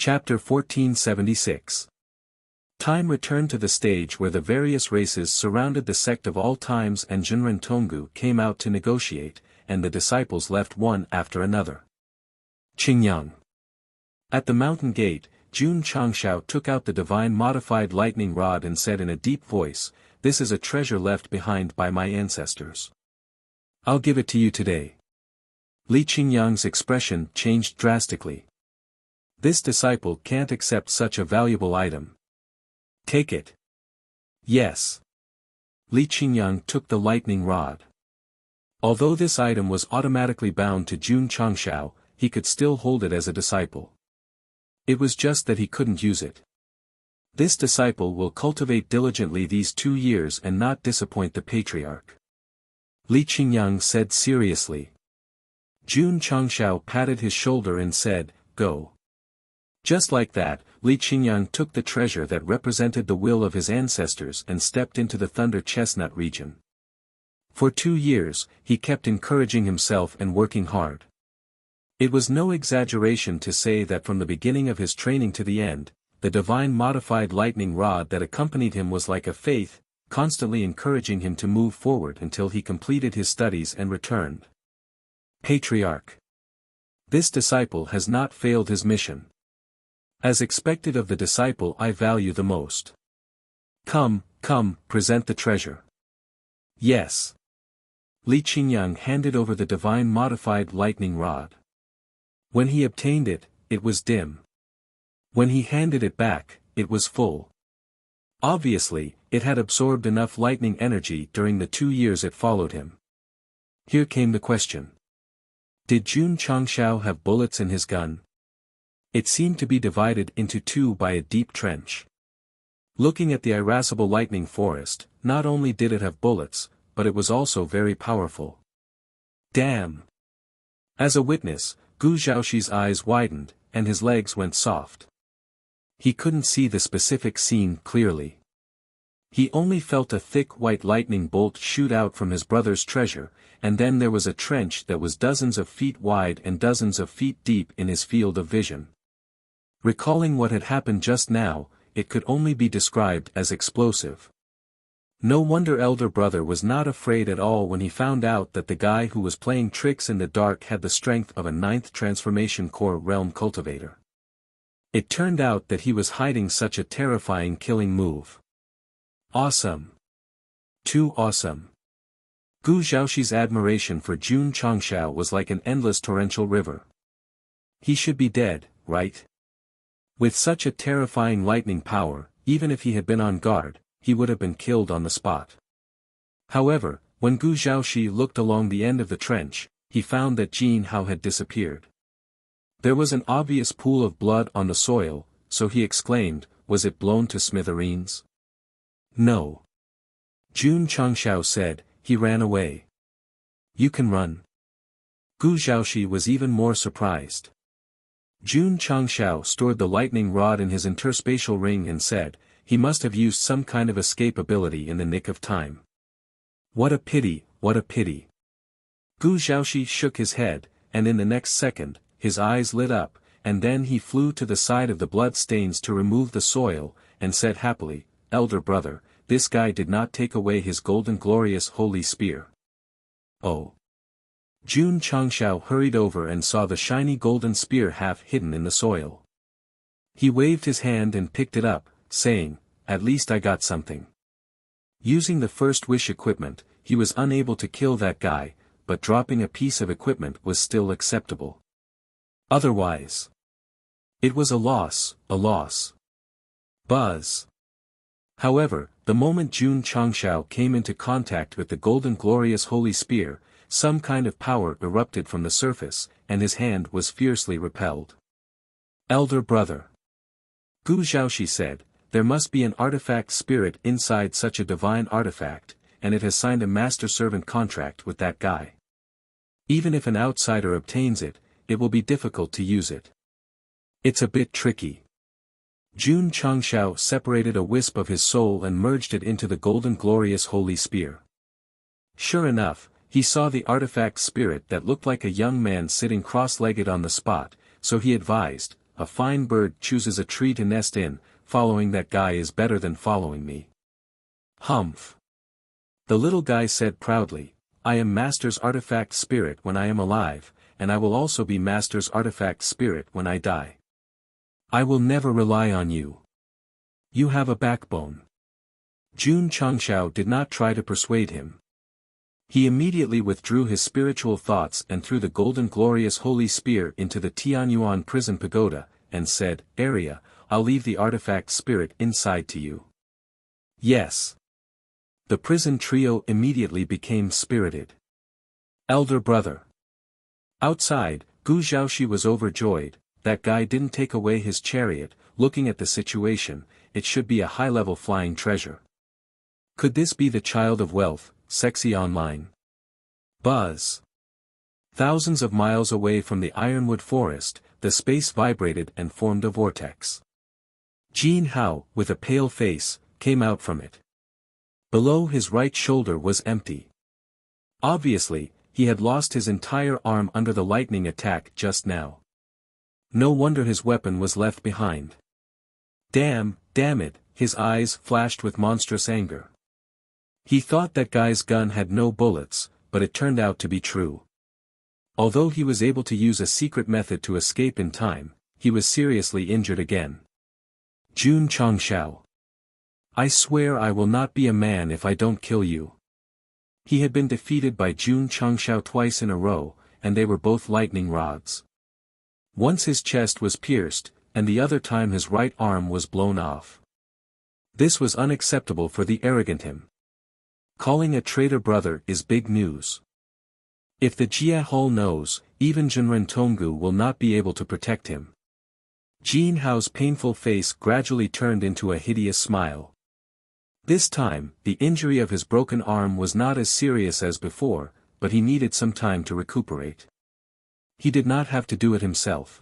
Chapter 1476. Time returned to the stage where the various races surrounded the sect of all times and Jinren Tonggu came out to negotiate, and the disciples left one after another. Qingyang. At the mountain gate, Jun Changshao took out the divine modified lightning rod and said in a deep voice, "This is a treasure left behind by my ancestors. I'll give it to you today." Li Qingyang's expression changed drastically. This disciple can't accept such a valuable item. Take it. Yes. Li Qingyang took the lightning rod. Although this item was automatically bound to Jun Changshao, he could still hold it as a disciple. It was just that he couldn't use it. This disciple will cultivate diligently these 2 years and not disappoint the patriarch. Li Qingyang said seriously. Jun Changshao patted his shoulder and said, "Go." Just like that, Li Qingyang took the treasure that represented the will of his ancestors and stepped into the Thunder Chestnut region. For 2 years, he kept encouraging himself and working hard. It was no exaggeration to say that from the beginning of his training to the end, the divine modified lightning rod that accompanied him was like a faith, constantly encouraging him to move forward until he completed his studies and returned. Patriarch. This disciple has not failed his mission. As expected of the disciple I value the most. Come, present the treasure. Yes. Li Qingyang handed over the divine modified lightning rod. When he obtained it, it was dim. When he handed it back, it was full. Obviously, it had absorbed enough lightning energy during the 2 years it followed him. Here came the question. Did Jun Changshao have bullets in his gun? It seemed to be divided into 2 by a deep trench. Looking at the irascible lightning forest, not only did it have bullets, but it was also very powerful. Damn! As a witness, Gu Zhaoxi's eyes widened, and his legs went soft. He couldn't see the specific scene clearly. He only felt a thick white lightning bolt shoot out from his brother's treasure, and then there was a trench that was dozens of feet wide and dozens of feet deep in his field of vision. Recalling what had happened just now, it could only be described as explosive. No wonder elder brother was not afraid at all when he found out that the guy who was playing tricks in the dark had the strength of a 9th transformation core realm cultivator. It turned out that he was hiding such a terrifying killing move. Awesome. Too awesome. Gu Zhaoxi's admiration for Jun Changshao was like an endless torrential river. He should be dead, right? With such a terrifying lightning power, even if he had been on guard, he would have been killed on the spot. However, when Gu Zhaoxi looked along the end of the trench, he found that Jin Hao had disappeared. There was an obvious pool of blood on the soil, so he exclaimed, "Was it blown to smithereens?" "No." Jun Changshao said, "He ran away." "You can run." Gu Zhaoxi was even more surprised. Jun Changshao stored the lightning rod in his interspatial ring and said, "He must have used some kind of escape ability in the nick of time. What a pity, what a pity." Gu Zhaoxi shook his head, and in the next second, his eyes lit up, and then he flew to the side of the blood stains to remove the soil, and said happily, "Elder brother, this guy did not take away his golden glorious holy spear." Oh. Jun Changshao hurried over and saw the shiny golden spear half hidden in the soil. He waved his hand and picked it up, saying, "At least I got something." Using the first wish equipment, he was unable to kill that guy, but dropping a piece of equipment was still acceptable. Otherwise, it was a loss, a loss. Buzz. However, the moment Jun Changshao came into contact with the golden glorious holy spear, some kind of power erupted from the surface, and his hand was fiercely repelled. "Elder brother," Gu Zhaoxi said, "there must be an artifact spirit inside such a divine artifact, and it has signed a master-servant contract with that guy. Even if an outsider obtains it, it will be difficult to use it. It's a bit tricky." Jun Changshao separated a wisp of his soul and merged it into the golden glorious holy spear. Sure enough, he saw the artifact spirit that looked like a young man sitting cross-legged on the spot, so he advised, a fine bird chooses a tree to nest in, following that guy is better than following me. Humph. The little guy said proudly, I am Master's artifact spirit when I am alive, and I will also be Master's artifact spirit when I die. I will never rely on you. You have a backbone. Jun Changshao did not try to persuade him. He immediately withdrew his spiritual thoughts and threw the golden glorious holy spear into the Tianyuan prison pagoda, and said, Area, I'll leave the artifact spirit inside to you. Yes. The prison trio immediately became spirited. Elder brother. Outside, Gu Zhaoxi was overjoyed. That guy didn't take away his chariot. Looking at the situation, it should be a high-level flying treasure. Could this be the child of wealth, sexy online? Buzz. Thousands of miles away from the ironwood forest, the space vibrated and formed a vortex. Jin Hao, with a pale face, came out from it. Below his right shoulder was empty. Obviously, he had lost his entire arm under the lightning attack just now. No wonder his weapon was left behind. Damn it, his eyes flashed with monstrous anger. He thought that guy's gun had no bullets, but it turned out to be true. Although he was able to use a secret method to escape in time, he was seriously injured again. Jun Changshao. I swear I will not be a man if I don't kill you. He had been defeated by Jun Changshao twice in a row, and they were both lightning rods. Once his chest was pierced, and the other time his right arm was blown off. This was unacceptable for the arrogant him. Calling a traitor brother is big news. If the Jia Hall knows, even Jinren Tonggu will not be able to protect him. Jin Hao's painful face gradually turned into a hideous smile. This time, the injury of his broken arm was not as serious as before, but he needed some time to recuperate. He did not have to do it himself.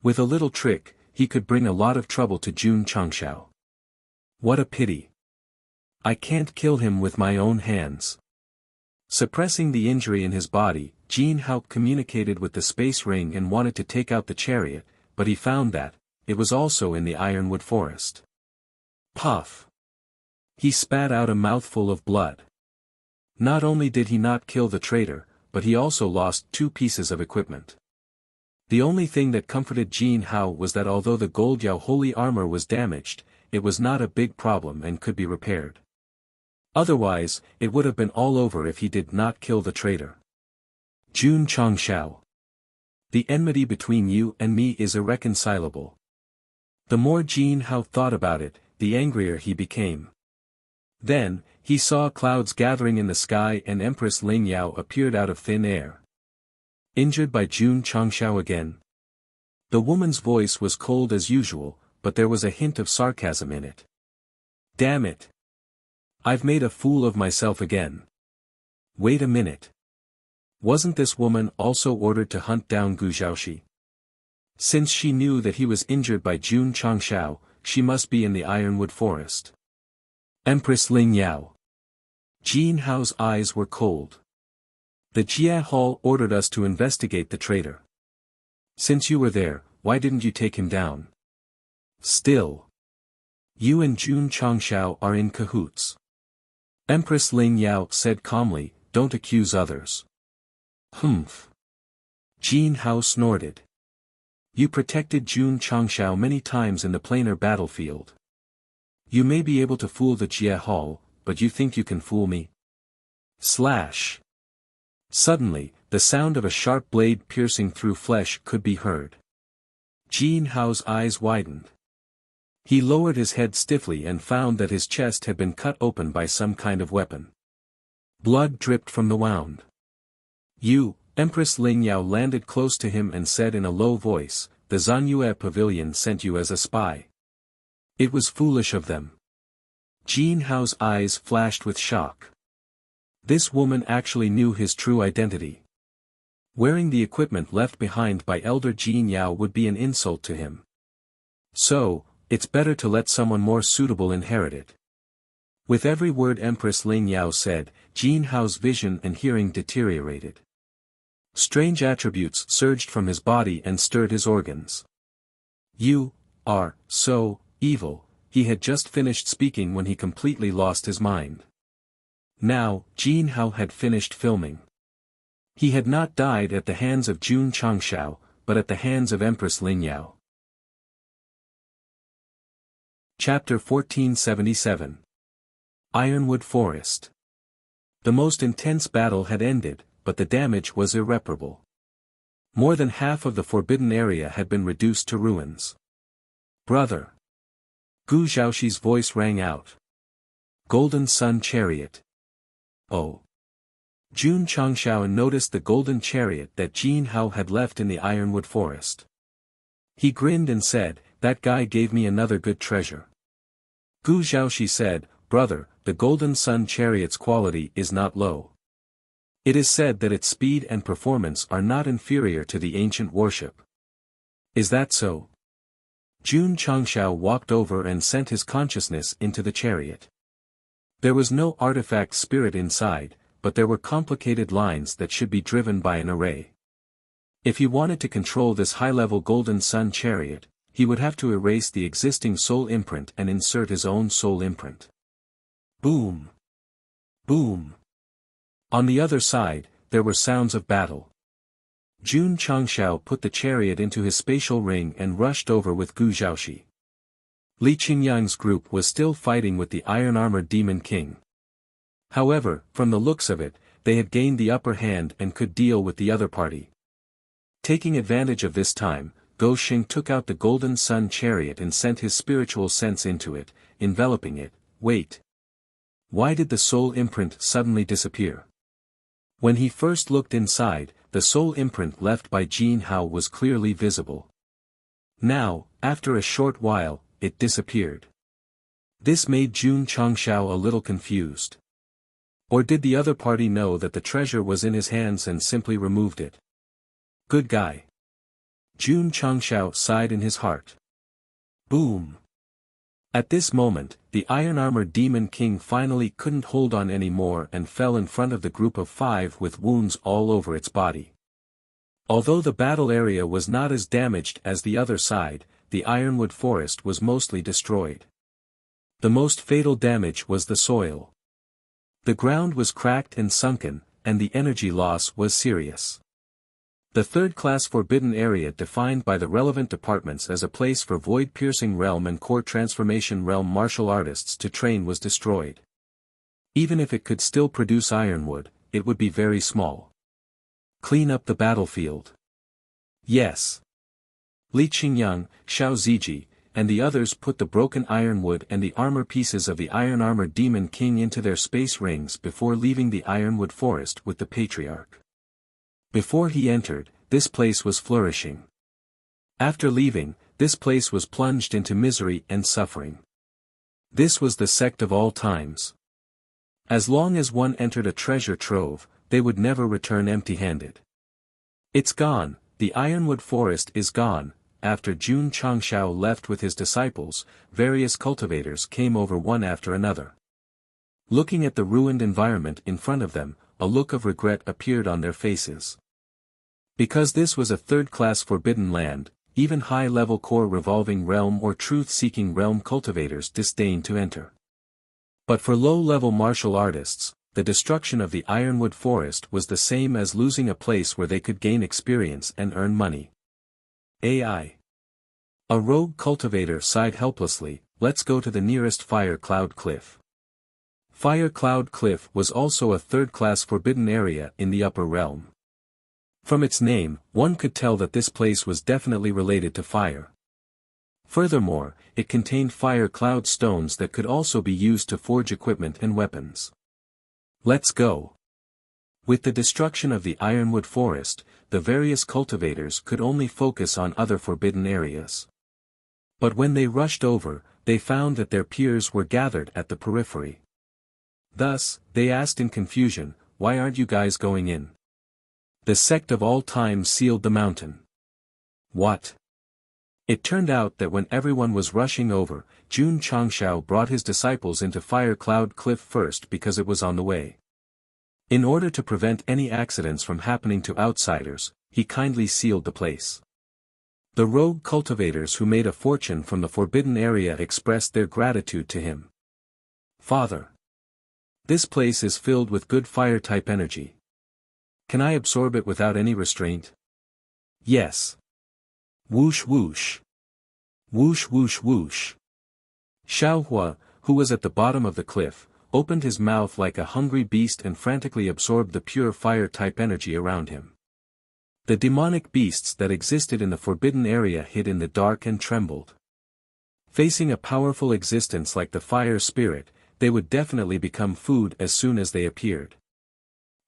With a little trick, he could bring a lot of trouble to Jun Changshao. What a pity. I can't kill him with my own hands. Suppressing the injury in his body, Jin Hao communicated with the space ring and wanted to take out the chariot, but he found that it was also in the ironwood forest. Puff. He spat out a mouthful of blood. Not only did he not kill the traitor, but he also lost 2 pieces of equipment. The only thing that comforted Jin Hao was that although the Gold Yao holy armor was damaged, it was not a big problem and could be repaired. Otherwise, it would have been all over if he did not kill the traitor. Jun Changshao. The enmity between you and me is irreconcilable. The more Jin Hao thought about it, the angrier he became. Then, he saw clouds gathering in the sky and Empress Ling Yao appeared out of thin air. Injured by Jun Changshao again? The woman's voice was cold as usual, but there was a hint of sarcasm in it. Damn it. I've made a fool of myself again. Wait a minute. Wasn't this woman also ordered to hunt down Gu Zhaoxi? Since she knew that he was injured by Jun Changshao, she must be in the ironwood forest. Empress Ling Yao. Jin Hao's eyes were cold. The Jia Hall ordered us to investigate the traitor. Since you were there, why didn't you take him down? Still. You and Jun Changshao are in cahoots. Empress Ling Yao said calmly, don't accuse others. Humph. Jin Hao snorted. You protected Jun Changshao many times in the planar battlefield. You may be able to fool the Jia Hall, but you think you can fool me? Slash. Suddenly, the sound of a sharp blade piercing through flesh could be heard. Jin Hao's eyes widened. He lowered his head stiffly and found that his chest had been cut open by some kind of weapon. Blood dripped from the wound. You, Empress Ling Yao landed close to him and said in a low voice, the Zanyue Pavilion sent you as a spy. It was foolish of them. Jin Hao's eyes flashed with shock. This woman actually knew his true identity. Wearing the equipment left behind by Elder Jin Yao would be an insult to him. So, it's better to let someone more suitable inherit it. With every word Empress Ling Yao said, Jin Hao's vision and hearing deteriorated. Strange attributes surged from his body and stirred his organs. You are so evil. He had just finished speaking when he completely lost his mind. Now, Jin Hao had finished filming. He had not died at the hands of Jun Changshao, but at the hands of Empress Ling Yao. Chapter 1477. Ironwood Forest. The most intense battle had ended, but the damage was irreparable. More than half of the forbidden area had been reduced to ruins. Brother! Gu Zhaoxi's voice rang out. Golden Sun Chariot. Oh! Jun Changshao noticed the golden chariot that Jin Hao had left in the Ironwood Forest. He grinned and said, "That guy gave me another good treasure." Gu Zhaoxi said, "Brother, the Golden Sun Chariot's quality is not low. It is said that its speed and performance are not inferior to the ancient warship." "Is that so?" Jun Changshao walked over and sent his consciousness into the chariot. There was no artifact spirit inside, but there were complicated lines that should be driven by an array. If he wanted to control this high-level Golden Sun Chariot, he would have to erase the existing soul imprint and insert his own soul imprint. Boom! Boom! On the other side, there were sounds of battle. Jun Changshao put the chariot into his spatial ring and rushed over with Gu Zhaoxi. Li Qingyang's group was still fighting with the iron-armored Demon King. However, from the looks of it, they had gained the upper hand and could deal with the other party. Taking advantage of this time, Go Xing took out the Golden Sun Chariot and sent his spiritual sense into it, enveloping it. Wait! Why did the soul imprint suddenly disappear? When he first looked inside, the soul imprint left by Jin Hao was clearly visible. Now, after a short while, it disappeared. This made Jun Changshao a little confused. Or did the other party know that the treasure was in his hands and simply removed it? Good guy. Jun Changshao sighed in his heart. Boom! At this moment, the iron-armored Demon King finally couldn't hold on anymore and fell in front of the group of 5 with wounds all over its body. Although the battle area was not as damaged as the other side, the Ironwood Forest was mostly destroyed. The most fatal damage was the soil. The ground was cracked and sunken, and the energy loss was serious. The third-class forbidden area defined by the relevant departments as a place for void-piercing realm and core transformation realm martial artists to train was destroyed. Even if it could still produce ironwood, it would be very small. Clean up the battlefield. Yes. Li Qingyang, Xiao Ziji, and the others put the broken ironwood and the armor pieces of the iron-armored Demon King into their space rings before leaving the Ironwood Forest with the Patriarch. Before he entered, this place was flourishing. After leaving, this place was plunged into misery and suffering. This was the sect of all times. As long as one entered a treasure trove, they would never return empty-handed. It's gone, the Ironwood Forest is gone. After Jun Changshao left with his disciples, various cultivators came over one after another. Looking at the ruined environment in front of them, a look of regret appeared on their faces. Because this was a third-class forbidden land, even high-level core revolving realm or truth-seeking realm cultivators disdained to enter. But for low-level martial artists, the destruction of the Ironwood Forest was the same as losing a place where they could gain experience and earn money. AI. A rogue cultivator sighed helplessly, let's go to the nearest Fire Cloud Cliff. Fire Cloud Cliff was also a third-class forbidden area in the upper realm. From its name, one could tell that this place was definitely related to fire. Furthermore, it contained fire cloud stones that could also be used to forge equipment and weapons. Let's go. With the destruction of the Ironwood Forest, the various cultivators could only focus on other forbidden areas. But when they rushed over, they found that their peers were gathered at the periphery. Thus, they asked in confusion, why aren't you guys going in? The sect of all time sealed the mountain. What? It turned out that when everyone was rushing over, Jun Changshao brought his disciples into Fire Cloud Cliff first because it was on the way. In order to prevent any accidents from happening to outsiders, he kindly sealed the place. The rogue cultivators who made a fortune from the forbidden area expressed their gratitude to him. Father. This place is filled with good fire-type energy. Can I absorb it without any restraint? Yes. Whoosh whoosh. Whoosh whoosh whoosh. Xiaohua, who was at the bottom of the cliff, opened his mouth like a hungry beast and frantically absorbed the pure fire-type energy around him. The demonic beasts that existed in the forbidden area hid in the dark and trembled. Facing a powerful existence like the fire spirit, they would definitely become food as soon as they appeared.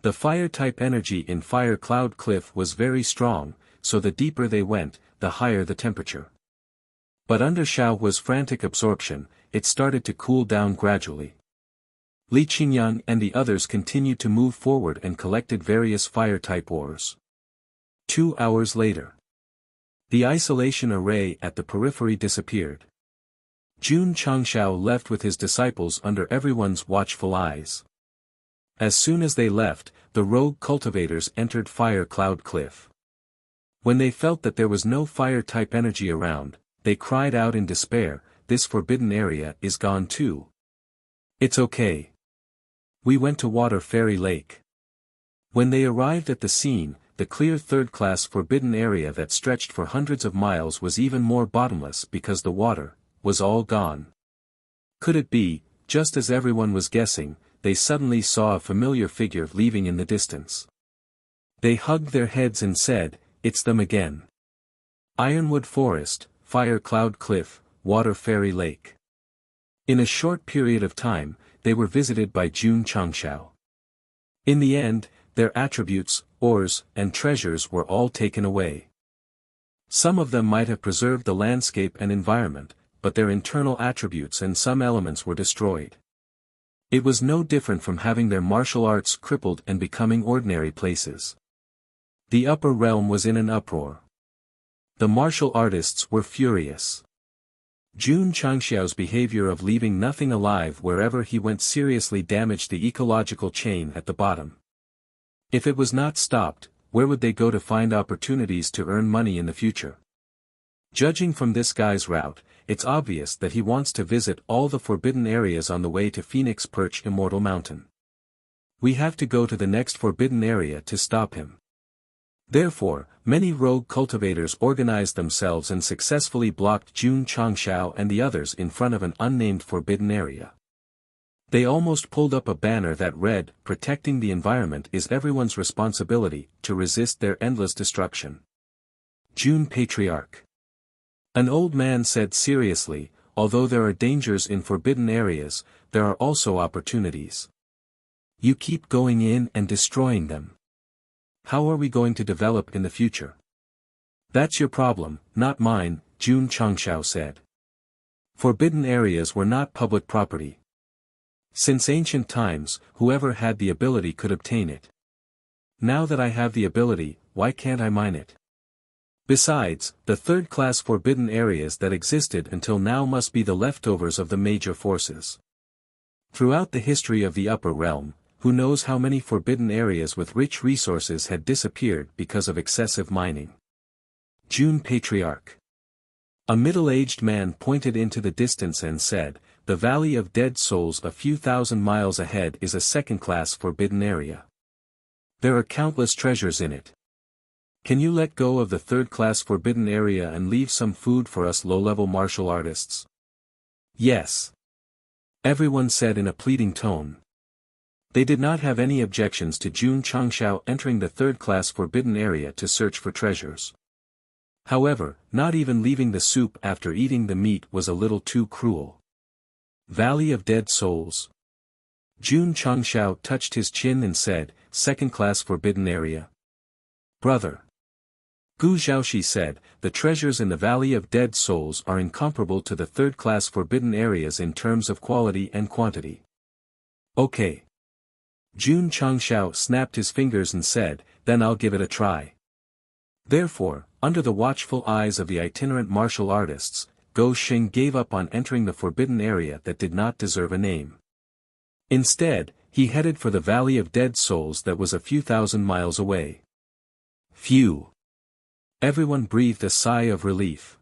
The fire-type energy in Fire Cloud Cliff was very strong, so the deeper they went, the higher the temperature. But under Xiaohua's frantic absorption, it started to cool down gradually. Li Qingyang and the others continued to move forward and collected various fire-type ores. 2 hours later. The isolation array at the periphery disappeared. Jun Changshao left with his disciples under everyone's watchful eyes. As soon as they left, the rogue cultivators entered Fire Cloud Cliff. When they felt that there was no fire-type energy around, they cried out in despair, "This forbidden area is gone too." "It's okay. We went to Water Fairy Lake." When they arrived at the scene, the clear third-class forbidden area that stretched for hundreds of miles was even more bottomless because the water was all gone. Could it be, just as everyone was guessing, they suddenly saw a familiar figure leaving in the distance. They hugged their heads and said, "It's them again." Ironwood Forest, Fire Cloud Cliff, Water Fairy Lake. In a short period of time, they were visited by Jun Changshao. In the end, their attributes, ores, and treasures were all taken away. Some of them might have preserved the landscape and environment, but their internal attributes and some elements were destroyed. It was no different from having their martial arts crippled and becoming ordinary places. The upper realm was in an uproar. The martial artists were furious. Jun Changxiao's behavior of leaving nothing alive wherever he went seriously damaged the ecological chain at the bottom. If it was not stopped, where would they go to find opportunities to earn money in the future? Judging from this guy's route, it's obvious that he wants to visit all the forbidden areas on the way to Phoenix Perch Immortal Mountain. We have to go to the next forbidden area to stop him. Therefore, many rogue cultivators organized themselves and successfully blocked Jun Changshao and the others in front of an unnamed forbidden area. They almost pulled up a banner that read, "Protecting the environment is everyone's responsibility," to resist their endless destruction. Jun Patriarch. An old man said seriously, "Although there are dangers in forbidden areas, there are also opportunities. You keep going in and destroying them. How are we going to develop in the future?" "That's your problem, not mine," Jun Changshao said. Forbidden areas were not public property. Since ancient times, whoever had the ability could obtain it. Now that I have the ability, why can't I mine it? Besides, the third-class forbidden areas that existed until now must be the leftovers of the major forces. Throughout the history of the upper realm, who knows how many forbidden areas with rich resources had disappeared because of excessive mining. Jun Patriarch. A middle-aged man pointed into the distance and said, "The Valley of Dead Souls a few thousand miles ahead is a second-class forbidden area. There are countless treasures in it. Can you let go of the third-class forbidden area and leave some food for us low-level martial artists?" "Yes," everyone said in a pleading tone. They did not have any objections to Jun Changshao entering the third-class forbidden area to search for treasures. However, not even leaving the soup after eating the meat was a little too cruel. Valley of Dead Souls. Jun Changshao touched his chin and said, "Second-class forbidden area." "Brother," Gu Zhaoxi said, "the treasures in the Valley of Dead Souls are incomparable to the third-class forbidden areas in terms of quality and quantity." "Okay." Jun Changshao snapped his fingers and said, "Then I'll give it a try." Therefore, under the watchful eyes of the itinerant martial artists, Go Xing gave up on entering the forbidden area that did not deserve a name. Instead, he headed for the Valley of Dead Souls that was a few thousand miles away. Phew! Everyone breathed a sigh of relief.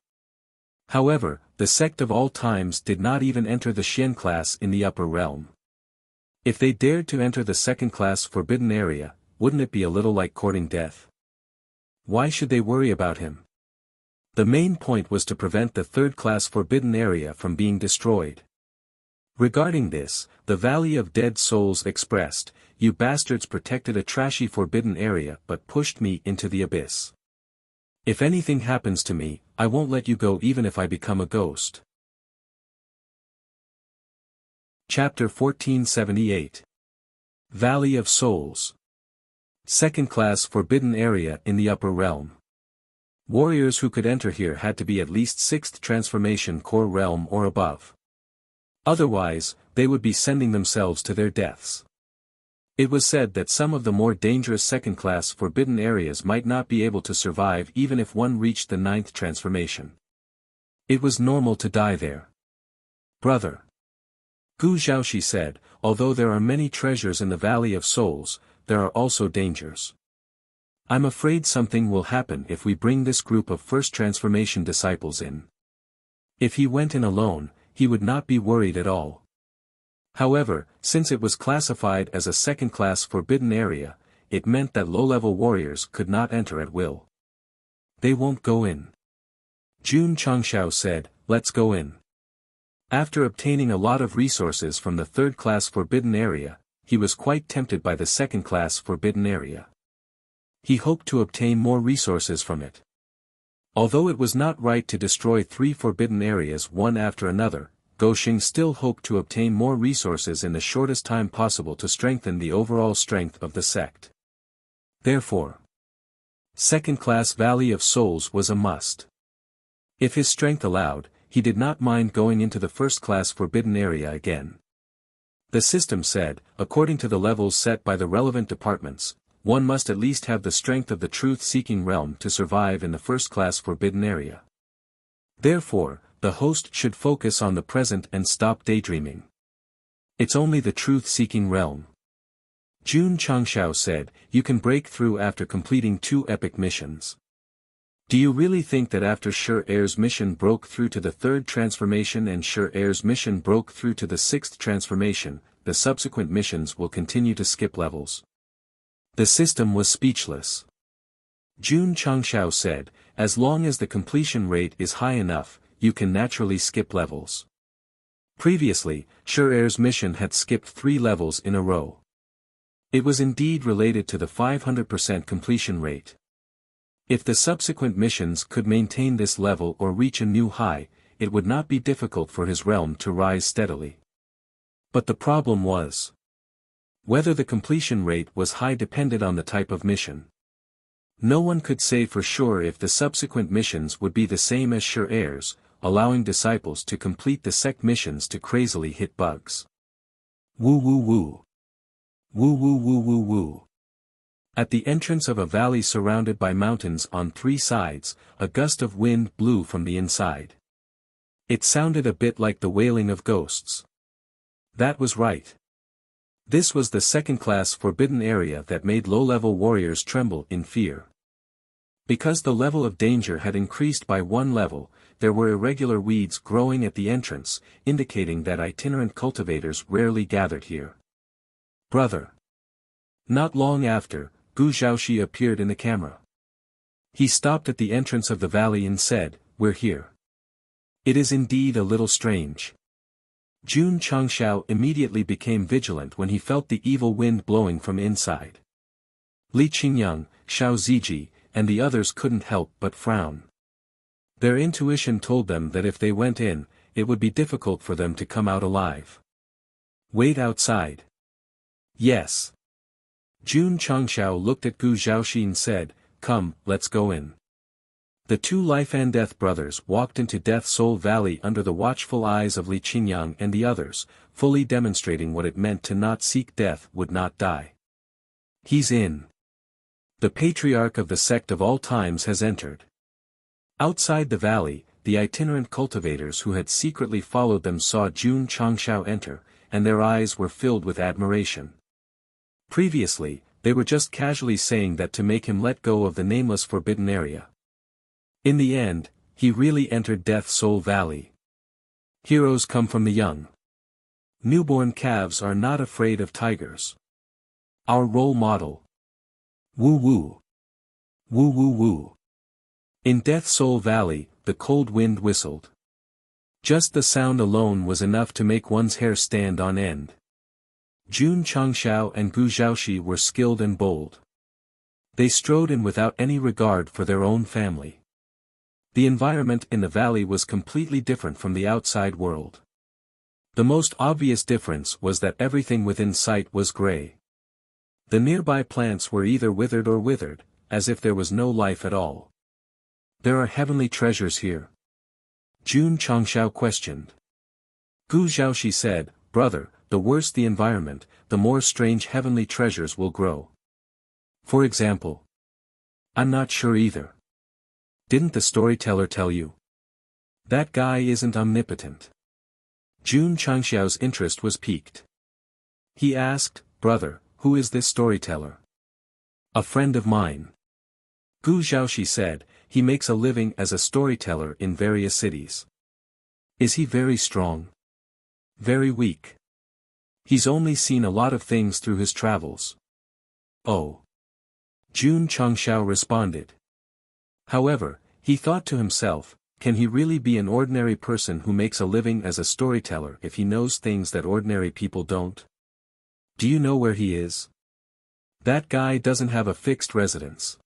However, the sect of all times did not even enter the Xian class in the upper realm. If they dared to enter the second-class forbidden area, wouldn't it be a little like courting death? Why should they worry about him? The main point was to prevent the third-class forbidden area from being destroyed. Regarding this, the Valley of Dead Souls expressed, "You bastards protected a trashy forbidden area but pushed me into the abyss. If anything happens to me, I won't let you go even if I become a ghost." Chapter 1478. Valley of Souls. Second-class forbidden area in the upper realm. Warriors who could enter here had to be at least 6th transformation core realm or above. Otherwise, they would be sending themselves to their deaths. It was said that some of the more dangerous second-class forbidden areas might not be able to survive even if one reached the 9th transformation. It was normal to die there. "Brother," Gu Zhaoxi said, "although there are many treasures in the Valley of Souls, there are also dangers. I'm afraid something will happen if we bring this group of first transformation disciples in. If he went in alone, he would not be worried at all. However, since it was classified as a second-class forbidden area, it meant that low-level warriors could not enter at will. They won't go in." Jun Changshao said, "Let's go in." After obtaining a lot of resources from the third-class forbidden area, he was quite tempted by the second-class forbidden area. He hoped to obtain more resources from it. Although it was not right to destroy 3 forbidden areas one after another, Goxing still hoped to obtain more resources in the shortest time possible to strengthen the overall strength of the sect. Therefore, second-class Valley of Souls was a must. If his strength allowed, he did not mind going into the first-class forbidden area again. The system said, according to the levels set by the relevant departments, one must at least have the strength of the truth-seeking realm to survive in the first-class forbidden area. Therefore, the host should focus on the present and stop daydreaming. It's only the truth-seeking realm. Jun Changshao said, "You can break through after completing 2 epic missions. Do you really think that after Shi-Er's mission broke through to the 3rd transformation and Shi-Er's mission broke through to the 6th transformation, the subsequent missions will continue to skip levels?" The system was speechless. Jun Changshao said, "As long as the completion rate is high enough, you can naturally skip levels." Previously, Shi-Er's mission had skipped 3 levels in a row. It was indeed related to the 500% completion rate. If the subsequent missions could maintain this level or reach a new high, it would not be difficult for his realm to rise steadily. But the problem was whether the completion rate was high depended on the type of mission. No one could say for sure if the subsequent missions would be the same as Shi-Er's, allowing disciples to complete the sect missions to crazily hit bugs. Woo woo woo. Woo woo woo woo woo. At the entrance of a valley surrounded by mountains on 3 sides, a gust of wind blew from the inside. It sounded a bit like the wailing of ghosts. That was right. This was the second-class forbidden area that made low-level warriors tremble in fear. Because the level of danger had increased by 1 level, there were irregular weeds growing at the entrance, indicating that itinerant cultivators rarely gathered here. "Brother." Not long after, Gu Zhaoxi appeared in the camera. He stopped at the entrance of the valley and said, "We're here." It is indeed a little strange. Jun Changshao immediately became vigilant when he felt the evil wind blowing from inside. Li Qingyang, Xiao Ziji, and the others couldn't help but frown. Their intuition told them that if they went in, it would be difficult for them to come out alive. "Wait outside." "Yes." Jun Changshao looked at Gu Zhaoxi and said, "Come, let's go in." The 2 life and death brothers walked into Death Soul Valley under the watchful eyes of Li Qingyang and the others, fully demonstrating what it meant to not seek death would not die. "He's in. The patriarch of the sect of all times has entered." Outside the valley, the itinerant cultivators who had secretly followed them saw Jun Changshao enter, and their eyes were filled with admiration. Previously, they were just casually saying that to make him let go of the nameless forbidden area. In the end, he really entered Death Soul Valley. Heroes come from the young. Newborn calves are not afraid of tigers. Our role model. Woo woo. Woo woo woo. In Death Soul Valley, the cold wind whistled. Just the sound alone was enough to make one's hair stand on end. Jun Changxiao and Gu Zhaoxi were skilled and bold. They strode in without any regard for their own family. The environment in the valley was completely different from the outside world. The most obvious difference was that everything within sight was gray. The nearby plants were either withered or withered, as if there was no life at all. There are heavenly treasures here? Jun Changxiao questioned. Gu Zhaoxi said, Brother, the worse the environment, the more strange heavenly treasures will grow. For example? I'm not sure either. Didn't the storyteller tell you? That guy isn't omnipotent. Jun Changxiao's interest was piqued. He asked, Brother, who is this storyteller? A friend of mine. Gu Zhaoxi said, he makes a living as a storyteller in various cities. Is he very strong? Very weak. He's only seen a lot of things through his travels. Oh. Jun Changxiao responded. However, he thought to himself, can he really be an ordinary person who makes a living as a storyteller if he knows things that ordinary people don't? Do you know where he is? That guy doesn't have a fixed residence.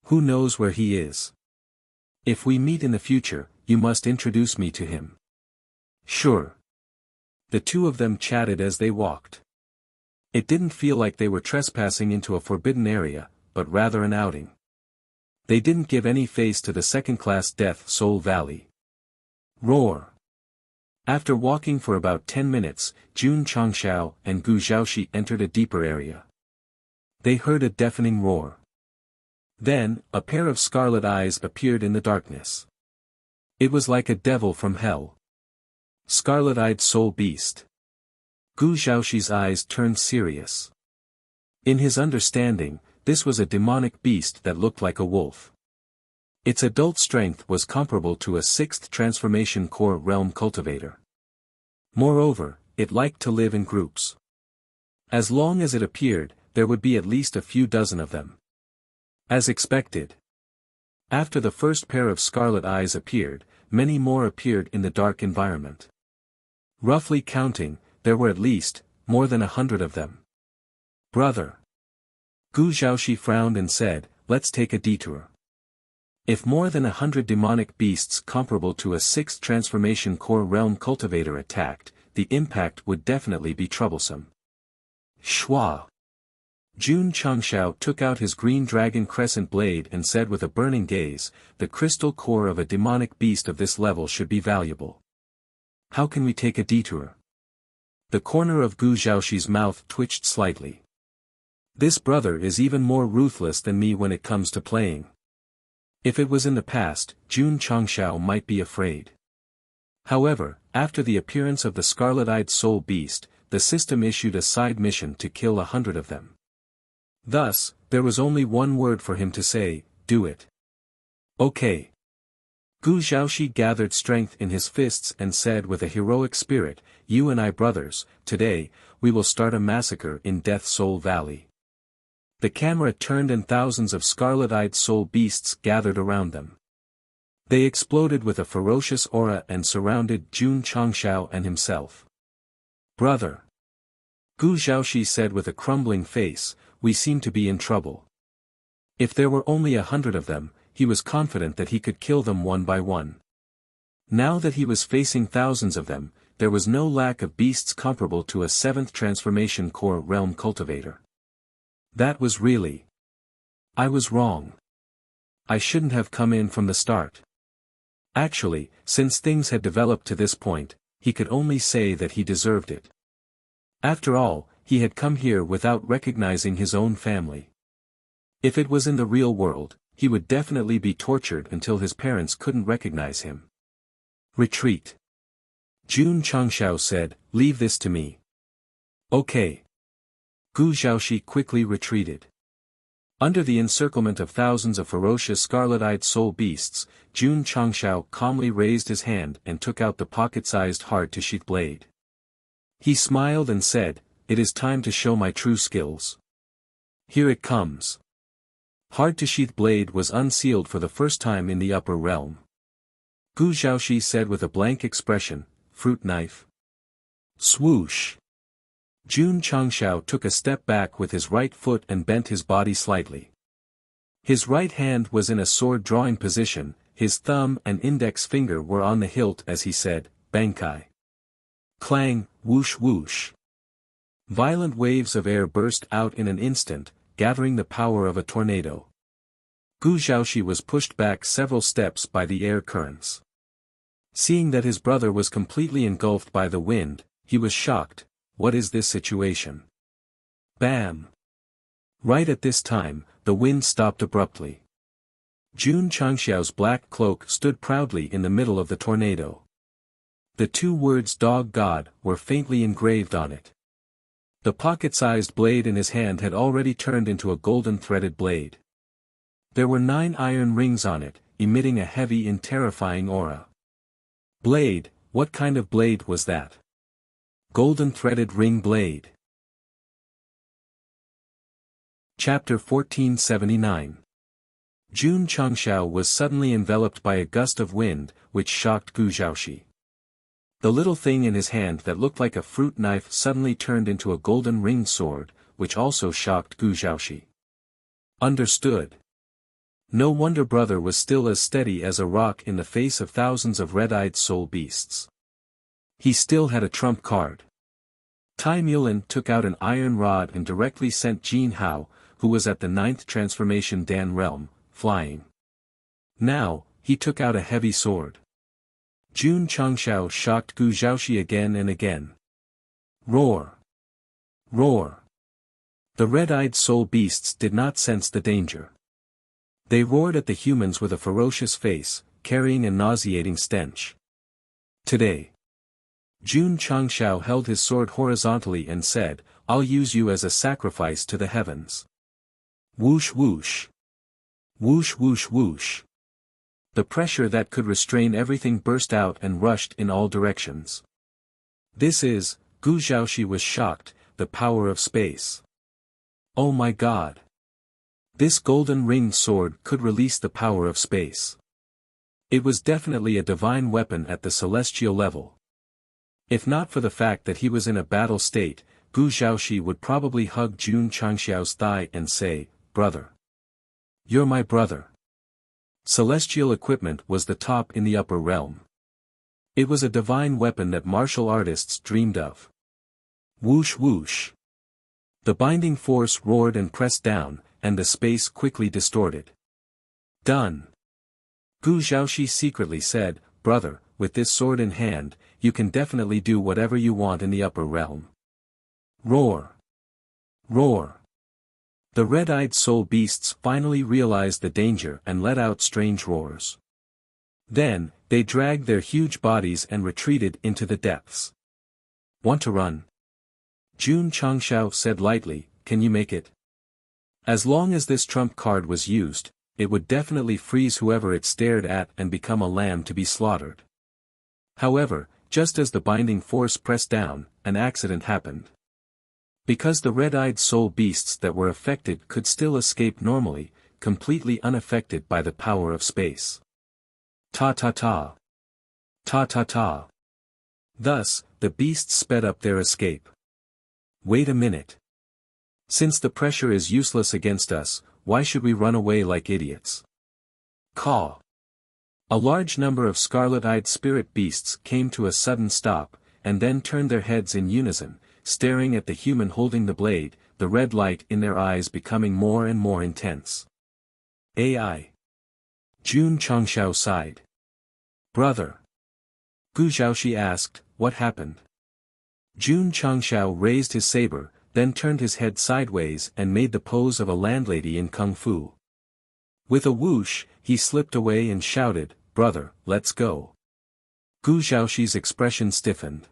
Who knows where he is? If we meet in the future, you must introduce me to him. Sure. The two of them chatted as they walked. It didn't feel like they were trespassing into a forbidden area, but rather an outing. They didn't give any face to the second-class Death Soul Valley. Roar. After walking for about 10 minutes, Jun Changxiao and Gu Zhaoxi entered a deeper area. They heard a deafening roar. Then, a pair of scarlet eyes appeared in the darkness. It was like a devil from hell. Scarlet-eyed soul beast. Gu Zhaoxi's eyes turned serious. In his understanding, this was a demonic beast that looked like a wolf. Its adult strength was comparable to a 6th transformation core realm cultivator. Moreover, it liked to live in groups. As long as it appeared, there would be at least a few dozen of them. As expected. After the first pair of scarlet eyes appeared, many more appeared in the dark environment. Roughly counting, there were at least, more than 100 of them. Brother. Gu Zhaoxi frowned and said, let's take a detour. If more than 100 demonic beasts comparable to a 6th transformation core realm cultivator attacked, the impact would definitely be troublesome. Shwa. Jun Changxiao took out his green dragon crescent blade and said with a burning gaze, the crystal core of a demonic beast of this level should be valuable. How can we take a detour? The corner of Gu Zhaoxi's mouth twitched slightly. This brother is even more ruthless than me when it comes to playing. If it was in the past, Jun Changxiao might be afraid. However, after the appearance of the scarlet-eyed soul beast, the system issued a side mission to kill 100 of them. Thus, there was only one word for him to say, do it. Okay. Gu Zhaoxi gathered strength in his fists and said with a heroic spirit, you and I brothers, today, we will start a massacre in Death Soul Valley. The camera turned and thousands of scarlet-eyed soul beasts gathered around them. They exploded with a ferocious aura and surrounded Jun Changxiao and himself. Brother. Gu Zhaoxi said with a crumbling face, we seem to be in trouble. If there were only 100 of them, he was confident that he could kill them one by one. Now that he was facing thousands of them, there was no lack of beasts comparable to a 7th transformation core realm cultivator. That was really. I was wrong. I shouldn't have come in from the start. Actually, since things had developed to this point, he could only say that he deserved it. After all, he had come here without recognizing his own family. If it was in the real world, he would definitely be tortured until his parents couldn't recognize him. Retreat. Jun Changxiao said, leave this to me. Okay. Gu Zhaoxi quickly retreated. Under the encirclement of thousands of ferocious scarlet-eyed soul beasts, Jun Changshao calmly raised his hand and took out the pocket-sized hard-to-sheath blade. He smiled and said, "It is time to show my true skills. Here it comes." Hard-to-sheath blade was unsealed for the first time in the upper realm. Gu Zhaoxi said with a blank expression, "Fruit knife." Swoosh! Jun Changshao took a step back with his right foot and bent his body slightly. His right hand was in a sword-drawing position, his thumb and index finger were on the hilt as he said, "Bankai." Clang, whoosh whoosh. Violent waves of air burst out in an instant, gathering the power of a tornado. Gu Zhaoxi was pushed back several steps by the air currents. Seeing that his brother was completely engulfed by the wind, he was shocked. What is this situation? Bam! Right at this time, the wind stopped abruptly. Jun Changxiao's black cloak stood proudly in the middle of the tornado. The two words "Dog God" were faintly engraved on it. The pocket-sized blade in his hand had already turned into a golden-threaded blade. There were 9 iron rings on it, emitting a heavy and terrifying aura. Blade, what kind of blade was that? Golden-threaded ring blade. Chapter 1479. Jun Changshao was suddenly enveloped by a gust of wind, which shocked Gu Zhaoxi. The little thing in his hand that looked like a fruit knife suddenly turned into a golden ringed sword, which also shocked Gu Zhaoxi. Understood. No wonder brother was still as steady as a rock in the face of thousands of red-eyed soul beasts. He still had a trump card. Tai Mulin took out an iron rod and directly sent Jin Hao, who was at the 9th transformation Dan realm, flying. Now, he took out a heavy sword. Jun Changshao shocked Gu Zhaoxi again and again. Roar! Roar! The red-eyed soul beasts did not sense the danger. They roared at the humans with a ferocious face, carrying a nauseating stench. Today. Jun Changshao held his sword horizontally and said, "I'll use you as a sacrifice to the heavens." Whoosh whoosh. Whoosh whoosh whoosh. The pressure that could restrain everything burst out and rushed in all directions. This is, Gu Zhaoxi was shocked, the power of space. Oh my God! This golden ringed sword could release the power of space. It was definitely a divine weapon at the celestial level. If not for the fact that he was in a battle state, Gu Zhaoxi would probably hug Jun Changxiao's thigh and say, "Brother. You're my brother." Celestial equipment was the top in the upper realm. It was a divine weapon that martial artists dreamed of. Whoosh whoosh. The binding force roared and pressed down, and the space quickly distorted. Done. Gu Zhaoxi secretly said, "Brother, with this sword in hand, you can definitely do whatever you want in the upper realm." Roar! Roar! The red-eyed soul beasts finally realized the danger and let out strange roars. Then, they dragged their huge bodies and retreated into the depths. Want to run? Jun Changshao said lightly, "Can you make it?" As long as this trump card was used, it would definitely freeze whoever it stared at and become a lamb to be slaughtered. However, just as the binding force pressed down, an accident happened. Because the red-eyed soul beasts that were affected could still escape normally, completely unaffected by the power of space. Ta-ta-ta. Ta-ta-ta. Thus, the beasts sped up their escape. Wait a minute. Since the pressure is useless against us, why should we run away like idiots? Caw. A large number of scarlet-eyed spirit beasts came to a sudden stop, and then turned their heads in unison, staring at the human holding the blade, the red light in their eyes becoming more and more intense. AI. Jun Changshao sighed. Brother. Gu Zhaoxi asked, "What happened?" Jun Changshao raised his saber, then turned his head sideways and made the pose of a landlady in kung fu. With a whoosh, he slipped away and shouted, "Brother, let's go." Gu Zhaoxi's expression stiffened.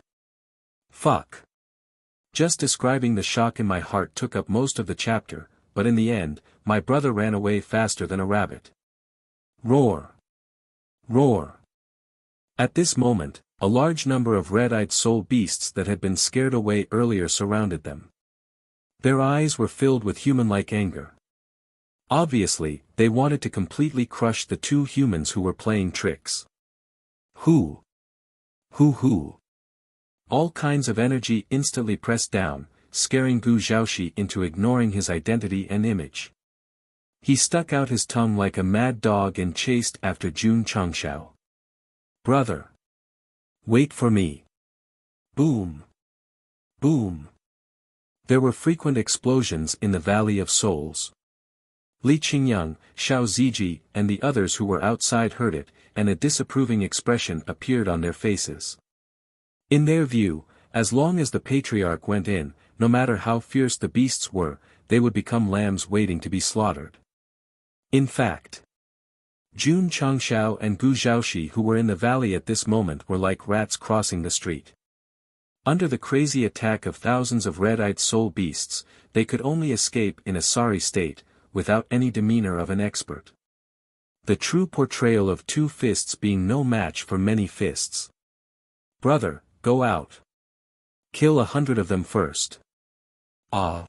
Fuck. Just describing the shock in my heart took up most of the chapter, but in the end, my brother ran away faster than a rabbit. Roar! Roar! At this moment, a large number of red-eyed soul beasts that had been scared away earlier surrounded them. Their eyes were filled with human-like anger. Obviously, they wanted to completely crush the two humans who were playing tricks. Who? All kinds of energy instantly pressed down, scaring Gu Zhaoxi into ignoring his identity and image. He stuck out his tongue like a mad dog and chased after Jun Changshao. Brother! Wait for me! Boom! Boom! There were frequent explosions in the Valley of Souls. Li Qingyang, Xiao Ziji, and the others who were outside heard it, and a disapproving expression appeared on their faces. In their view, as long as the patriarch went in, no matter how fierce the beasts were, they would become lambs waiting to be slaughtered. In fact, Jun Changshao and Gu Zhaoxi who were in the valley at this moment were like rats crossing the street. Under the crazy attack of thousands of red-eyed soul beasts, they could only escape in a sorry state, without any demeanor of an expert. The true portrayal of two fists being no match for many fists. Brother, go out. Kill 100 of them first. Ah.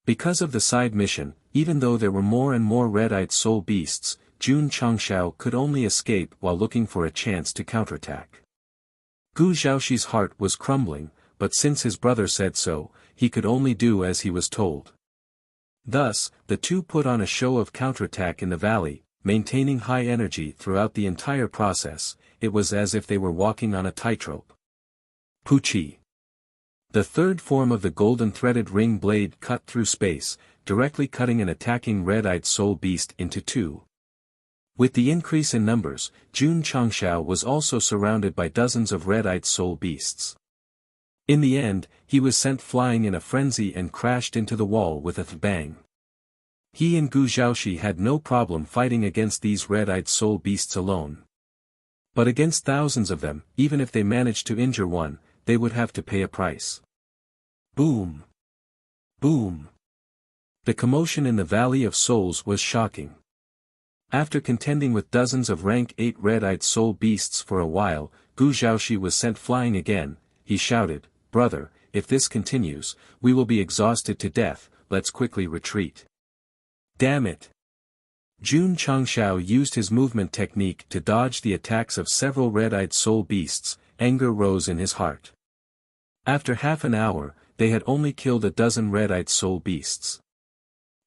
Because of the side mission, even though there were more and more red-eyed soul beasts, Jun Changshao could only escape while looking for a chance to counterattack. Gu Zhaoxi's heart was crumbling, but since his brother said so, he could only do as he was told. Thus, the two put on a show of counterattack in the valley, maintaining high energy throughout the entire process. It was as if they were walking on a tightrope. Puchi. The third form of the golden threaded ring blade cut through space, directly cutting an attacking red-eyed soul beast into two. With the increase in numbers, Jun Changshao was also surrounded by dozens of red-eyed soul beasts. In the end, he was sent flying in a frenzy and crashed into the wall with a bang. He and Gu Zhaoxi had no problem fighting against these red-eyed soul beasts alone. But against thousands of them, even if they managed to injure one, they would have to pay a price. Boom! Boom! The commotion in the Valley of Souls was shocking. After contending with dozens of rank 8 red-eyed soul beasts for a while, Gu Zhaoxi was sent flying again. He shouted, "Brother, if this continues, we will be exhausted to death, let's quickly retreat." Damn it! Jun Changshao used his movement technique to dodge the attacks of several red-eyed soul beasts. Anger rose in his heart. After half an hour, they had only killed a dozen red-eyed soul beasts.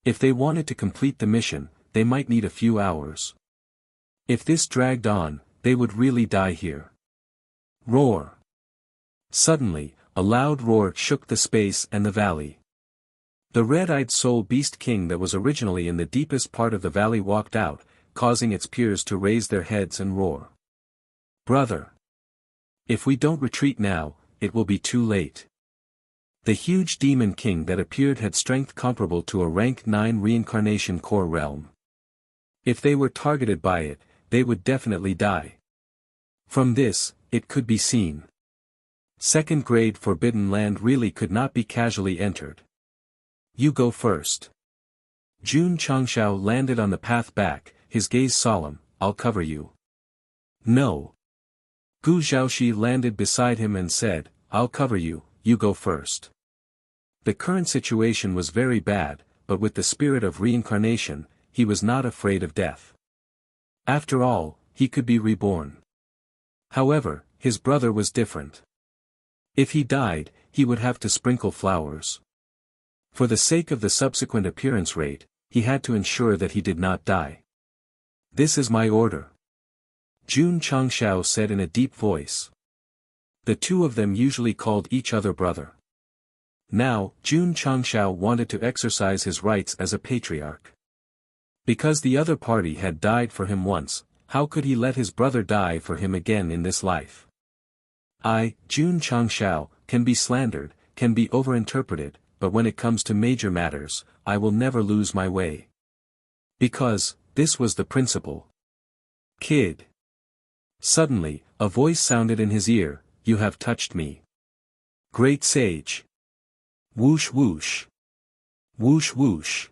If they wanted to complete the mission, they might need a few hours. If this dragged on, they would really die here. Roar! Suddenly, a loud roar shook the space and the valley. The red-eyed soul beast king that was originally in the deepest part of the valley walked out, causing its peers to raise their heads and roar. Brother! If we don't retreat now, it will be too late. The huge demon king that appeared had strength comparable to a rank 9 reincarnation core realm. If they were targeted by it, they would definitely die. From this, it could be seen. Second-grade Forbidden Land really could not be casually entered. You go first. Jun Changshao landed on the path back, his gaze solemn. I'll cover you. No. Gu Zhaoxi landed beside him and said, I'll cover you, you go first. The current situation was very bad, but with the spirit of reincarnation, he was not afraid of death. After all, he could be reborn. However, his brother was different. If he died, he would have to sprinkle flowers. For the sake of the subsequent appearance rate, he had to ensure that he did not die. This is my order. Jun Changshao said in a deep voice. The two of them usually called each other brother. Now, Jun Changshao wanted to exercise his rights as a patriarch. Because the other party had died for him once, how could he let his brother die for him again in this life? I, Jun Changshao, can be slandered, can be overinterpreted, but when it comes to major matters, I will never lose my way. Because, this was the principle. Kid. Suddenly, a voice sounded in his ear, you have touched me. Great sage. Whoosh whoosh. Whoosh whoosh.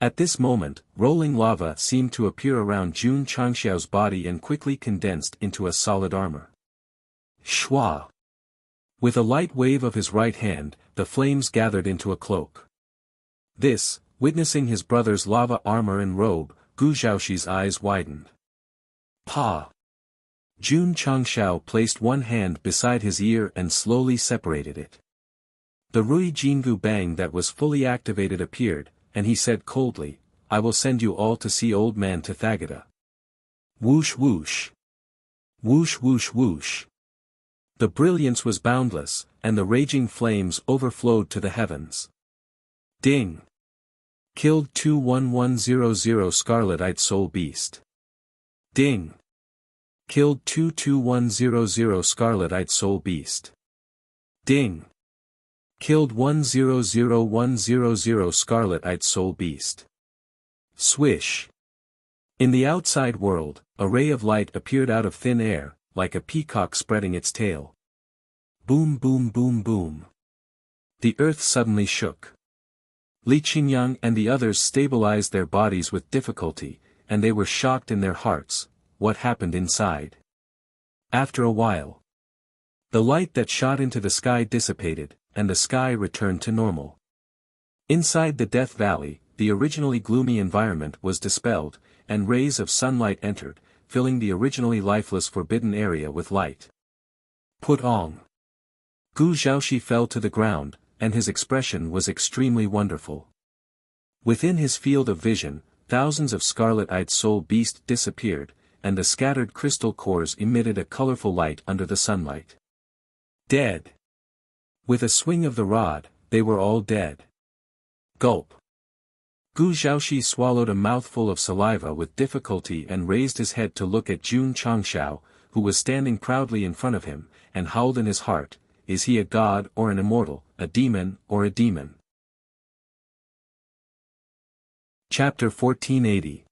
At this moment, rolling lava seemed to appear around Jun Changxiao's body and quickly condensed into a solid armor. Shwa! With a light wave of his right hand, the flames gathered into a cloak. This, witnessing his brother's lava armor and robe, Gu Zhaoxi's eyes widened. Pa! Jun Changxiao placed one hand beside his ear and slowly separated it. The Rui Jingu Bang that was fully activated appeared, and he said coldly, "I will send you all to see Old Man Tathagata." Whoosh whoosh. Whoosh whoosh whoosh. The brilliance was boundless, and the raging flames overflowed to the heavens. Ding! Killed 21100 Scarlet-Eyed Soul Beast. Ding! Killed 22100 Scarlet-Eyed Soul Beast. Ding! Killed 100100 Scarlet-Eyed Soul Beast. Swish! In the outside world, a ray of light appeared out of thin air, like a peacock spreading its tail. Boom boom boom boom. The earth suddenly shook. Li Qingyang and the others stabilized their bodies with difficulty, and they were shocked in their hearts. What happened inside? After a while, the light that shot into the sky dissipated, and the sky returned to normal. Inside the Death Valley, the originally gloomy environment was dispelled, and rays of sunlight entered, filling the originally lifeless forbidden area with light. Put on. Gu Zhaoxi fell to the ground, and his expression was extremely wonderful. Within his field of vision, thousands of scarlet-eyed soul beasts disappeared, and the scattered crystal cores emitted a colorful light under the sunlight. Dead. With a swing of the rod, they were all dead. Gulp. Gu Zhaoxi swallowed a mouthful of saliva with difficulty and raised his head to look at Jun Changxiao, who was standing proudly in front of him, and howled in his heart, "Is he a god or an immortal, a demon or a demon?" Chapter 1480.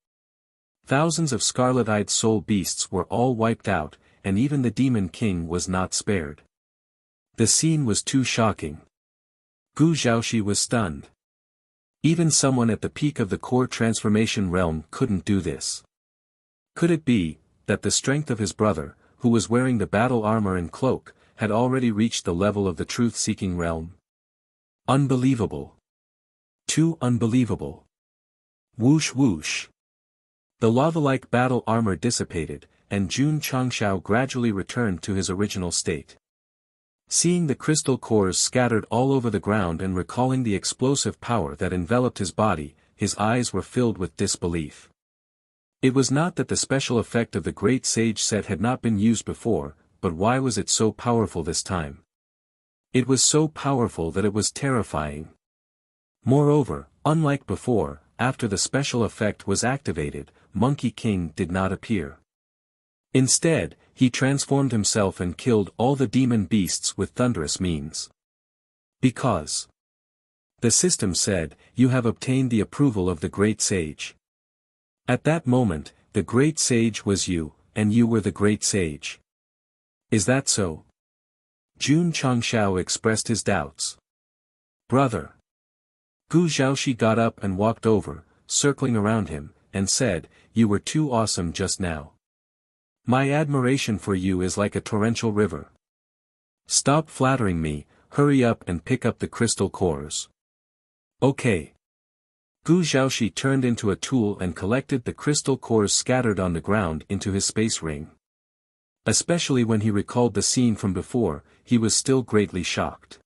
Thousands of scarlet-eyed soul beasts were all wiped out, and even the demon king was not spared. The scene was too shocking. Gu Zhaoxi was stunned. Even someone at the peak of the core transformation realm couldn't do this. Could it be, that the strength of his brother, who was wearing the battle armor and cloak, had already reached the level of the truth-seeking realm? Unbelievable. Too unbelievable. Whoosh whoosh. The lava-like battle armor dissipated, and Jun Changxiao gradually returned to his original state. Seeing the crystal cores scattered all over the ground and recalling the explosive power that enveloped his body, his eyes were filled with disbelief. It was not that the special effect of the Great Sage set had not been used before, but why was it so powerful this time? It was so powerful that it was terrifying. Moreover, unlike before, after the special effect was activated, Monkey King did not appear. Instead, he transformed himself and killed all the demon beasts with thunderous means. Because the system said, "You have obtained the approval of the Great Sage." At that moment, the Great Sage was you, and you were the Great Sage. Is that so? Jun Changxiao expressed his doubts. Brother. Gu Zhaoxi got up and walked over, circling around him, and said, "You were too awesome just now. My admiration for you is like a torrential river. Stop flattering me, hurry up and pick up the crystal cores." Okay. Gu Zhaoxi turned into a tool and collected the crystal cores scattered on the ground into his space ring. Especially when he recalled the scene from before, he was still greatly shocked.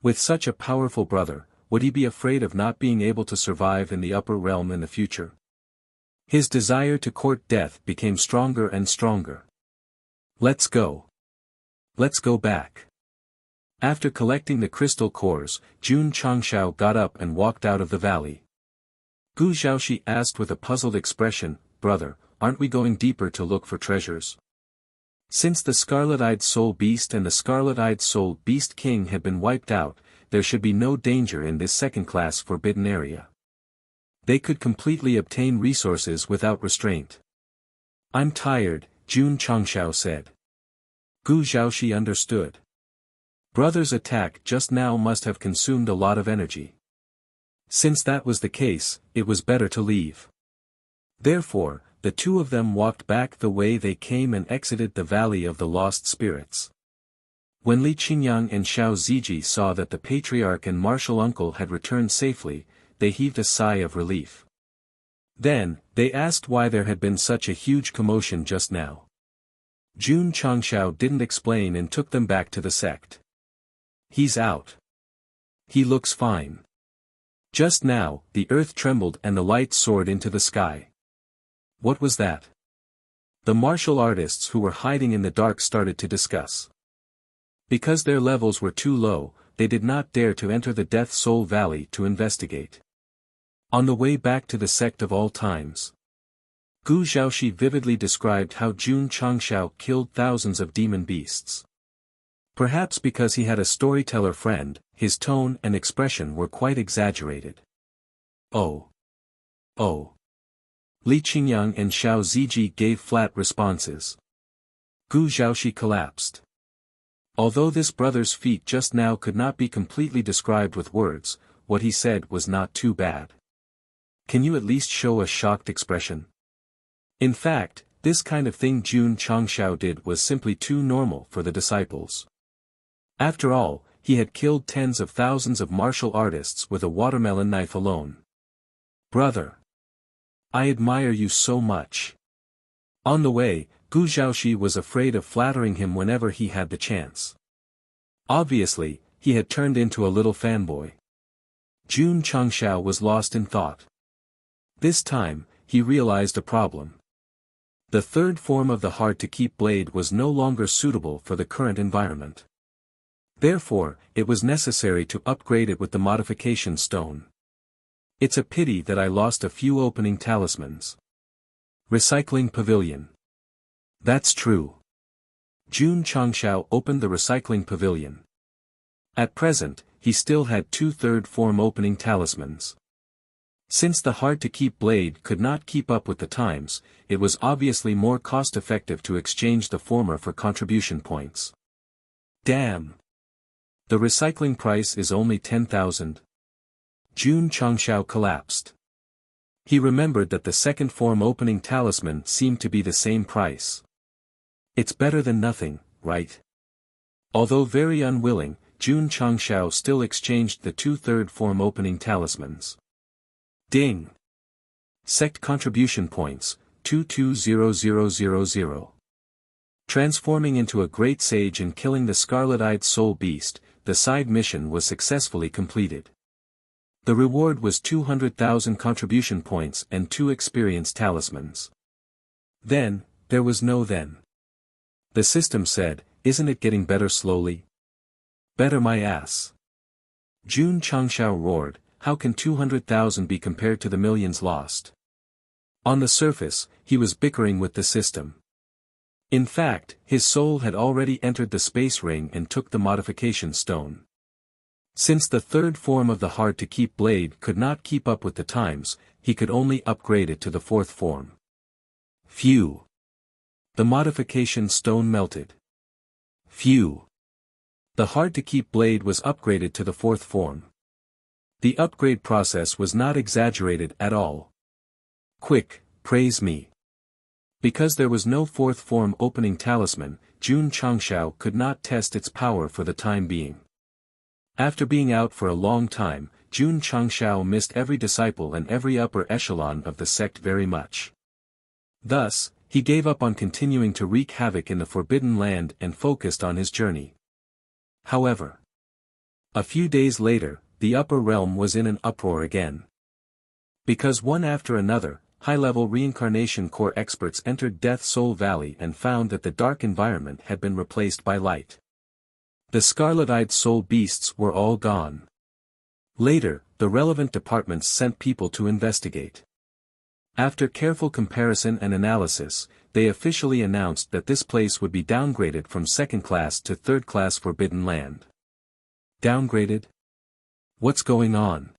With such a powerful brother, would he be afraid of not being able to survive in the upper realm in the future? His desire to court death became stronger and stronger. Let's go. Let's go back. After collecting the crystal cores, Jun Changxiao got up and walked out of the valley. Gu Zhaoxi asked with a puzzled expression, "Brother, aren't we going deeper to look for treasures?" Since the Scarlet-Eyed Soul Beast and the Scarlet-Eyed Soul Beast King had been wiped out, there should be no danger in this second-class forbidden area. They could completely obtain resources without restraint. "I'm tired," Jun Changxiao said. Gu Zhaoxi understood. Brother's attack just now must have consumed a lot of energy. Since that was the case, it was better to leave. Therefore, the two of them walked back the way they came and exited the Valley of the Lost Spirits. When Li Qingyang and Xiao Ziji saw that the patriarch and martial uncle had returned safely, they heaved a sigh of relief. Then, they asked why there had been such a huge commotion just now. Jun Changshao didn't explain and took them back to the sect. He's out. He looks fine. Just now, the earth trembled and the light soared into the sky. What was that? The martial artists who were hiding in the dark started to discuss. Because their levels were too low, they did not dare to enter the Death Soul Valley to investigate. On the way back to the Sect of All Times, Gu Zhaoxi vividly described how Jun Changshao killed thousands of demon beasts. Perhaps because he had a storyteller friend, his tone and expression were quite exaggerated. Oh. Li Qingyang and Xiao Ziji gave flat responses. Gu Zhaoxi collapsed. Although this brother's feat just now could not be completely described with words, what he said was not too bad. Can you at least show a shocked expression? In fact, this kind of thing Jun Changshao did was simply too normal for the disciples. After all, he had killed tens of thousands of martial artists with a watermelon knife alone. Brother! I admire you so much. On the way, Gu Zhaoxi was afraid of flattering him whenever he had the chance. Obviously, he had turned into a little fanboy. Jun Changshao was lost in thought. This time, he realized a problem. The third form of the hard-to-keep blade was no longer suitable for the current environment. Therefore, it was necessary to upgrade it with the modification stone. It's a pity that I lost a few opening talismans. Recycling Pavilion. That's true. Jun Changshao opened the recycling pavilion. At present, he still had 2/3 form opening talismans. Since the hard-to-keep blade could not keep up with the times, it was obviously more cost-effective to exchange the former for contribution points. Damn! The recycling price is only 10,000. Jun Changshao collapsed. He remembered that the second form opening talisman seemed to be the same price. It's better than nothing, right? Although very unwilling, Jun Changshao still exchanged the 2/3 form opening talismans. Ding! Sect contribution points, 220000. Transforming into a great sage and killing the scarlet-eyed soul beast, the side mission was successfully completed. The reward was 200,000 contribution points and 2 experience talismans. Then, there was no then. The system said, isn't it getting better slowly? Better my ass. Jun Changshao roared, how can 200,000 be compared to the millions lost? On the surface, he was bickering with the system. In fact, his soul had already entered the space ring and took the modification stone. Since the third form of the hard-to-keep blade could not keep up with the times, he could only upgrade it to the fourth form. Phew! The modification stone melted. Phew! The hard-to-keep blade was upgraded to the fourth form. The upgrade process was not exaggerated at all. Quick, praise me. Because there was no fourth form opening talisman, Jun Changshao could not test its power for the time being. After being out for a long time, Jun Changshao missed every disciple and every upper echelon of the sect very much. Thus, he gave up on continuing to wreak havoc in the Forbidden Land and focused on his journey. However, a few days later, the upper realm was in an uproar again. Because one after another, high-level reincarnation core experts entered Death Soul Valley and found that the dark environment had been replaced by light. The scarlet-eyed soul beasts were all gone. Later, the relevant departments sent people to investigate. After careful comparison and analysis, they officially announced that this place would be downgraded from second-class to third-class Forbidden Land. Downgraded? What's going on?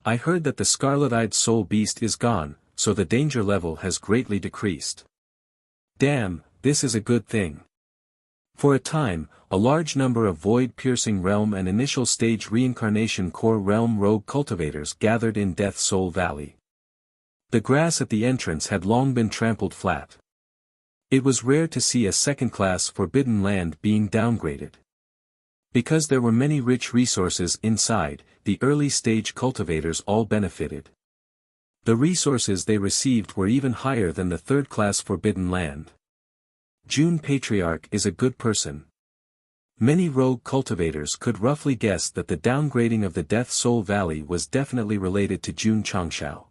I heard that the scarlet-eyed soul beast is gone, so the danger level has greatly decreased. Damn, this is a good thing. For a time, a large number of void-piercing realm and initial stage reincarnation core realm rogue cultivators gathered in Death Soul Valley. The grass at the entrance had long been trampled flat. It was rare to see a second-class forbidden land being downgraded. Because there were many rich resources inside, the early-stage cultivators all benefited. The resources they received were even higher than the third-class forbidden land. June Patriarch is a good person. Many rogue cultivators could roughly guess that the downgrading of the Death Soul Valley was definitely related to June Changshao.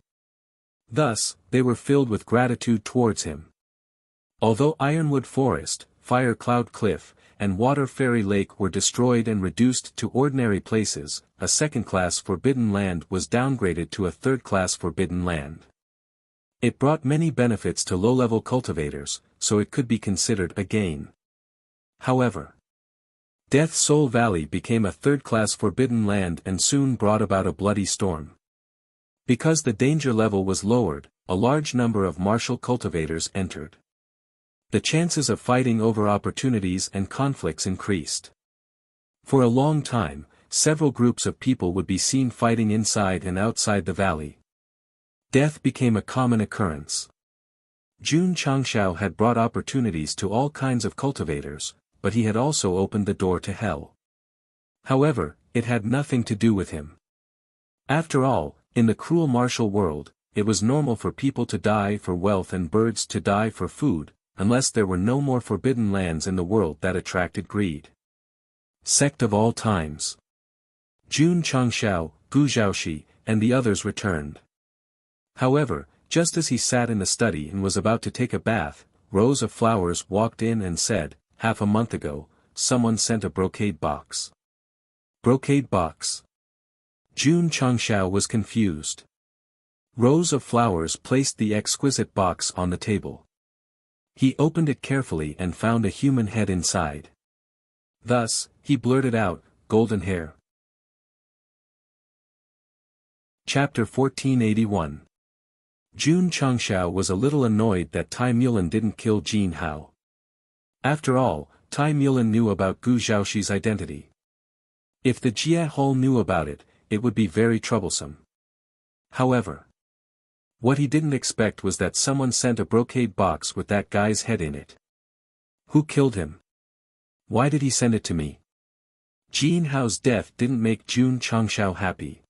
Thus, they were filled with gratitude towards him. Although Ironwood Forest, Fire Cloud Cliff, and Water Fairy Lake were destroyed and reduced to ordinary places, a second-class forbidden land was downgraded to a third-class forbidden land. It brought many benefits to low-level cultivators, so it could be considered a gain. However, Death Soul Valley became a third-class forbidden land and soon brought about a bloody storm. Because the danger level was lowered, a large number of martial cultivators entered. The chances of fighting over opportunities and conflicts increased. For a long time, several groups of people would be seen fighting inside and outside the valley. Death became a common occurrence. June Changshao had brought opportunities to all kinds of cultivators, but he had also opened the door to hell. However, it had nothing to do with him. After all, in the cruel martial world, it was normal for people to die for wealth and birds to die for food, unless there were no more forbidden lands in the world that attracted greed. Sect of all times. June Changshao, Gu Zhaoxi, and the others returned. However, just as he sat in the study and was about to take a bath, Rose of Flowers walked in and said, "Half a month ago, someone sent a brocade box." Brocade box? June Changshao was confused. Rose of Flowers placed the exquisite box on the table. He opened it carefully and found a human head inside. Thus, he blurted out, "Golden hair." Chapter 1481. June Changshao was a little annoyed that Tai Mulan didn't kill Jin Hao. After all, Tai Mulan knew about Gu Zhaoxi's identity. If the Jie Hall knew about it, it would be very troublesome. However, what he didn't expect was that someone sent a brocade box with that guy's head in it. Who killed him? Why did he send it to me? Jin Hao's death didn't make June Changshao happy.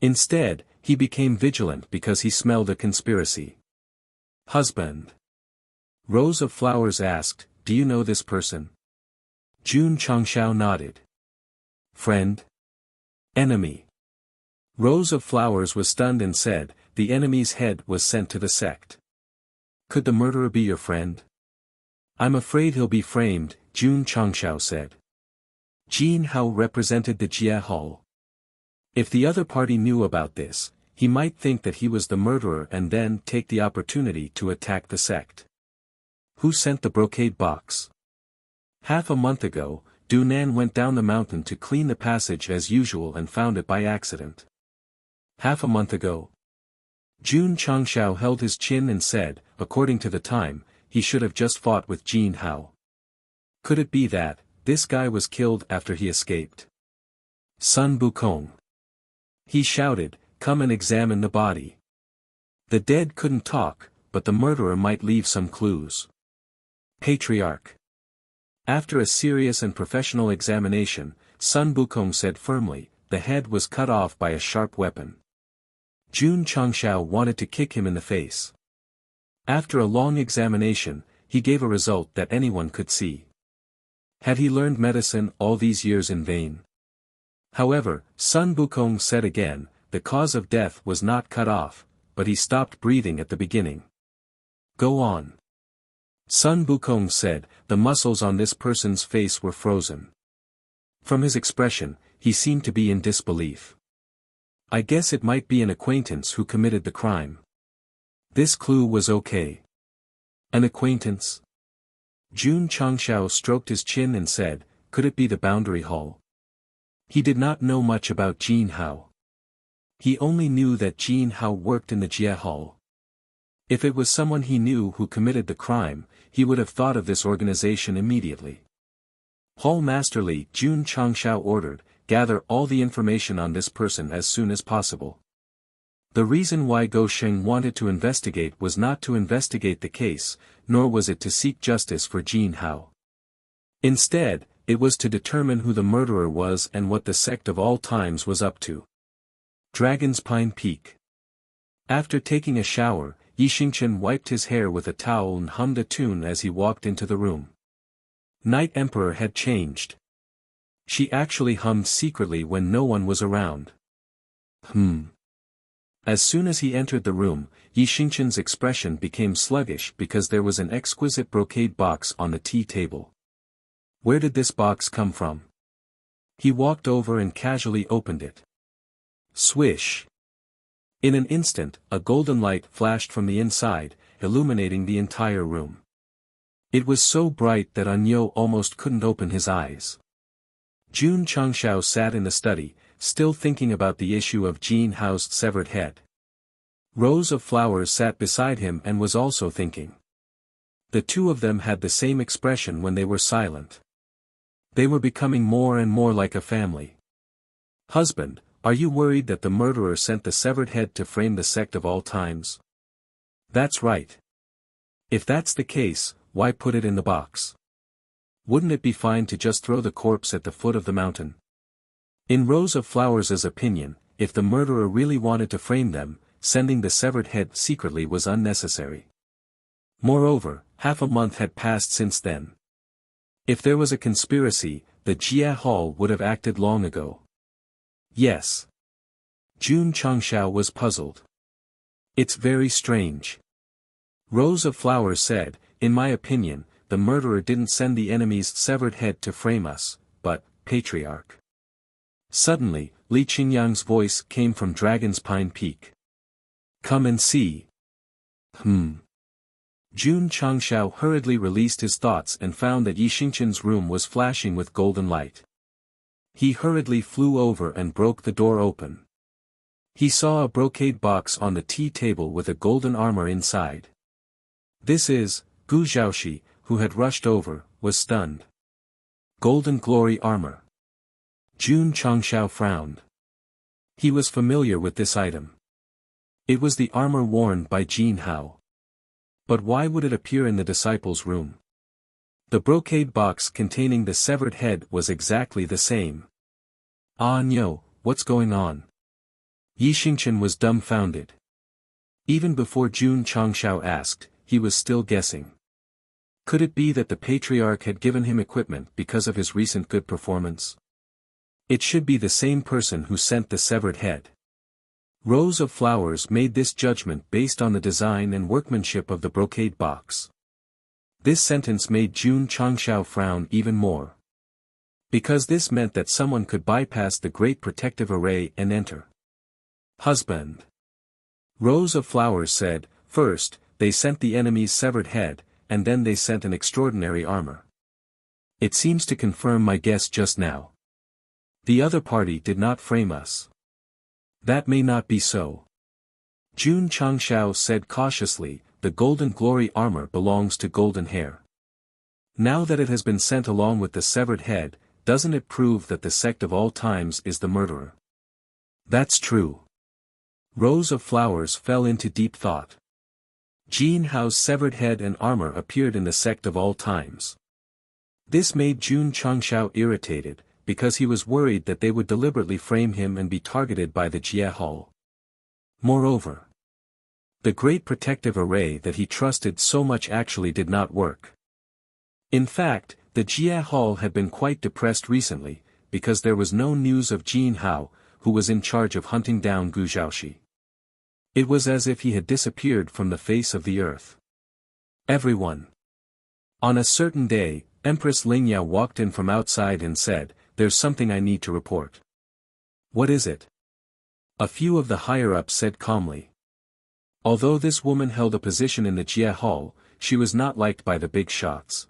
Instead, he became vigilant because he smelled a conspiracy. Husband. Rose of Flowers asked, "Do you know this person?" June Changshao nodded. Friend? Enemy? Rose of Flowers was stunned and said, "The enemy's head was sent to the sect. Could the murderer be your friend?" "I'm afraid he'll be framed," June Changshao said. Jin Hao represented the Jie Hall. If the other party knew about this, he might think that he was the murderer and then take the opportunity to attack the sect. Who sent the brocade box? Half a month ago, Du Nan went down the mountain to clean the passage as usual and found it by accident. Half a month ago? June Changshao held his chin and said, according to the time, he should have just fought with Jin Hao. Could it be that, this guy was killed after he escaped? Sun Bukong. He shouted, "Come and examine the body." The dead couldn't talk, but the murderer might leave some clues. Patriarch. After a serious and professional examination, Sun Bukong said firmly, the head was cut off by a sharp weapon. June Changshao wanted to kick him in the face. After a long examination, he gave a result that anyone could see. Had he learned medicine all these years in vain? However, Sun Bukong said again, the cause of death was not cut off, but he stopped breathing at the beginning. Go on. Sun Bukong said, the muscles on this person's face were frozen. From his expression, he seemed to be in disbelief. I guess it might be an acquaintance who committed the crime. This clue was okay. An acquaintance? June Changshao stroked his chin and said, could it be the Boundary Hall? He did not know much about Jin Hao. He only knew that Jin Hao worked in the Jie Hall. If it was someone he knew who committed the crime, he would have thought of this organization immediately. Hall Master Li Jun Changshao ordered, gather all the information on this person as soon as possible. The reason why Go Sheng wanted to investigate was not to investigate the case, nor was it to seek justice for Jin Hao. Instead, it was to determine who the murderer was and what the sect of all times was up to. Dragon's Pine Peak. After taking a shower, Yi Xingchen wiped his hair with a towel and hummed a tune as he walked into the room. Night Emperor had changed. She actually hummed secretly when no one was around. As soon as he entered the room, Yi Xingchen's expression became sluggish because there was an exquisite brocade box on the tea table. Where did this box come from? He walked over and casually opened it. Swish! In an instant, a golden light flashed from the inside, illuminating the entire room. It was so bright that Anyo almost couldn't open his eyes. Jun Changshao sat in the study, still thinking about the issue of Jin Hao's severed head. Rose of Flowers sat beside him and was also thinking. The two of them had the same expression when they were silent. They were becoming more and more like a family. Husband, are you worried that the murderer sent the severed head to frame the sect of all times? That's right. If that's the case, why put it in the box? Wouldn't it be fine to just throw the corpse at the foot of the mountain? In Rose of Flowers' opinion, if the murderer really wanted to frame them, sending the severed head secretly was unnecessary. Moreover, half a month had passed since then. If there was a conspiracy, the Jia Hall would have acted long ago. Yes. Jun Changshao was puzzled. It's very strange. Rose of Flowers said, in my opinion, the murderer didn't send the enemy's severed head to frame us, but, Patriarch. Suddenly, Li Qingyang's voice came from Dragon's Pine Peak. Come and see. Jun Changshao hurriedly released his thoughts and found that Yi Xingchen's room was flashing with golden light. He hurriedly flew over and broke the door open. He saw a brocade box on the tea table with a golden armor inside. This is, Gu Zhaoxi, who had rushed over, was stunned. Golden Glory armor. Jun Changshao frowned. He was familiar with this item. It was the armor worn by Jin Hao. But why would it appear in the disciples' room? The brocade box containing the severed head was exactly the same. Ah no, what's going on? Yi Xingchen was dumbfounded. Even before Jun Changshao asked, he was still guessing. Could it be that the Patriarch had given him equipment because of his recent good performance? It should be the same person who sent the severed head. Rose of Flowers made this judgment based on the design and workmanship of the brocade box. This sentence made Jun Changshao frown even more. Because this meant that someone could bypass the great protective array and enter. Husband. Rose of Flowers said, first, they sent the enemy's severed head, and then they sent an extraordinary armor. It seems to confirm my guess just now. The other party did not frame us. That may not be so. Jun Changshao said cautiously, the Golden Glory armor belongs to Golden Hair. Now that it has been sent along with the severed head, doesn't it prove that the sect of all times is the murderer? That's true. Rose of Flowers fell into deep thought. Jin Hao's severed head and armor appeared in the sect of all times. This made Jun Changshao irritated, because he was worried that they would deliberately frame him and be targeted by the Jia Hall. Moreover, the great protective array that he trusted so much actually did not work. In fact, the Jia Hall had been quite depressed recently, because there was no news of Jin Hao, who was in charge of hunting down Gu Zhaoxi. It was as if he had disappeared from the face of the earth. Everyone. On a certain day, Empress Lingyao walked in from outside and said, there's something I need to report. What is it? A few of the higher-ups said calmly. Although this woman held a position in the Jia Hall, she was not liked by the big shots.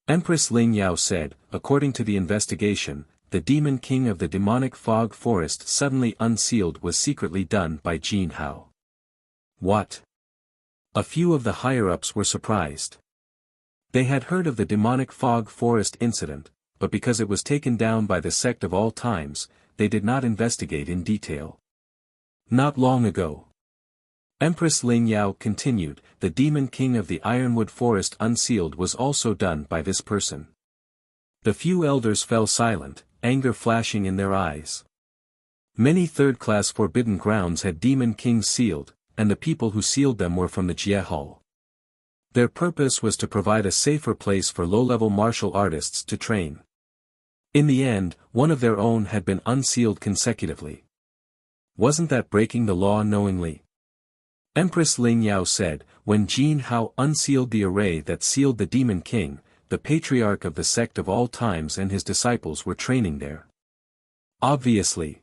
Empress Lingyao said, according to the investigation, the demon king of the demonic fog forest suddenly unsealed was secretly done by Jin Hao. What? A few of the higher-ups were surprised. They had heard of the demonic fog forest incident, but because it was taken down by the Sect of all times, they did not investigate in detail. Not long ago. Empress Ling Yao continued, the demon king of the Ironwood Forest unsealed was also done by this person. The few elders fell silent, anger flashing in their eyes. Many third-class forbidden grounds had demon kings sealed, and the people who sealed them were from the Jie Hall. Their purpose was to provide a safer place for low-level martial artists to train. In the end, one of their own had been unsealed consecutively. Wasn't that breaking the law knowingly? Empress Ling Yao said, when Jin Hao unsealed the array that sealed the demon king, the patriarch of the Sect of all times and his disciples were training there. Obviously.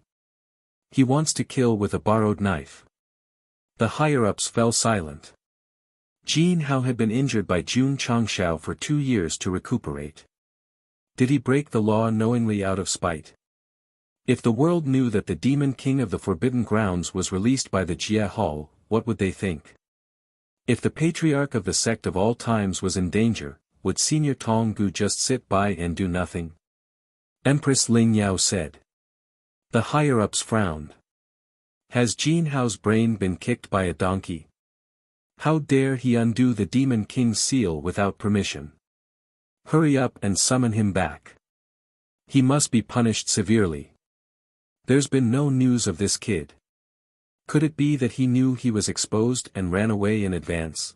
He wants to kill with a borrowed knife. The higher-ups fell silent. Jin Hao had been injured by Jun Changshao for 2 years to recuperate. Did he break the law knowingly out of spite? If the world knew that the demon king of the Forbidden Grounds was released by the Jie Hall, what would they think? If the patriarch of the Sect of all times was in danger, would Senior Tong Gu just sit by and do nothing? Empress Ling Yao said. The higher-ups frowned. Has Jin Hao's brain been kicked by a donkey? How dare he undo the demon king's seal without permission? Hurry up and summon him back. He must be punished severely. There's been no news of this kid. Could it be that he knew he was exposed and ran away in advance?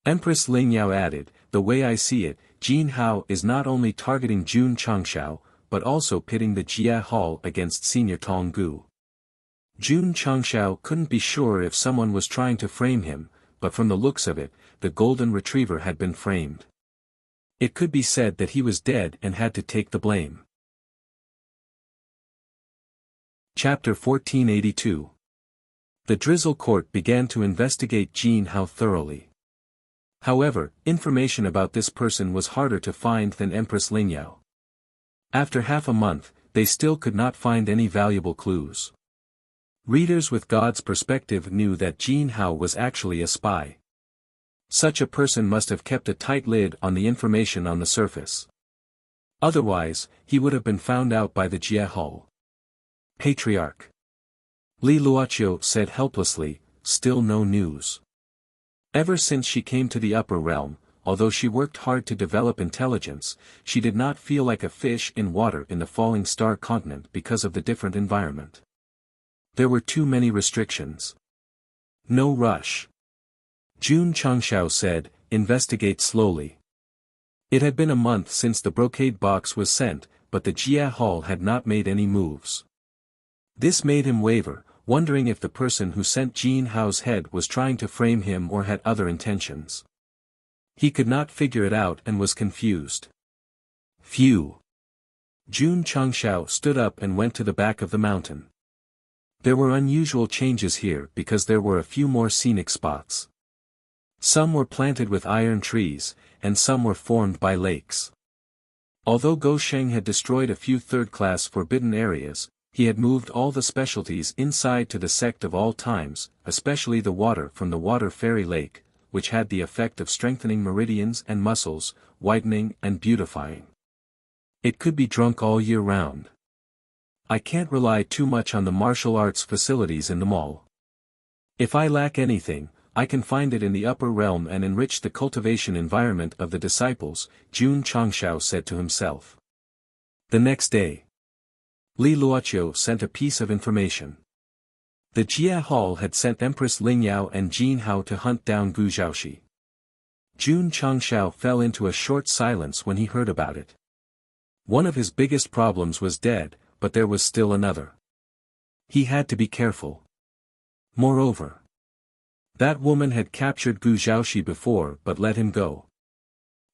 Empress Ling Yao added, the way I see it, Jin Hao is not only targeting Jun Changshao, but also pitting the Jie Hall against Senior Tong Gu. Jun Changshao couldn't be sure if someone was trying to frame him, but from the looks of it, the golden retriever had been framed. It could be said that he was dead and had to take the blame. Chapter 1482. The Drizzle Court began to investigate Jin Hao thoroughly. However, information about this person was harder to find than Empress Ling Yao. After half a month, they still could not find any valuable clues. Readers with God's perspective knew that Jin Hao was actually a spy. Such a person must have kept a tight lid on the information on the surface. Otherwise, he would have been found out by the Jie Hall. Patriarch. Li Luoqiu said helplessly, still no news. Ever since she came to the upper realm, although she worked hard to develop intelligence, she did not feel like a fish in water in the falling star continent because of the different environment. There were too many restrictions. No rush. Jun Changshao said, investigate slowly. It had been a month since the brocade box was sent, but the Jie Hall had not made any moves. This made him waver, wondering if the person who sent Jin Hao's head was trying to frame him or had other intentions. He could not figure it out and was confused. Phew. Jun Changshao stood up and went to the back of the mountain. There were unusual changes here because there were a few more scenic spots. Some were planted with iron trees, and some were formed by lakes. Although Go Sheng had destroyed a few third-class forbidden areas, he had moved all the specialties inside to the Sect of all times, especially the water from the Water Fairy Lake, which had the effect of strengthening meridians and muscles, whitening and beautifying. It could be drunk all year round. I can't rely too much on the martial arts facilities in the mall. If I lack anything, I can find it in the upper realm and enrich the cultivation environment of the disciples, Jun Changshao said to himself. The next day, Li Luoqiu sent a piece of information. The Jie Hall had sent Empress Ling Yao and Jin Hao to hunt down Gu Zhaoxi. Jun Changshao fell into a short silence when he heard about it. One of his biggest problems was dead, but there was still another. He had to be careful. Moreover, that woman had captured Gu Zhaoxi before but let him go.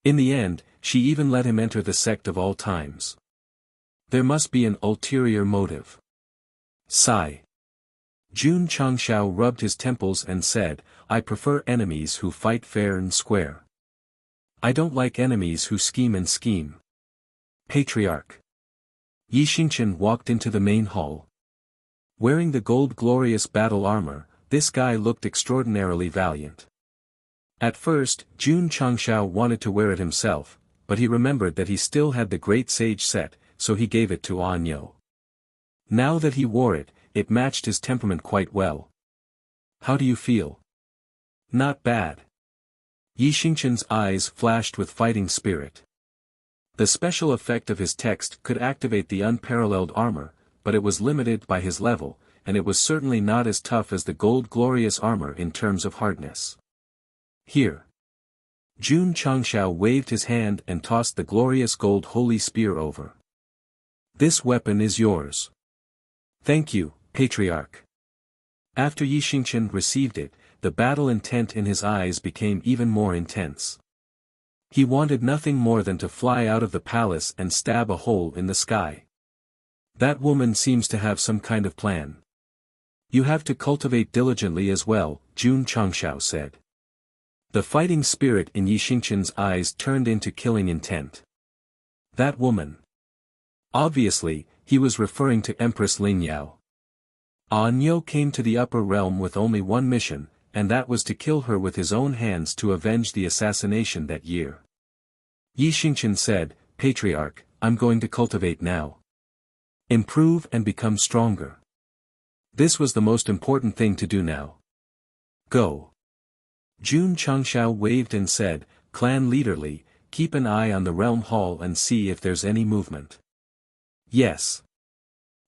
In the end, she even let him enter the Sect of all times. There must be an ulterior motive. Sigh. Jun Changshao rubbed his temples and said, I prefer enemies who fight fair and square. I don't like enemies who scheme and scheme. Patriarch. Yi Xingchen walked into the main hall. Wearing the gold glorious battle armor, this guy looked extraordinarily valiant. At first, Jun Changshao wanted to wear it himself, but he remembered that he still had the great sage set, so he gave it to Anyo. Now that he wore it, it matched his temperament quite well. How do you feel? Not bad. Yi Xingqian's eyes flashed with fighting spirit. The special effect of his text could activate the unparalleled armor, but it was limited by his level, and it was certainly not as tough as the gold glorious armor in terms of hardness. Here. Jun Changshao waved his hand and tossed the glorious gold holy spear over. This weapon is yours. Thank you, Patriarch. After Yi Xingqian received it, the battle intent in his eyes became even more intense. He wanted nothing more than to fly out of the palace and stab a hole in the sky. That woman seems to have some kind of plan. You have to cultivate diligently as well, Jun Changshao said. The fighting spirit in Yi Xingqian's eyes turned into killing intent. That woman. Obviously, he was referring to Empress Ling Yao. Anyo came to the upper realm with only one mission, and that was to kill her with his own hands to avenge the assassination that year. Yi Xingqian said, Patriarch, I'm going to cultivate now. Improve and become stronger. This was the most important thing to do now. Go. Jun Changshao waved and said, Clan leaderly, keep an eye on the realm hall and see if there's any movement. Yes.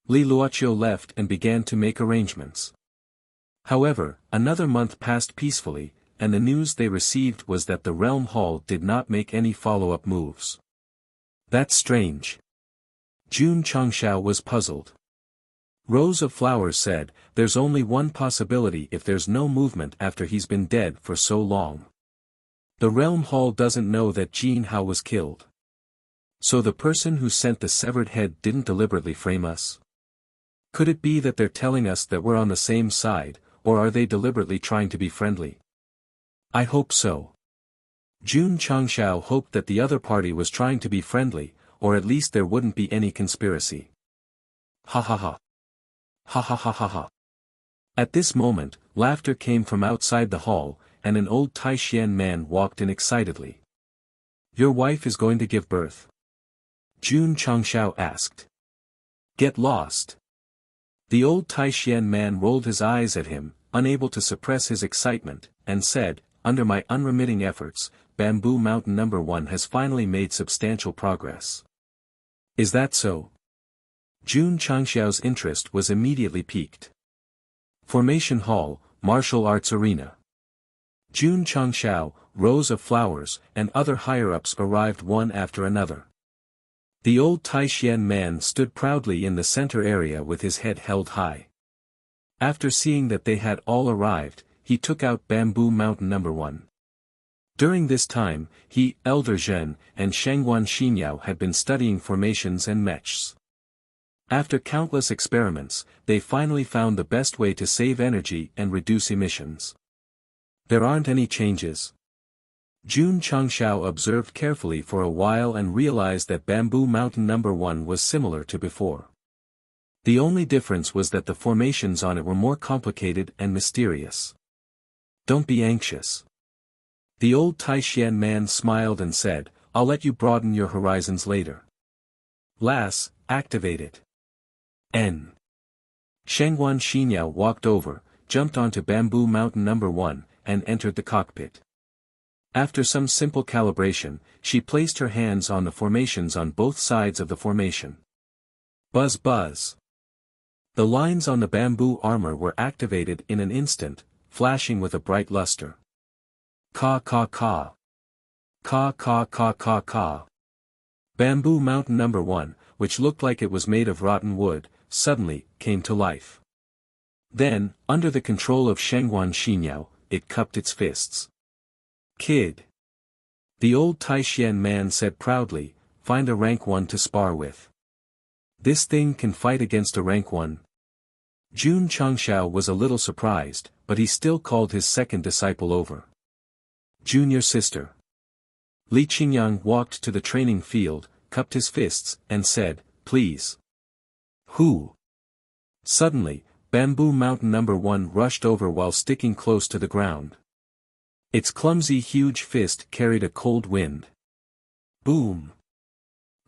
Li Luoqiu left and began to make arrangements. However, another month passed peacefully, and the news they received was that the realm hall did not make any follow-up moves. That's strange. Jun Changshao was puzzled. Rose of Flowers said, there's only one possibility if there's no movement after he's been dead for so long. The realm hall doesn't know that Jin Hao was killed. So the person who sent the severed head didn't deliberately frame us? Could it be that they're telling us that we're on the same side, or are they deliberately trying to be friendly? I hope so. Jun Changshao hoped that the other party was trying to be friendly, or at least there wouldn't be any conspiracy. Ha ha ha. Ha ha ha ha ha. At this moment, laughter came from outside the hall, and an old Taishan man walked in excitedly. Your wife is going to give birth? Jun Changshao asked. Get lost. The old Taishan man rolled his eyes at him, unable to suppress his excitement, and said, under my unremitting efforts, Bamboo Mountain No. 1 has finally made substantial progress. Is that so? Jun Changshao's interest was immediately piqued. Formation Hall, Martial Arts Arena. Jun Changshao, Rose of Flowers, and other higher-ups arrived one after another. The old Taishan man stood proudly in the center area with his head held high. After seeing that they had all arrived, he took out Bamboo Mountain No. 1. During this time, he, Elder Zhen, and Shangguan Xinyao had been studying formations and mechs. After countless experiments, they finally found the best way to save energy and reduce emissions. There aren't any changes. Jun Changshao observed carefully for a while and realized that Bamboo Mountain No. 1 was similar to before. The only difference was that the formations on it were more complicated and mysterious. Don't be anxious. The old Taishan man smiled and said, I'll let you broaden your horizons later. Lass, activate it. N. Shangguan Xinyao walked over, jumped onto Bamboo Mountain No. 1, and entered the cockpit. After some simple calibration, she placed her hands on the formations on both sides of the formation. Buzz buzz. The lines on the bamboo armor were activated in an instant, flashing with a bright luster. Ka ka ka. Ka ka ka ka ka. Bamboo Mountain No. 1, which looked like it was made of rotten wood, suddenly came to life. Then, under the control of Shangguan Xinyao, it cupped its fists. Kid. The old Taishan man said proudly, find a rank 1 to spar with. This thing can fight against a rank 1. Jun Changshao was a little surprised, but he still called his second disciple over. Junior sister. Li Qingyang walked to the training field, cupped his fists, and said, please. Who? Suddenly, Bamboo Mountain No. 1 rushed over while sticking close to the ground. Its clumsy huge fist carried a cold wind. Boom!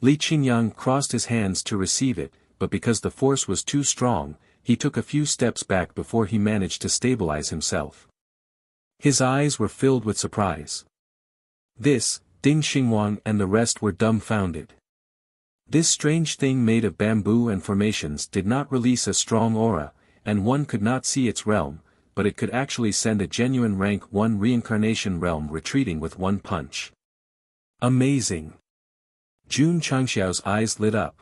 Li Qingyang crossed his hands to receive it, but because the force was too strong, he took a few steps back before he managed to stabilize himself. His eyes were filled with surprise. This, Ding Xingwang and the rest were dumbfounded. This strange thing made of bamboo and formations did not release a strong aura, and one could not see its realm, but it could actually send a genuine rank 1 reincarnation realm retreating with one punch. Amazing! Jun Changxiao's eyes lit up.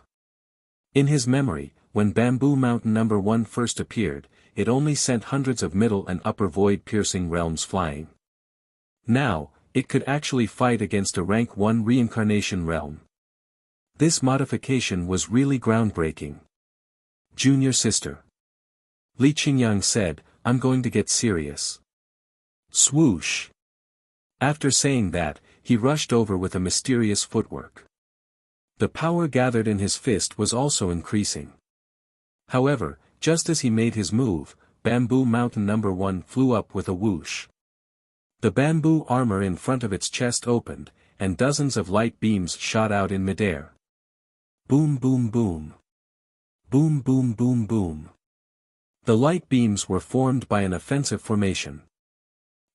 In his memory, when Bamboo Mountain No. 1 first appeared, it only sent hundreds of middle and upper void-piercing realms flying. Now, it could actually fight against a rank 1 reincarnation realm. This modification was really groundbreaking. Junior sister. Li Qingyang said, I'm going to get serious. Swoosh. After saying that, he rushed over with a mysterious footwork. The power gathered in his fist was also increasing. However, just as he made his move, Bamboo Mountain No. 1 flew up with a whoosh. The bamboo armor in front of its chest opened, and dozens of light beams shot out in midair. Boom boom boom. Boom boom boom boom. The light beams were formed by an offensive formation.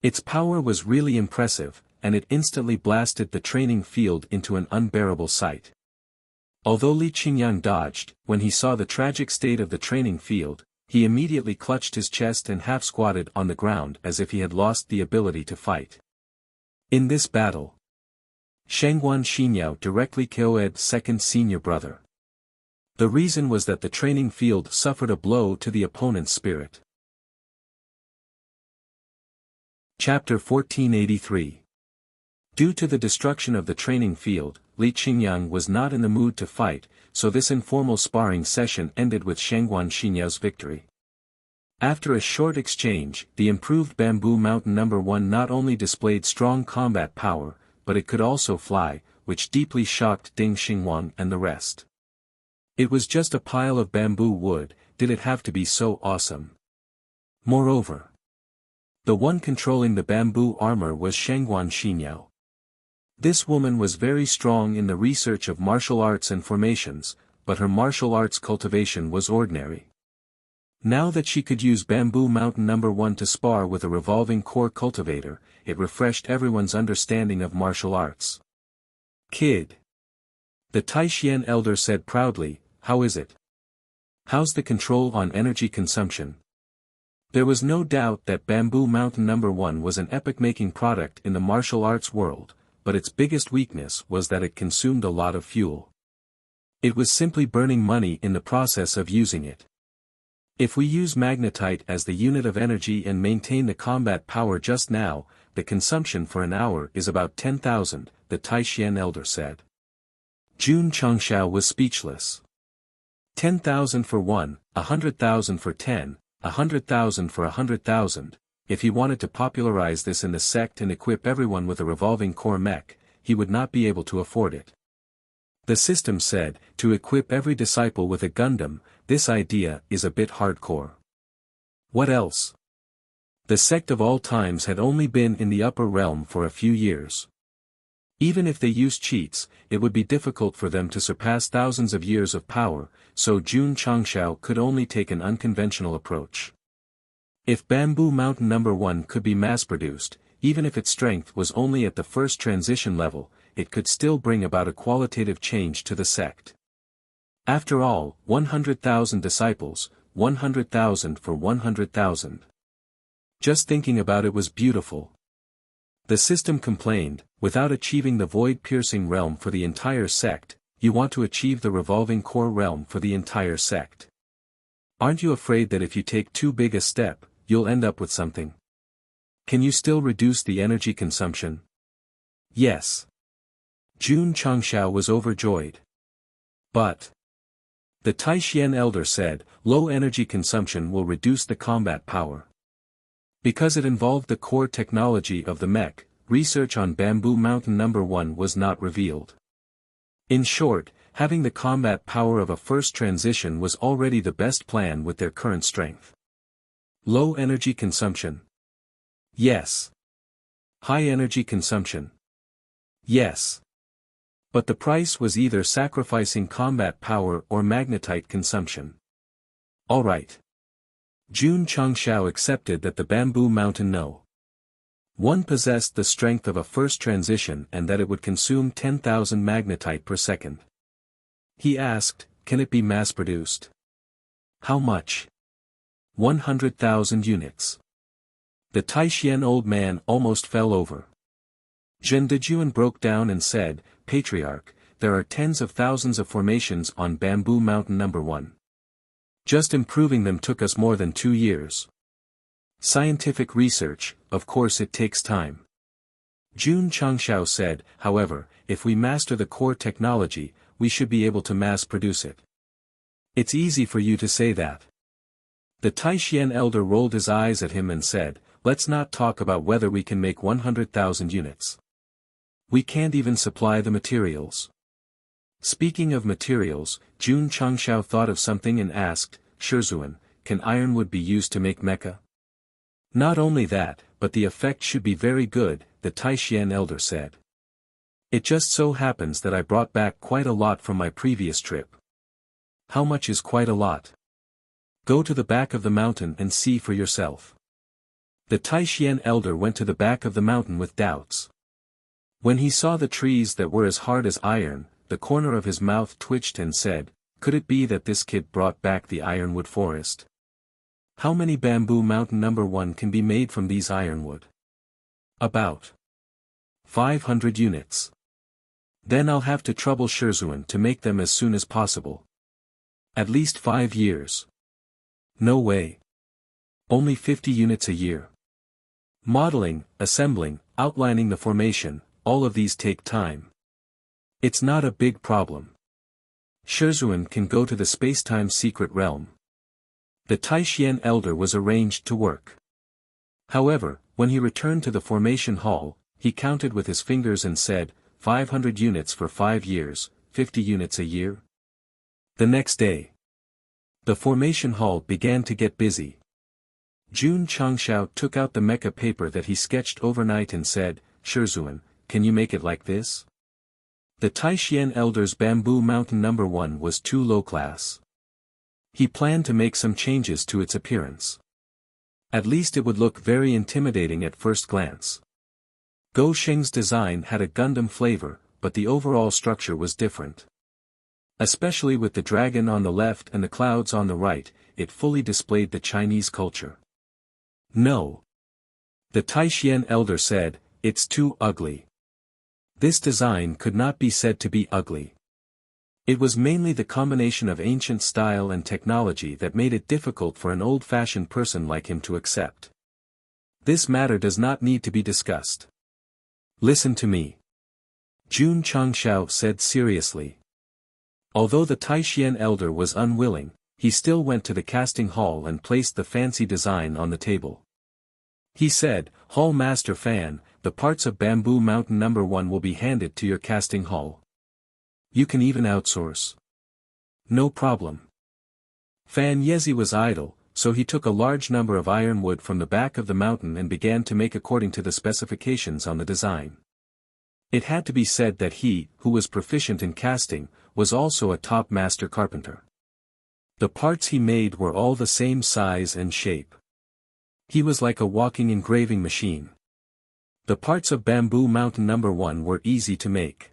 Its power was really impressive, and it instantly blasted the training field into an unbearable sight. Although Li Qingyang dodged, when he saw the tragic state of the training field, he immediately clutched his chest and half-squatted on the ground as if he had lost the ability to fight. In this battle, Shangguan Xinyao directly KO'd second senior brother. The reason was that the training field suffered a blow to the opponent's spirit. Chapter 1483. Due to the destruction of the training field, Li Qingyang was not in the mood to fight, so this informal sparring session ended with Shangguan Xinyao's victory. After a short exchange, the improved Bamboo Mountain No. 1 not only displayed strong combat power, but it could also fly, which deeply shocked Ding Xingwang and the rest. It was just a pile of bamboo wood, did it have to be so awesome? Moreover, the one controlling the bamboo armor was Shangguan Xinyao. This woman was very strong in the research of martial arts and formations, but her martial arts cultivation was ordinary. Now that she could use Bamboo Mountain No. 1 to spar with a revolving core cultivator, it refreshed everyone's understanding of martial arts. Kid. The Taishian elder said proudly, how is it? How's the control on energy consumption? There was no doubt that Bamboo Mountain No. 1 was an epoch-making product in the martial arts world, but its biggest weakness was that it consumed a lot of fuel. It was simply burning money in the process of using it. If we use magnetite as the unit of energy and maintain the combat power just now, the consumption for an hour is about 10,000, the Taishian elder said. Jun Changxiao was speechless. 10,000 for 1, 100,000 for 10, 100,000 for 100,000. If he wanted to popularize this in the sect and equip everyone with a revolving core mech, he would not be able to afford it. The system said, to equip every disciple with a Gundam, this idea is a bit hardcore. What else? The sect of all times had only been in the upper realm for a few years. Even if they used cheats, it would be difficult for them to surpass thousands of years of power, so Jun Changxiao could only take an unconventional approach. If Bamboo Mountain No. 1 could be mass-produced, even if its strength was only at the first transition level, it could still bring about a qualitative change to the sect. After all, 100,000 disciples, 100,000 for 100,000. Just thinking about it was beautiful. The system complained, without achieving the void-piercing realm for the entire sect, you want to achieve the revolving core realm for the entire sect. Aren't you afraid that if you take too big a step, you'll end up with something? Can you still reduce the energy consumption? Yes. Jun Changxiao was overjoyed. But the Taishian elder said, low energy consumption will reduce the combat power. Because it involved the core technology of the mech, research on Bamboo Mountain No. 1 was not revealed. In short, having the combat power of a first transition was already the best plan with their current strength. Low energy consumption. Yes. High energy consumption. Yes. But the price was either sacrificing combat power or magnetite consumption. All right. Jun Changshao accepted that the Bamboo Mountain No. 1 possessed the strength of a first transition and that it would consume 10,000 magnetite per second. He asked, can it be mass-produced? How much? 100,000 units. The Taishian old man almost fell over. Zhen Dejuan broke down and said, Patriarch, there are tens of thousands of formations on Bamboo Mountain No. 1. Just improving them took us more than 2 years. Scientific research, of course it takes time. Jun Changshao said, however, if we master the core technology, we should be able to mass produce it. It's easy for you to say that. The Taishian elder rolled his eyes at him and said, let's not talk about whether we can make 100,000 units. We can't even supply the materials. Speaking of materials, Jun Changshao thought of something and asked, Shizhuan, can ironwood be used to make mecha? Not only that, but the effect should be very good, the Taishian elder said. It just so happens that I brought back quite a lot from my previous trip. How much is quite a lot? Go to the back of the mountain and see for yourself. The Taishian elder went to the back of the mountain with doubts. When he saw the trees that were as hard as iron, the corner of his mouth twitched and said, could it be that this kid brought back the ironwood forest? How many Bamboo Mountain No. 1 can be made from these ironwood? About 500 units. Then I'll have to trouble Shizhuan to make them as soon as possible. At least 5 years. No way. Only 50 units a year. Modeling, assembling, outlining the formation, all of these take time. It's not a big problem. Shizhuan can go to the spacetime secret realm. The Taishian elder was arranged to work. However, when he returned to the formation hall, he counted with his fingers and said, 500 units for 5 years, 50 units a year. The next day, the formation hall began to get busy. Jun Changshao took out the mecha paper that he sketched overnight and said, Shizhuan, can you make it like this? The Taishian elder's Bamboo Mountain No. 1 was too low class. He planned to make some changes to its appearance. At least it would look very intimidating at first glance. Go Sheng's design had a Gundam flavor, but the overall structure was different. Especially with the dragon on the left and the clouds on the right, it fully displayed the Chinese culture. No. The Taishian elder said, it's too ugly. This design could not be said to be ugly. It was mainly the combination of ancient style and technology that made it difficult for an old-fashioned person like him to accept. This matter does not need to be discussed. Listen to me. Jun Changshao said seriously. Although the Taishian elder was unwilling, he still went to the casting hall and placed the fancy design on the table. He said, Hall Master Fan, the parts of Bamboo Mountain No. 1 will be handed to your casting hall. You can even outsource. No problem. Fan Yezi was idle, so he took a large number of ironwood from the back of the mountain and began to make according to the specifications on the design. It had to be said that he, who was proficient in casting, was also a top master carpenter. The parts he made were all the same size and shape. He was like a walking engraving machine. The parts of Bamboo Mountain No. 1 were easy to make.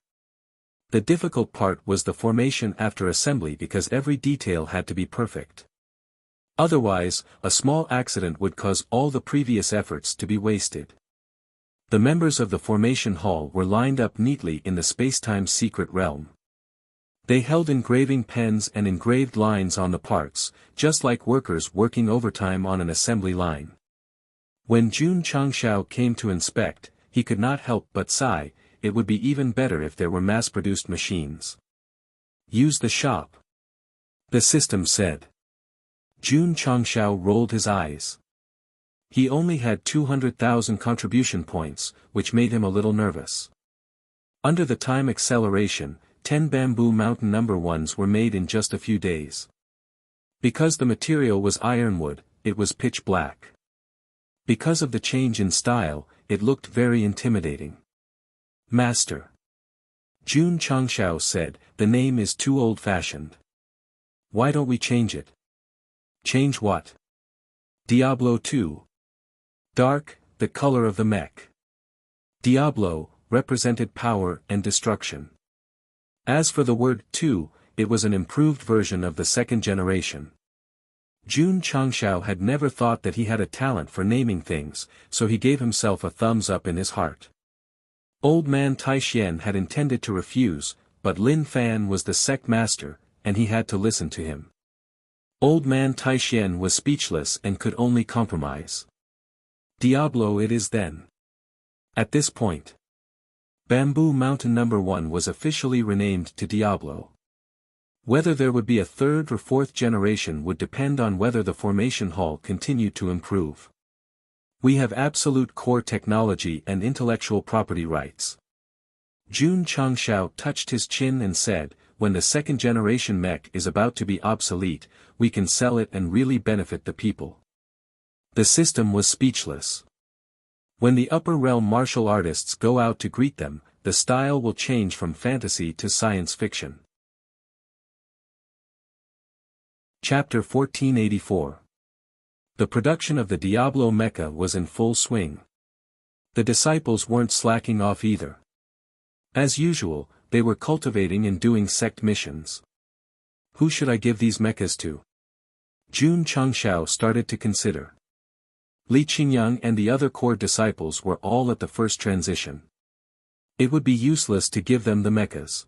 The difficult part was the formation after assembly because every detail had to be perfect. Otherwise, a small accident would cause all the previous efforts to be wasted. The members of the formation hall were lined up neatly in the spacetime secret realm. They held engraving pens and engraved lines on the parts, just like workers working overtime on an assembly line. When Jun Changshao came to inspect, he could not help but sigh, it would be even better if there were mass-produced machines. Use the shop. The system said. Jun Changshao rolled his eyes. He only had 200,000 contribution points, which made him a little nervous. Under the time acceleration, 10 Bamboo Mountain No. 1s were made in just a few days. Because the material was ironwood, it was pitch black. Because of the change in style, it looked very intimidating. Master. Jun Changshao said, "The name is too old-fashioned. Why don't we change it?" "Change what?" "Diablo 2. Dark, the color of the mech." Diablo represented power and destruction. As for the word 2, it was an improved version of the second generation. Jun Changshao had never thought that he had a talent for naming things, so he gave himself a thumbs up in his heart. Old man Taixien had intended to refuse, but Lin Fan was the sect master, and he had to listen to him. Old man Taixien was speechless and could only compromise. Diablo it is then. At this point, Bamboo Mountain No. 1 was officially renamed to Diablo. Whether there would be a third or fourth generation would depend on whether the formation hall continued to improve. We have absolute core technology and intellectual property rights. Jun Changshao touched his chin and said, "When the second generation mech is about to be obsolete, we can sell it and really benefit the people." The system was speechless. When the upper realm martial artists go out to greet them, the style will change from fantasy to science fiction. Chapter 1484. The production of the Diablo mecha was in full swing. The disciples weren't slacking off either. As usual, they were cultivating and doing sect missions. Who should I give these mechas to? Jun Changshao started to consider. Li Qingyang and the other core disciples were all at the first transition. It would be useless to give them the mechas.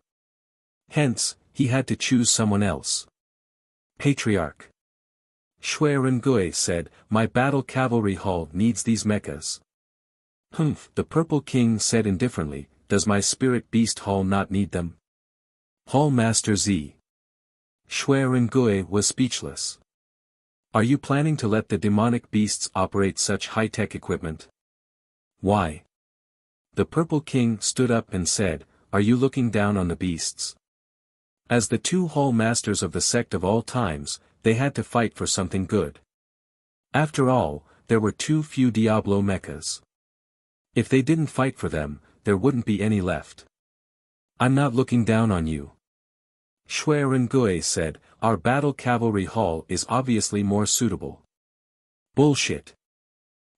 Hence, he had to choose someone else. Patriarch Shui Rengui said, "My battle cavalry hall needs these mechas." "Humph," the Purple King said indifferently, "does my spirit beast hall not need them?" Hall Master Z. Shui Rengui was speechless. "Are you planning to let the demonic beasts operate such high-tech equipment?" "Why?" The Purple King stood up and said, "Are you looking down on the beasts?" As the two hall masters of the sect of all times, they had to fight for something good. After all, there were too few Diablo mechas. If they didn't fight for them, there wouldn't be any left. "I'm not looking down on you." Shui Rengui said, "Our battle cavalry hall is obviously more suitable." "Bullshit."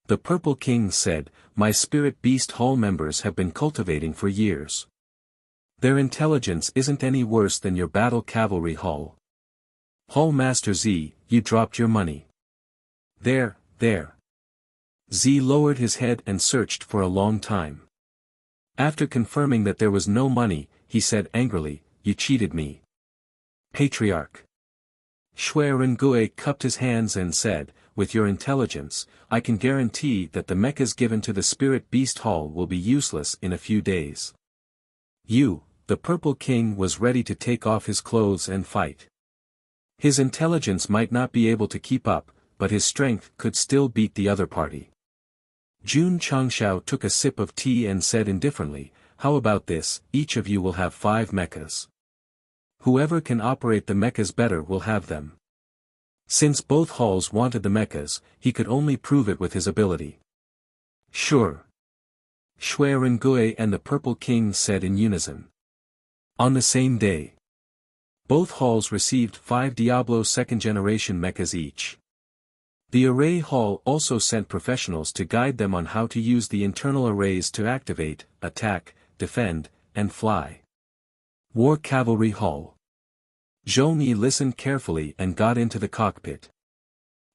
The Purple King said, "My spirit beast hall members have been cultivating for years. Their intelligence isn't any worse than your battle cavalry hall. Hall Master Z, you dropped your money." There. Z lowered his head and searched for a long time. After confirming that there was no money, he said angrily, "You cheated me." Patriarch Shui Rengui cupped his hands and said, "With your intelligence, I can guarantee that the mechas given to the Spirit Beast Hall will be useless in a few days." The Purple King was ready to take off his clothes and fight. His intelligence might not be able to keep up, but his strength could still beat the other party. Jun Changshao took a sip of tea and said indifferently, "How about this, each of you will have 5 mechas. Whoever can operate the mechas better will have them." Since both halls wanted the mechas, he could only prove it with his ability. "Sure." Shui Rengui and the Purple King said in unison. On the same day, both halls received 5 Diablo second-generation mechas each. The Array Hall also sent professionals to guide them on how to use the internal arrays to activate, attack, defend, and fly. War Cavalry Hall. Zhongyi listened carefully and got into the cockpit.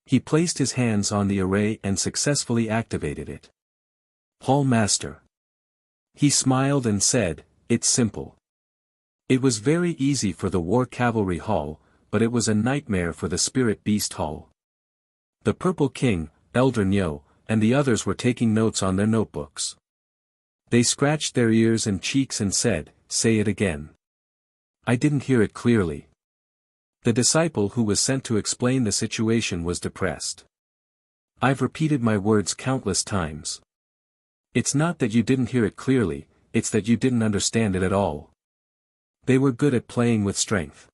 He placed his hands on the array and successfully activated it. Hall Master. He smiled and said, "It's simple." It was very easy for the War Cavalry Hall, but it was a nightmare for the Spirit Beast Hall. The Purple King, Elder Nyo, and the others were taking notes on their notebooks. They scratched their ears and cheeks and said, "Say it again." "I didn't hear it clearly." The disciple who was sent to explain the situation was depressed. "I've repeated my words countless times. It's not that you didn't hear it clearly, it's that you didn't understand it at all." They were good at playing with strength.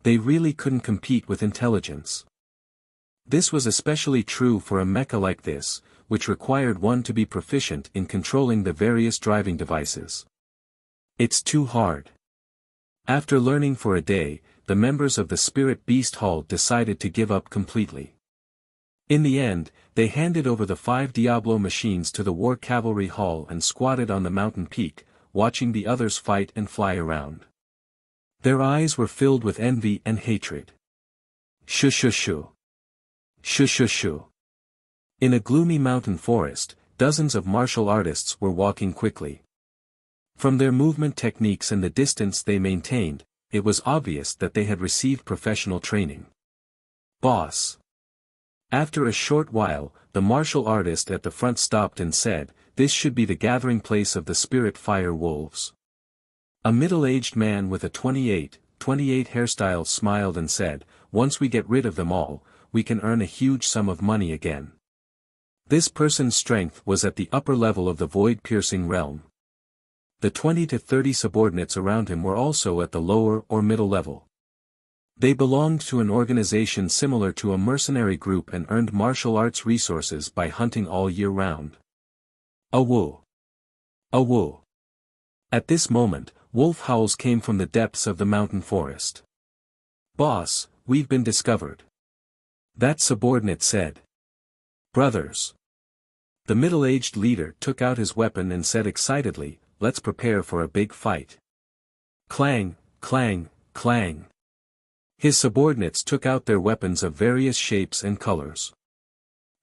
They really couldn't compete with intelligence. This was especially true for a mecha like this, which required one to be proficient in controlling the various driving devices. It's too hard. After learning for a day, the members of the Spirit Beast Hall decided to give up completely. In the end, they handed over the 5 Diablo machines to the War Cavalry Hall and squatted on the mountain peak, watching the others fight and fly around. Their eyes were filled with envy and hatred. Shoo shoo shoo. Shoo shoo shoo. In a gloomy mountain forest, dozens of martial artists were walking quickly. From their movement techniques and the distance they maintained, it was obvious that they had received professional training. Boss. After a short while, the martial artist at the front stopped and said, "This should be the gathering place of the Spirit Fire Wolves." A middle-aged man with a 28 hairstyle smiled and said, "Once we get rid of them all, we can earn a huge sum of money again." This person's strength was at the upper level of the void-piercing realm. The 20 to 30 subordinates around him were also at the lower or middle level. They belonged to an organization similar to a mercenary group and earned martial arts resources by hunting all year round. Awoo! Awoo! At this moment, wolf howls came from the depths of the mountain forest. "Boss, we've been discovered," that subordinate said. "Brothers." The middle-aged leader took out his weapon and said excitedly, "Let's prepare for a big fight." Clang, clang, clang. His subordinates took out their weapons of various shapes and colors.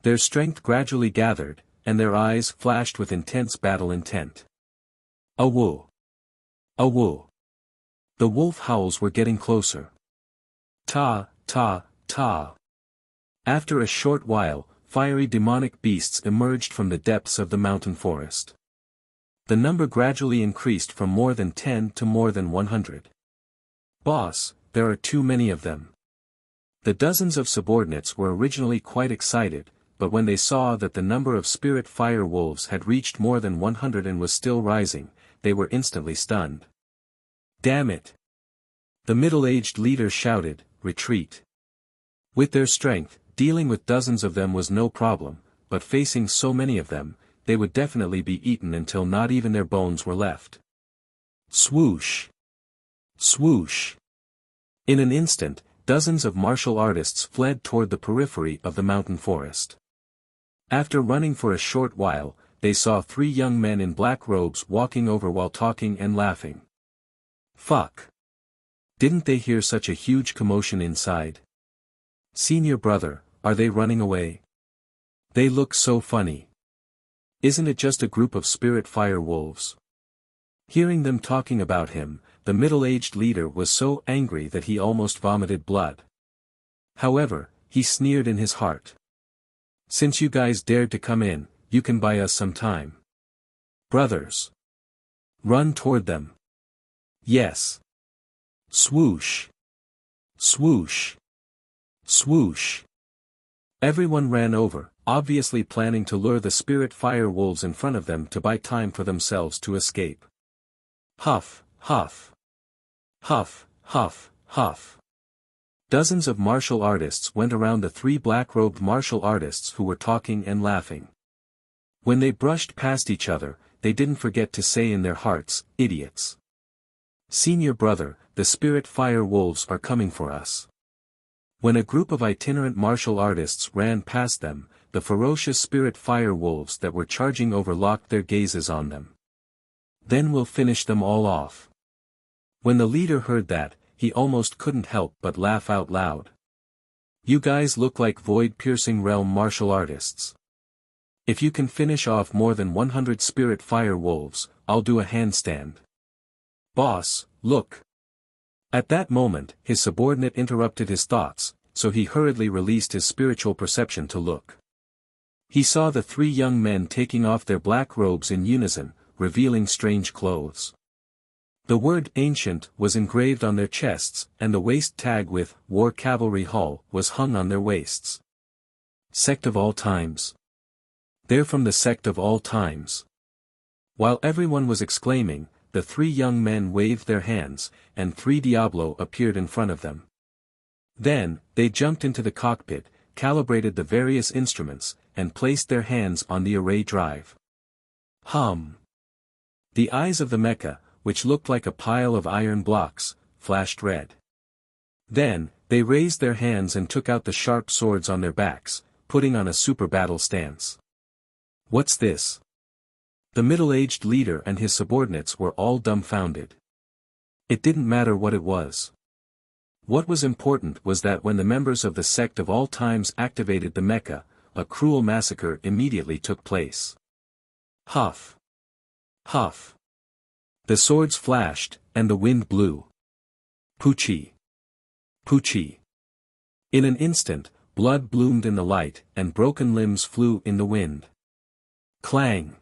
Their strength gradually gathered, and their eyes flashed with intense battle intent. Awoo! Awoo! The wolf howls were getting closer. Ta, ta, ta. After a short while, fiery demonic beasts emerged from the depths of the mountain forest. The number gradually increased from more than 10 to more than 100. "Boss, there are too many of them." The dozens of subordinates were originally quite excited, but when they saw that the number of spirit fire wolves had reached more than 100 and was still rising, they were instantly stunned. "Damn it!" The middle-aged leader shouted, "Retreat!" With their strength, dealing with dozens of them was no problem, but facing so many of them, they would definitely be eaten until not even their bones were left. Swoosh! Swoosh! In an instant, dozens of martial artists fled toward the periphery of the mountain forest. After running for a short while, they saw 3 young men in black robes walking over while talking and laughing. Fuck! Didn't they hear such a huge commotion inside? "Senior brother, are they running away? They look so funny. Isn't it just a group of spirit fire wolves?" Hearing them talking about him, the middle-aged leader was so angry that he almost vomited blood. However, he sneered in his heart. "Since you guys dared to come in, you can buy us some time. Brothers, run toward them." Yes. Swoosh! Swoosh! Swoosh! Everyone ran over, obviously planning to lure the spirit fire wolves in front of them to buy time for themselves to escape. Huff, huff. Huff, huff, huff. Dozens of martial artists went around the 3 black-robed martial artists who were talking and laughing. When they brushed past each other, they didn't forget to say in their hearts, "Idiots. Senior brother, the spirit fire wolves are coming for us." When a group of itinerant martial artists ran past them, the ferocious spirit fire wolves that were charging over locked their gazes on them. "Then we'll finish them all off." When the leader heard that, he almost couldn't help but laugh out loud. "You guys look like void-piercing realm martial artists. If you can finish off more than 100 spirit fire wolves, I'll do a handstand." "Boss, look." At that moment, his subordinate interrupted his thoughts, so he hurriedly released his spiritual perception to look. He saw the 3 young men taking off their black robes in unison, revealing strange clothes. The word "ancient" was engraved on their chests, and the waist tag with "War Cavalry Hall" was hung on their waists. Sect of all times. They're from the Sect of all times. While everyone was exclaiming, the 3 young men waved their hands, and 3 Diablo appeared in front of them. Then, they jumped into the cockpit, calibrated the various instruments, and placed their hands on the array drive. Hum. The eyes of the mecha, which looked like a pile of iron blocks, flashed red. Then, they raised their hands and took out the sharp swords on their backs, putting on a super battle stance. What's this? The middle-aged leader and his subordinates were all dumbfounded. It didn't matter what it was. What was important was that when the members of the Sect of all times activated the mecha, a cruel massacre immediately took place. Huff! Huff! The swords flashed, and the wind blew. Poochie! Poochie! In an instant, blood bloomed in the light, and broken limbs flew in the wind. Clang!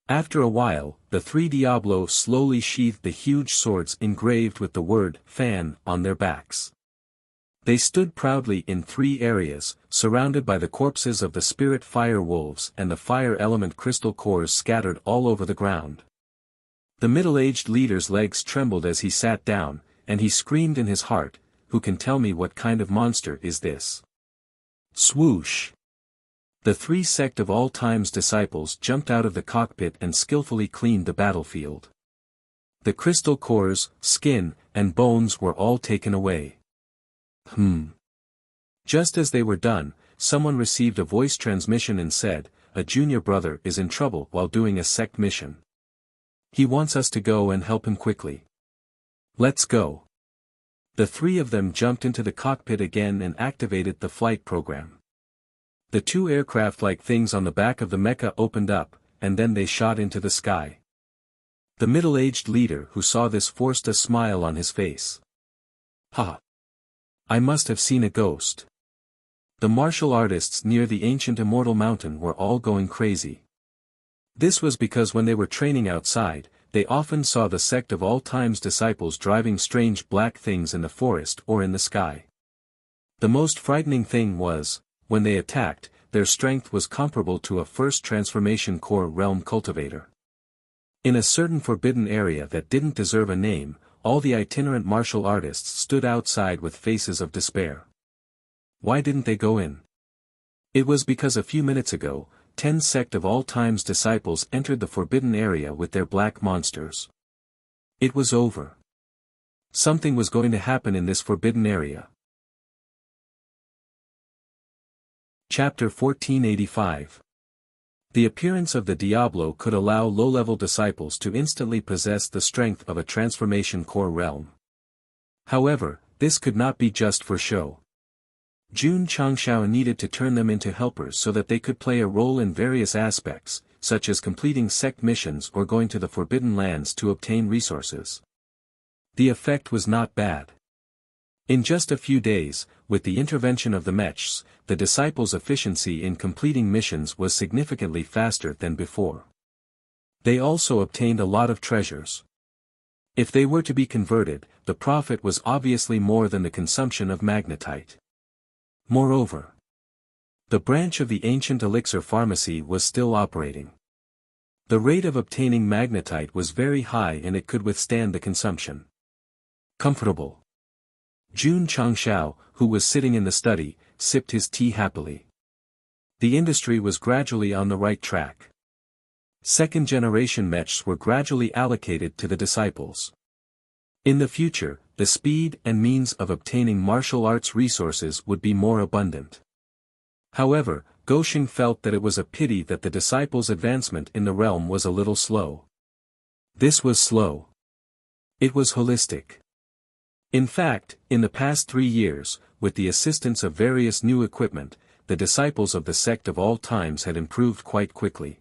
After a while, the three Diablos slowly sheathed the huge swords engraved with the word "fan" on their backs. They stood proudly in three areas, surrounded by the corpses of the spirit fire wolves and the fire element crystal cores scattered all over the ground. The middle-aged leader's legs trembled as he sat down, and he screamed in his heart, "Who can tell me what kind of monster is this?" Swoosh! The three Sect of all times disciples jumped out of the cockpit and skillfully cleaned the battlefield. The crystal cores, skin, and bones were all taken away. Just as they were done, someone received a voice transmission and said, "A junior brother is in trouble while doing a Sect mission. He wants us to go and help him quickly. Let's go." The three of them jumped into the cockpit again and activated the flight program. The two aircraft-like things on the back of the mecha opened up, and then they shot into the sky. The middle-aged leader who saw this forced a smile on his face. Ha! I must have seen a ghost. The martial artists near the ancient immortal mountain were all going crazy. This was because when they were training outside, they often saw the Sect of all times disciples driving strange black things in the forest or in the sky. The most frightening thing was, when they attacked, their strength was comparable to a first transformation core realm cultivator. In a certain forbidden area that didn't deserve a name, all the itinerant martial artists stood outside with faces of despair. Why didn't they go in? It was because a few minutes ago, 10 Sect of all times disciples entered the forbidden area with their black monsters. It was over. Something was going to happen in this forbidden area. Chapter 1485. The appearance of the Diablo could allow low-level disciples to instantly possess the strength of a transformation core realm. However, this could not be just for show. Jun Changshao needed to turn them into helpers so that they could play a role in various aspects, such as completing Sect missions or going to the Forbidden Lands to obtain resources. The effect was not bad. In just a few days, with the intervention of the mechs, the disciples' efficiency in completing missions was significantly faster than before. They also obtained a lot of treasures. If they were to be converted, the profit was obviously more than the consumption of magnetite. Moreover, the branch of the ancient elixir pharmacy was still operating. The rate of obtaining magnetite was very high and it could withstand the consumption. Comfortable. Jun Changshao, who was sitting in the study, sipped his tea happily. The industry was gradually on the right track. Second-generation mechs were gradually allocated to the disciples. In the future, the speed and means of obtaining martial arts resources would be more abundant. However, Gosheng felt that it was a pity that the disciples' advancement in the realm was a little slow. This was slow. It was holistic. In fact, in the past 3 years, with the assistance of various new equipment, the disciples of the Sect of all times had improved quite quickly.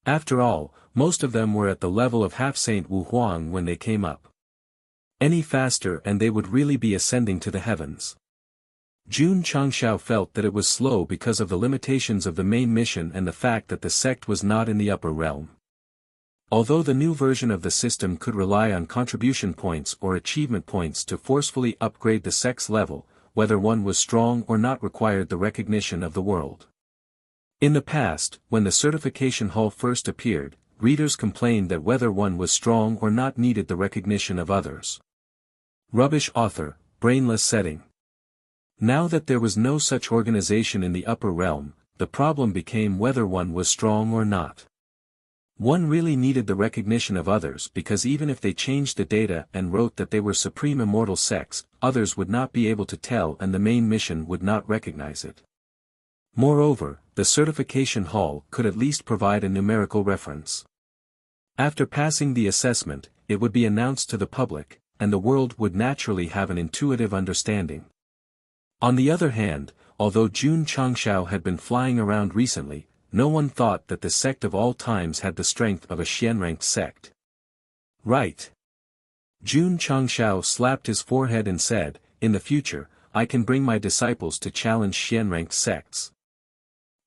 After all, most of them were at the level of half-Saint Wu Huang when they came up. Any faster and they would really be ascending to the heavens. Jun Changshao felt that it was slow because of the limitations of the main mission and the fact that the Sect was not in the upper realm. Although the new version of the system could rely on contribution points or achievement points to forcefully upgrade the Sect's level, whether one was strong or not required the recognition of the world. In the past, when the certification hall first appeared, readers complained that whether one was strong or not needed the recognition of others. Rubbish author, brainless setting. Now that there was no such organization in the upper realm, the problem became whether one was strong or not. One really needed the recognition of others because even if they changed the data and wrote that they were supreme immortal sects, others would not be able to tell and the main mission would not recognize it. Moreover, the certification hall could at least provide a numerical reference. After passing the assessment, it would be announced to the public, and the world would naturally have an intuitive understanding. On the other hand, although Jun Changshao had been flying around recently, no one thought that the sect of all times had the strength of a Xian-ranked sect. Right. Jun Changshao slapped his forehead and said, "In the future, I can bring my disciples to challenge Xian-ranked sects."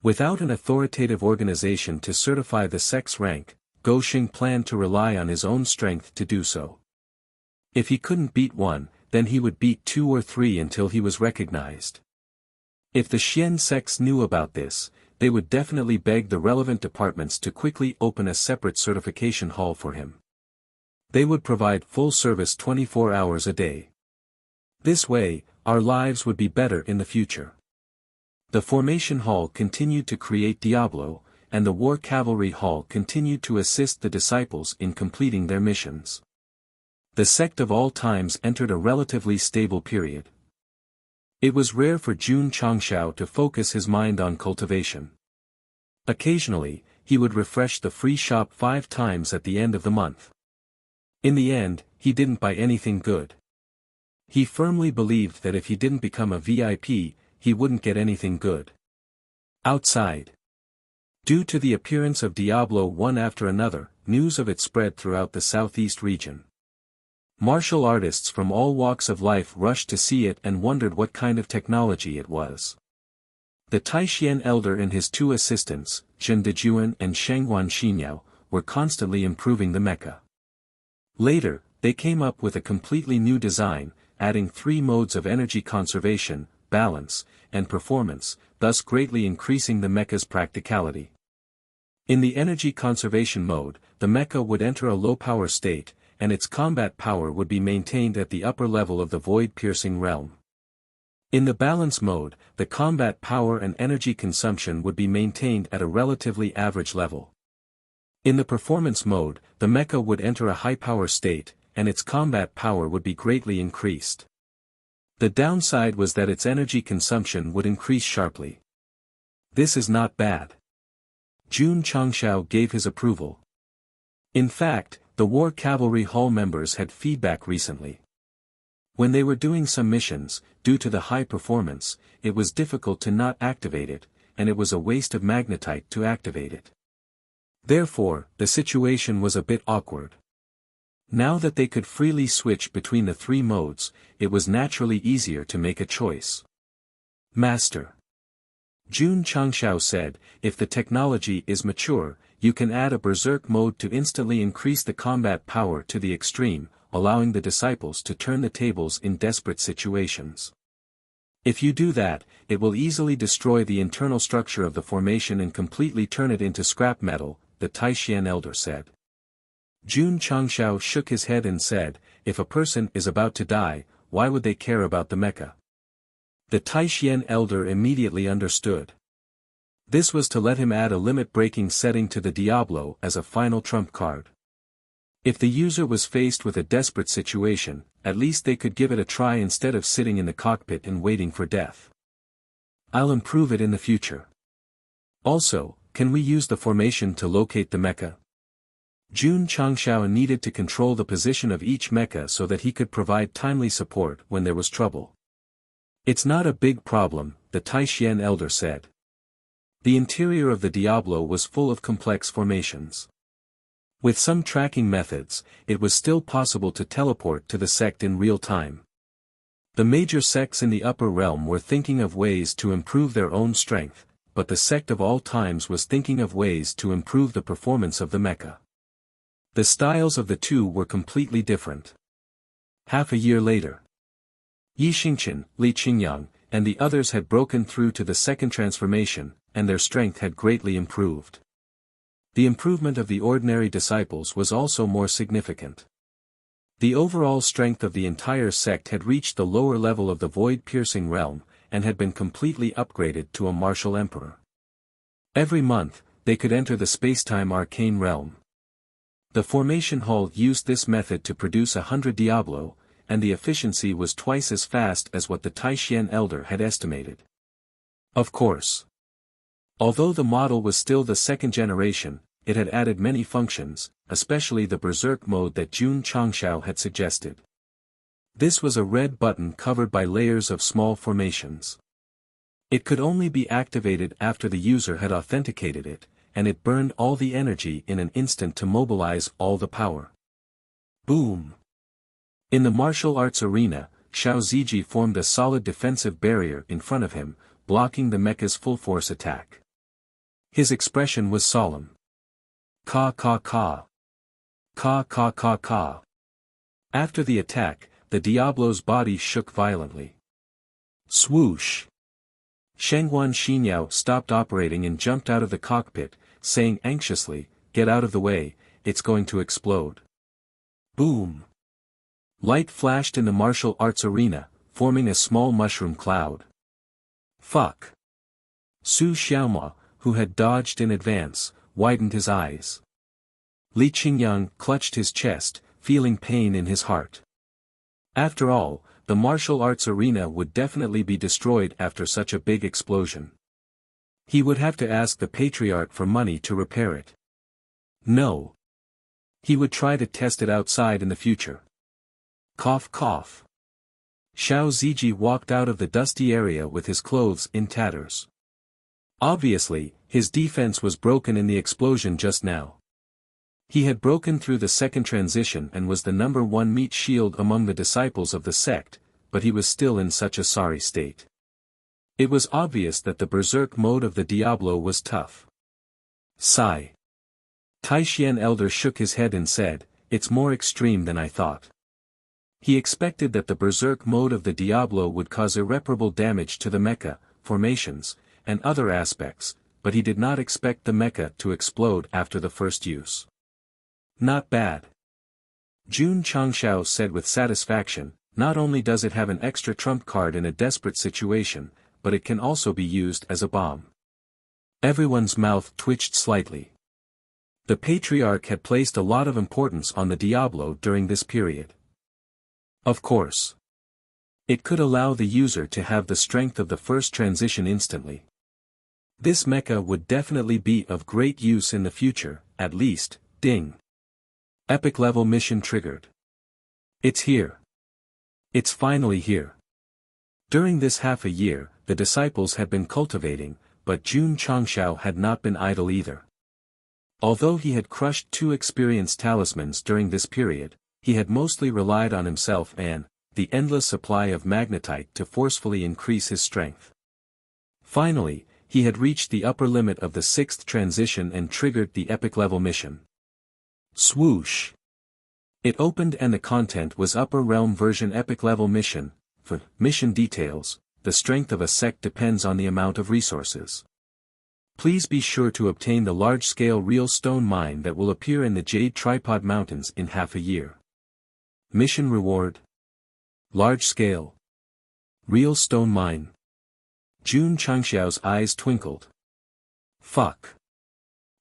Without an authoritative organization to certify the sect's rank, Goxing planned to rely on his own strength to do so. If he couldn't beat one, then he would beat 2 or 3 until he was recognized. If the Xian sects knew about this, they would definitely beg the relevant departments to quickly open a separate certification hall for him. They would provide full service 24 hours a day. This way, our lives would be better in the future. The Formation Hall continued to create Diablo, and the War Cavalry Hall continued to assist the disciples in completing their missions. The sect of all times entered a relatively stable period. It was rare for Jun Changshao to focus his mind on cultivation. Occasionally, he would refresh the free shop 5 times at the end of the month. In the end, he didn't buy anything good. He firmly believed that if he didn't become a VIP, he wouldn't get anything good. Outside. Due to the appearance of Diablo one after another, news of it spread throughout the southeast region. Martial artists from all walks of life rushed to see it and wondered what kind of technology it was. The Taishian elder and his 2 assistants, Zhen Dejuan and Shengguan Xinyao, were constantly improving the mecha. Later, they came up with a completely new design, adding 3 modes of energy conservation, balance, and performance, thus greatly increasing the mecha's practicality. In the energy conservation mode, the mecha would enter a low-power state, and its combat power would be maintained at the upper level of the void-piercing realm. In the balance mode, the combat power and energy consumption would be maintained at a relatively average level. In the performance mode, the mecha would enter a high-power state, and its combat power would be greatly increased. The downside was that its energy consumption would increase sharply. This is not bad. Jun Changshao gave his approval. In fact, the War Cavalry Hall members had feedback recently. When they were doing some missions, due to the high performance, it was difficult to not activate it, and it was a waste of magnetite to activate it. Therefore, the situation was a bit awkward. Now that they could freely switch between the 3 modes, it was naturally easier to make a choice. Master. Jun Changshao said, "If the technology is mature, you can add a berserk mode to instantly increase the combat power to the extreme, allowing the disciples to turn the tables in desperate situations. If you do that, it will easily destroy the internal structure of the formation and completely turn it into scrap metal," the Taishian elder said. Jun Changshao shook his head and said, "If a person is about to die, why would they care about the mecha?" The Taishian elder immediately understood. This was to let him add a limit-breaking setting to the Diablo as a final trump card. If the user was faced with a desperate situation, at least they could give it a try instead of sitting in the cockpit and waiting for death. "I'll improve it in the future. Also, can we use the formation to locate the mecha?" Jun Changshao needed to control the position of each mecha so that he could provide timely support when there was trouble. "It's not a big problem," the Taishian elder said. The interior of the Diablo was full of complex formations. With some tracking methods, it was still possible to teleport to the sect in real time. The major sects in the upper realm were thinking of ways to improve their own strength, but the sect of all times was thinking of ways to improve the performance of the mecha. The styles of the 2 were completely different. Half a year later, Yi Xingqian, Li Qingyang, and the others had broken through to the second transformation, and their strength had greatly improved. The improvement of the ordinary disciples was also more significant. The overall strength of the entire sect had reached the lower level of the void-piercing realm, and had been completely upgraded to a martial emperor. Every month, they could enter the spacetime arcane realm. The formation hull used this method to produce 100 Diablo, and the efficiency was twice as fast as what the Taishian Elder had estimated. Of course. Although the model was still the second generation, it had added many functions, especially the Berserk mode that Jun Changshao had suggested. This was a red button covered by layers of small formations. It could only be activated after the user had authenticated it, and it burned all the energy in an instant to mobilize all the power. Boom! In the martial arts arena, Xiao Ziji formed a solid defensive barrier in front of him, blocking the mecha's full-force attack. His expression was solemn. Ka ka ka. Ka ka ka ka. After the attack, the Diablo's body shook violently. Swoosh! Shenghuan Xinyao stopped operating and jumped out of the cockpit, saying anxiously, "Get out of the way, it's going to explode." Boom! Light flashed in the martial arts arena, forming a small mushroom cloud. Fuck! Su Xiaoma, who had dodged in advance, widened his eyes. Li Qingyang clutched his chest, feeling pain in his heart. After all, the martial arts arena would definitely be destroyed after such a big explosion. He would have to ask the Patriarch for money to repair it. No. He would try to test it outside in the future. Cough cough. Xiao Ziji walked out of the dusty area with his clothes in tatters. Obviously, his defense was broken in the explosion just now. He had broken through the second transition and was the number one meat shield among the disciples of the sect, but he was still in such a sorry state. It was obvious that the berserk mode of the Diablo was tough. Sigh. Taishian Elder shook his head and said, "It's more extreme than I thought." He expected that the berserk mode of the Diablo would cause irreparable damage to the mecha, formations, and other aspects, but he did not expect the mecha to explode after the first use. Not bad. Jun Changshao said with satisfaction, not only does it have an extra trump card in a desperate situation, but it can also be used as a bomb. Everyone's mouth twitched slightly. The Patriarch had placed a lot of importance on the Diablo during this period. Of course. It could allow the user to have the strength of the first transition instantly. This mecha would definitely be of great use in the future, at least. Ding. Epic level mission triggered. It's here. It's finally here. During this half a year, the disciples had been cultivating, but Jun Changshao had not been idle either. Although he had crushed 2 experienced talismans during this period, he had mostly relied on himself and the endless supply of magnetite to forcefully increase his strength. Finally, he had reached the upper limit of the 6th transition and triggered the epic level mission. Swoosh! It opened and the content was Upper Realm version epic level mission. For mission details, the strength of a sect depends on the amount of resources. Please be sure to obtain the large-scale real stone mine that will appear in the Jade Tripod Mountains in half a year. Mission reward. Large-scale. Real stone mine. Jun Changxiao's eyes twinkled. Fuck.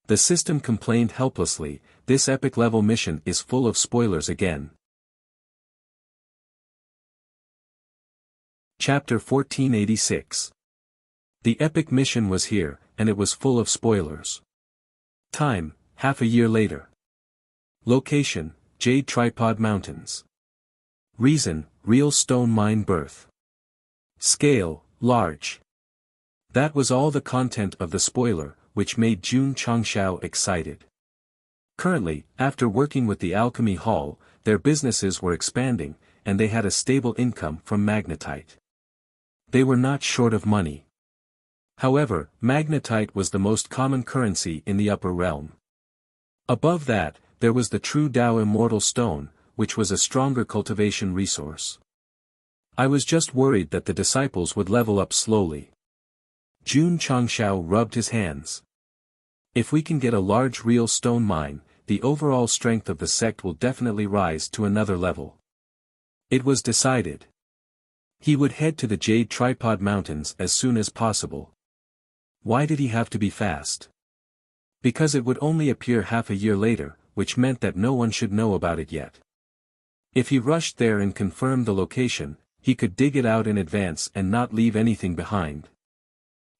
The system complained helplessly, this epic level mission is full of spoilers again. Chapter 1486. The epic mission was here, and it was full of spoilers. Time, half a year later. Location, Jade Tripod Mountains. Reason, real stone mine birth. Scale, large. That was all the content of the spoiler, which made Jun Changshao excited. Currently, after working with the Alchemy Hall, their businesses were expanding, and they had a stable income from magnetite. They were not short of money. However, magnetite was the most common currency in the upper realm. Above that, there was the true Tao Immortal Stone, which was a stronger cultivation resource. I was just worried that the disciples would level up slowly. Jun Changshao rubbed his hands. If we can get a large real stone mine, the overall strength of the sect will definitely rise to another level. It was decided. He would head to the Jade Tripod Mountains as soon as possible. Why did he have to be fast? Because it would only appear half a year later, which meant that no one should know about it yet. If he rushed there and confirmed the location, he could dig it out in advance and not leave anything behind.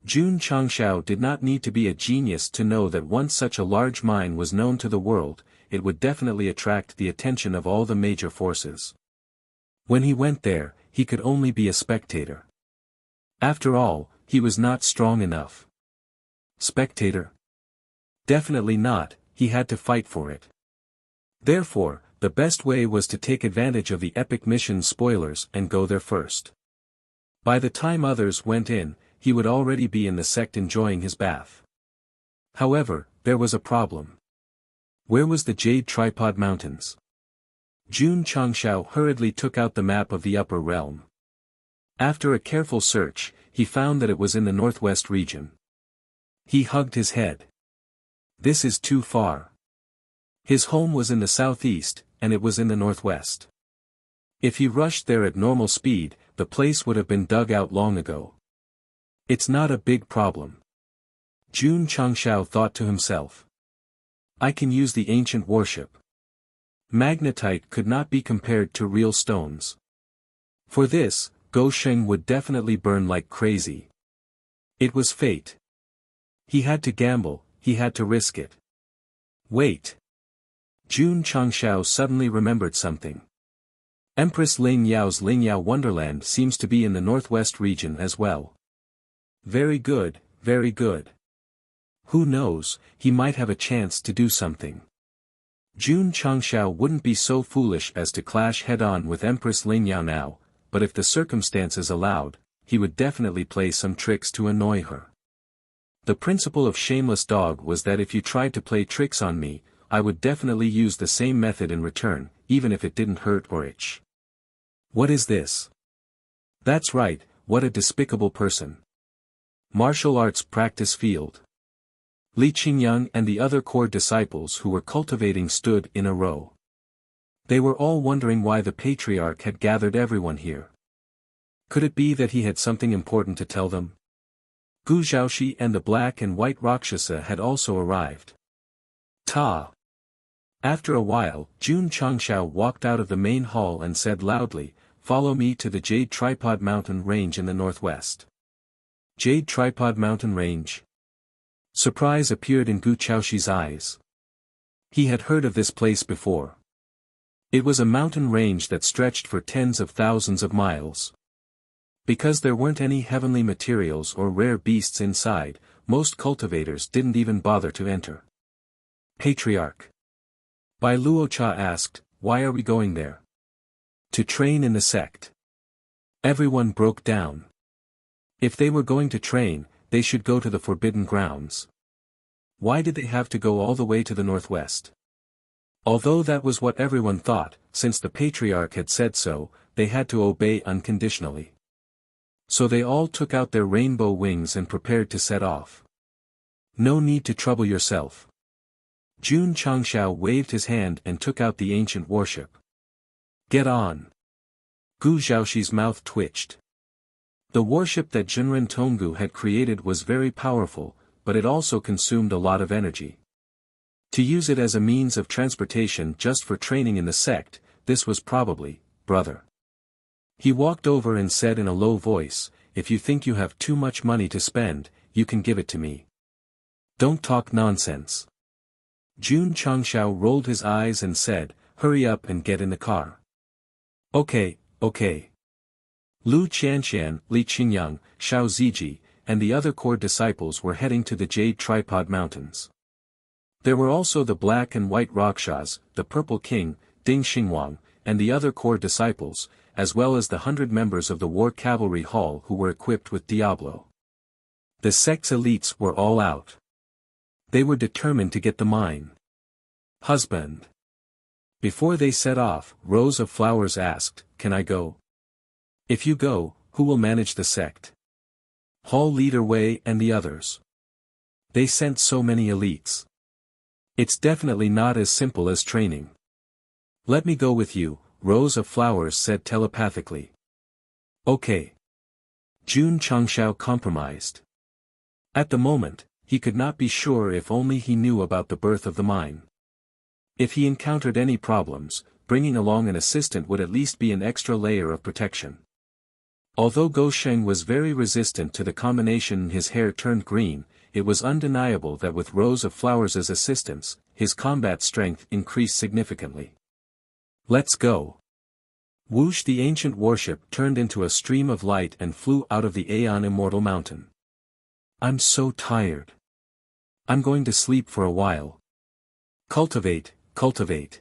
Jun Changshao did not need to be a genius to know that once such a large mine was known to the world, it would definitely attract the attention of all the major forces. When he went there, he could only be a spectator. After all, he was not strong enough. Spectator? Definitely not, he had to fight for it. Therefore, the best way was to take advantage of the epic mission spoilers and go there first. By the time others went in, he would already be in the sect enjoying his bath. However, there was a problem. Where was the Jade Tripod Mountains? Jun Changshao hurriedly took out the map of the upper realm. After a careful search, he found that it was in the northwest region. He hugged his head. This is too far. His home was in the southeast, and it was in the northwest. If he rushed there at normal speed, the place would have been dug out long ago. It's not a big problem. Jun Changshao thought to himself. I can use the ancient warship. Magnetite could not be compared to real stones. For this, Go Sheng would definitely burn like crazy. It was fate. He had to gamble, he had to risk it. Wait. Jun Changshao suddenly remembered something. Empress Ling Yao's Lingyao Wonderland seems to be in the northwest region as well. Very good, very good. Who knows, he might have a chance to do something. Jun Changshao wouldn't be so foolish as to clash head-on with Empress Lingyao now, but if the circumstances allowed, he would definitely play some tricks to annoy her. The principle of shameless dog was that if you tried to play tricks on me, I would definitely use the same method in return, even if it didn't hurt or itch. What is this? That's right, what a despicable person. Martial arts practice field. Li Qingyang and the other core disciples who were cultivating stood in a row. They were all wondering why the patriarch had gathered everyone here. Could it be that he had something important to tell them? Gu Zhaoxi and the black and white Rakshasa had also arrived. Ta! After a while, Jun Changshao walked out of the main hall and said loudly, "Follow me to the Jade Tripod Mountain Range in the northwest." Jade Tripod Mountain Range? Surprise appeared in Gu Zhaoxi's eyes. He had heard of this place before. It was a mountain range that stretched for tens of thousands of miles. Because there weren't any heavenly materials or rare beasts inside, most cultivators didn't even bother to enter. Patriarch. Bai Luocha asked, "Why are we going there?" To train in the sect. Everyone broke down. If they were going to train, they should go to the forbidden grounds. Why did they have to go all the way to the northwest? Although that was what everyone thought, since the patriarch had said so, they had to obey unconditionally. So they all took out their rainbow wings and prepared to set off. No need to trouble yourself. Jun Changshao waved his hand and took out the ancient warship. Get on. Gu Zhaoxi's mouth twitched. The warship that Jinren Tonggu had created was very powerful, but it also consumed a lot of energy. To use it as a means of transportation just for training in the sect, this was probably, brother. He walked over and said in a low voice, "If you think you have too much money to spend, you can give it to me. Don't talk nonsense." Jun Changshao rolled his eyes and said, "Hurry up and get in the car." Okay, okay. Lu Qianxian, Li Qingyang, Xiao Ziji, and the other core disciples were heading to the Jade Tripod Mountains. There were also the black and white Rakshas, the Purple King, Ding Xingwang, and the other core disciples, as well as the 100 members of the War Cavalry Hall who were equipped with Diablo. The sect's elites were all out. They were determined to get the mine. Husband. Before they set off, Rose of Flowers asked, "Can I go?" "If you go, who will manage the sect?" Hall Leader Wei and the others. They sent so many elites. It's definitely not as simple as training. "Let me go with you," Rose of Flowers said telepathically. Okay. Jun Changshao compromised. At the moment, he could not be sure if only he knew about the birth of the mine. If he encountered any problems, bringing along an assistant would at least be an extra layer of protection. Although Gou Sheng was very resistant to the combination, his hair turned green, it was undeniable that with rows of flowers as assistants, his combat strength increased significantly. Let's go. Whoosh! The ancient warship turned into a stream of light and flew out of the Aeon Immortal Mountain. I'm so tired. I'm going to sleep for a while. Cultivate, cultivate.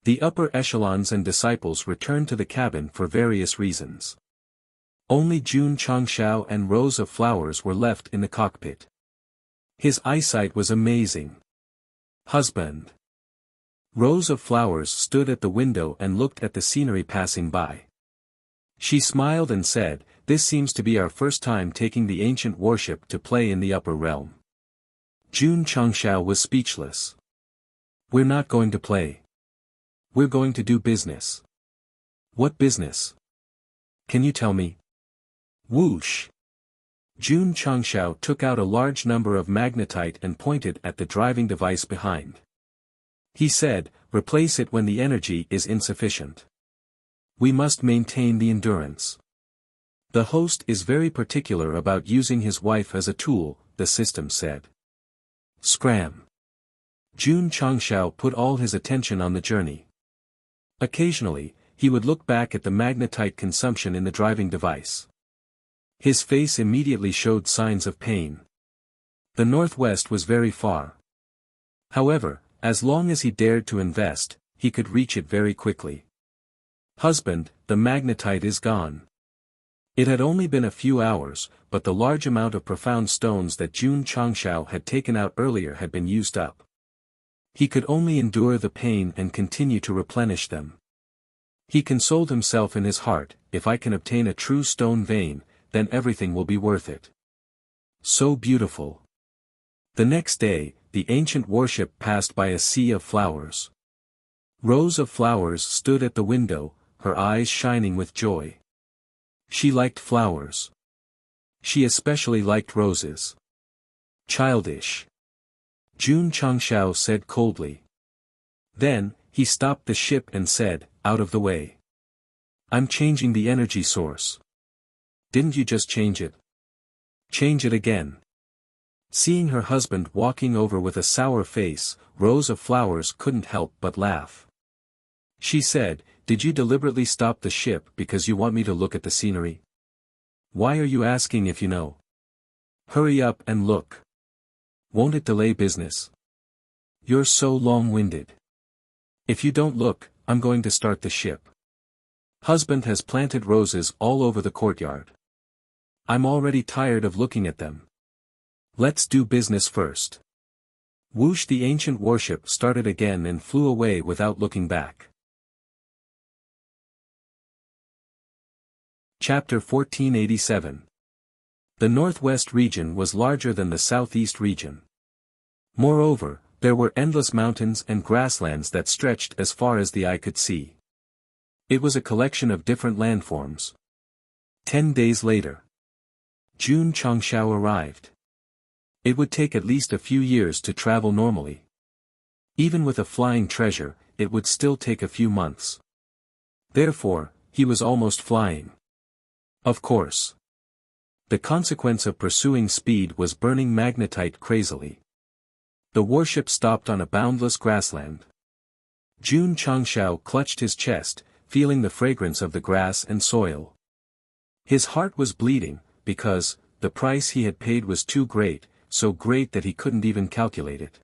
The upper echelons and disciples returned to the cabin for various reasons. Only Jun Changshao and rows of flowers were left in the cockpit. His eyesight was amazing. Husband. Rows of flowers stood at the window and looked at the scenery passing by. She smiled and said, "This seems to be our first time taking the ancient warship to play in the upper realm." Jun Changshao was speechless. "We're not going to play. We're going to do business." "What business? Can you tell me?" Whoosh! Jun Changshao took out a large number of magnetite and pointed at the driving device behind. He said, "Replace it when the energy is insufficient. We must maintain the endurance." The host is very particular about using his wife as a tool, the system said. Scram. Jun Changshao put all his attention on the journey. Occasionally, he would look back at the magnetite consumption in the driving device. His face immediately showed signs of pain. The northwest was very far. However, as long as he dared to invest, he could reach it very quickly. Husband, the magnetite is gone. It had only been a few hours, but the large amount of profound stones that Jun Changshao had taken out earlier had been used up. He could only endure the pain and continue to replenish them. He consoled himself in his heart, "If I can obtain a true stone vein, then everything will be worth it." So beautiful. The next day, the ancient warship passed by a sea of flowers. Rows of flowers stood at the window, her eyes shining with joy. She liked flowers. She especially liked roses. Childish. Jun Changshao said coldly. Then, he stopped the ship and said, "Out of the way. I'm changing the energy source." "Didn't you just change it?" "Change it again." Seeing her husband walking over with a sour face, Rows of Flowers couldn't help but laugh. She said, "Did you deliberately stop the ship because you want me to look at the scenery? Why are you asking if you know? Hurry up and look. Won't it delay business? You're so long-winded. If you don't look, I'm going to start the ship." Husband has planted roses all over the courtyard. I'm already tired of looking at them. Let's do business first. Whoosh! The ancient warship started again and flew away without looking back. Chapter 1487. The northwest region was larger than the southeast region. Moreover, there were endless mountains and grasslands that stretched as far as the eye could see. It was a collection of different landforms. 10 days later, Jun Changshao arrived. It would take at least a few years to travel normally. Even with a flying treasure, it would still take a few months. Therefore, he was almost flying. Of course. The consequence of pursuing speed was burning magnetite crazily. The warship stopped on a boundless grassland. Jun Changshao clutched his chest, feeling the fragrance of the grass and soil. His heart was bleeding, because, the price he had paid was too great, so great that he couldn't even calculate it.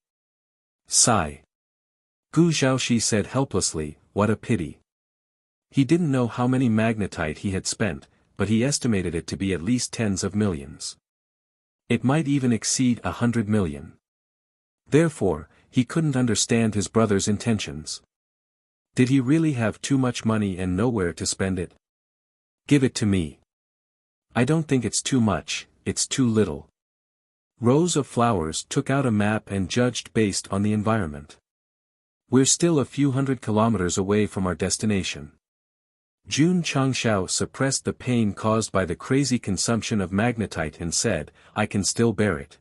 Sigh. Gu Zhaoxi said helplessly, "What a pity." He didn't know how many magnetite he had spent, but he estimated it to be at least tens of millions. It might even exceed 100 million. Therefore, he couldn't understand his brother's intentions. Did he really have too much money and nowhere to spend it? "Give it to me. I don't think it's too much, it's too little." Rows of Flowers took out a map and judged based on the environment. "We're still a few hundred kilometers away from our destination." Jun Changshao suppressed the pain caused by the crazy consumption of magnetite and said, "I can still bear it."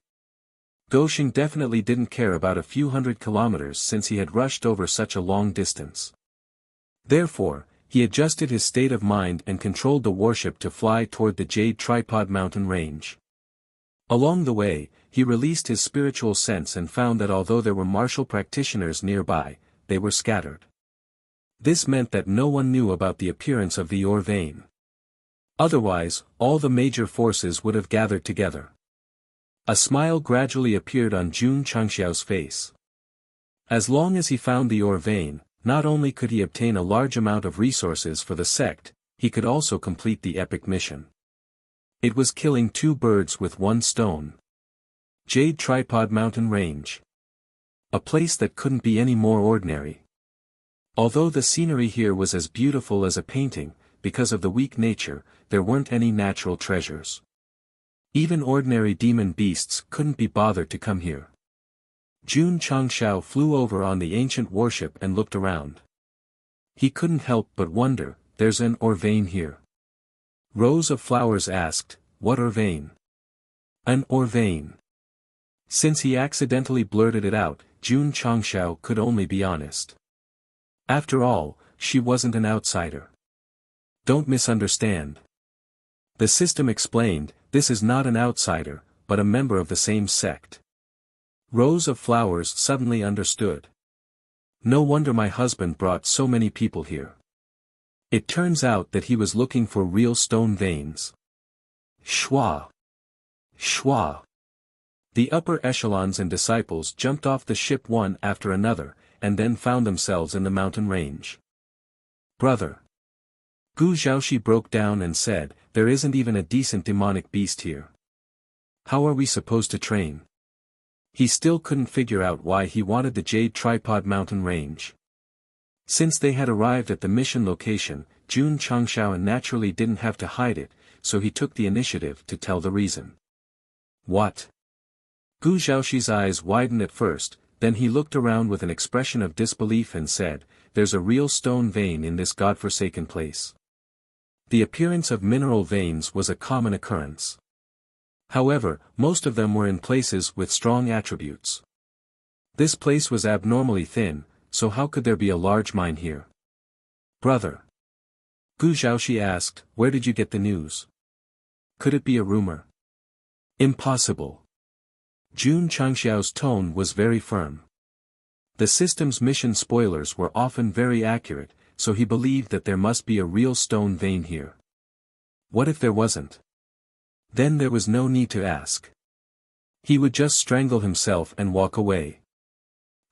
Gosheng definitely didn't care about a few hundred kilometers since he had rushed over such a long distance. Therefore, he adjusted his state of mind and controlled the warship to fly toward the Jade Tripod Mountain range. Along the way, he released his spiritual sense and found that although there were martial practitioners nearby, they were scattered. This meant that no one knew about the appearance of the ore vein. Otherwise, all the major forces would have gathered together. A smile gradually appeared on Jun Changxiao's face. As long as he found the ore vein, not only could he obtain a large amount of resources for the sect, he could also complete the epic mission. It was killing two birds with one stone. Jade Tripod Mountain Range. A place that couldn't be any more ordinary. Although the scenery here was as beautiful as a painting, because of the weak nature, there weren't any natural treasures. Even ordinary demon beasts couldn't be bothered to come here. Jun Changxiao flew over on the ancient warship and looked around. He couldn't help but wonder, there's an ore vein here. Rose of Flowers asked, what ore vein? An ore vein. Since he accidentally blurted it out, Jun Changxiao could only be honest. After all, she wasn't an outsider. Don't misunderstand. The system explained, this is not an outsider, but a member of the same sect. Rose of Flowers suddenly understood. No wonder my husband brought so many people here. It turns out that he was looking for real stone veins. Shwa! Shwa! The upper echelons and disciples jumped off the ship one after another, and then found themselves in the mountain range. Brother! Gu Zhaoxi broke down and said, there isn't even a decent demonic beast here. How are we supposed to train? He still couldn't figure out why he wanted the Jade Tripod Mountain range. Since they had arrived at the mission location, Jun Changxiao naturally didn't have to hide it, so he took the initiative to tell the reason. What? Gu Zhaoxi's eyes widened at first, then he looked around with an expression of disbelief and said, there's a real stone vein in this godforsaken place. The appearance of mineral veins was a common occurrence. However, most of them were in places with strong attributes. This place was abnormally thin, so how could there be a large mine here? Brother. Gu Zhaoxi asked, where did you get the news? Could it be a rumor? Impossible. Jun Changxiao's tone was very firm. The system's mission spoilers were often very accurate, so he believed that there must be a real stone vein here. What if there wasn't? Then there was no need to ask. He would just strangle himself and walk away.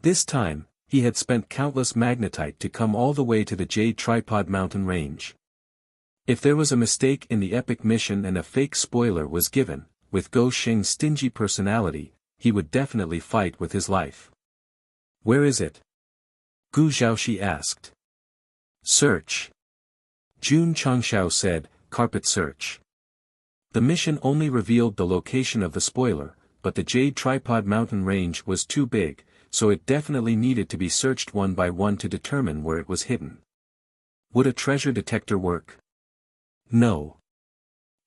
This time, he had spent countless magnetite to come all the way to the Jade Tripod Mountain range. If there was a mistake in the epic mission and a fake spoiler was given, with Gosheng's stingy personality, he would definitely fight with his life. Where is it? Gu Zhaoxi asked. Search. Jun Changxiao said, carpet search. The mission only revealed the location of the spoiler, but the Jade Tripod Mountain range was too big, so it definitely needed to be searched one by one to determine where it was hidden. Would a treasure detector work? No.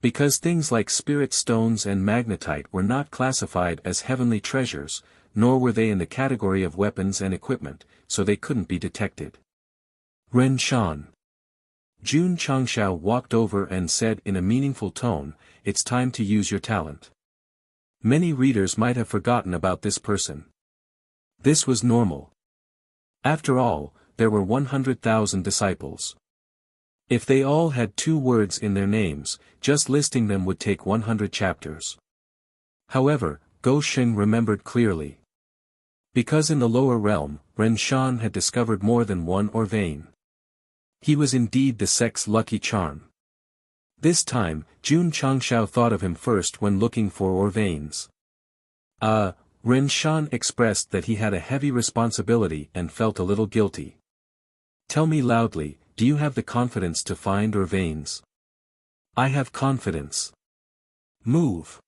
Because things like spirit stones and magnetite were not classified as heavenly treasures, nor were they in the category of weapons and equipment, so they couldn't be detected. Ren Shan. Jun Changxiao walked over and said in a meaningful tone, it's time to use your talent. Many readers might have forgotten about this person. This was normal. After all, there were 100,000 disciples. If they all had 2 words in their names, just listing them would take 100 chapters. However, Gosheng remembered clearly. Because in the lower realm, Ren Shan had discovered more than one ore vein. He was indeed the sect's lucky charm. This time, Jun Changxiao thought of him first when looking for ore veins. Ren Shan expressed that he had a heavy responsibility and felt a little guilty. Tell me loudly, do you have the confidence to find ore veins? I have confidence. Move.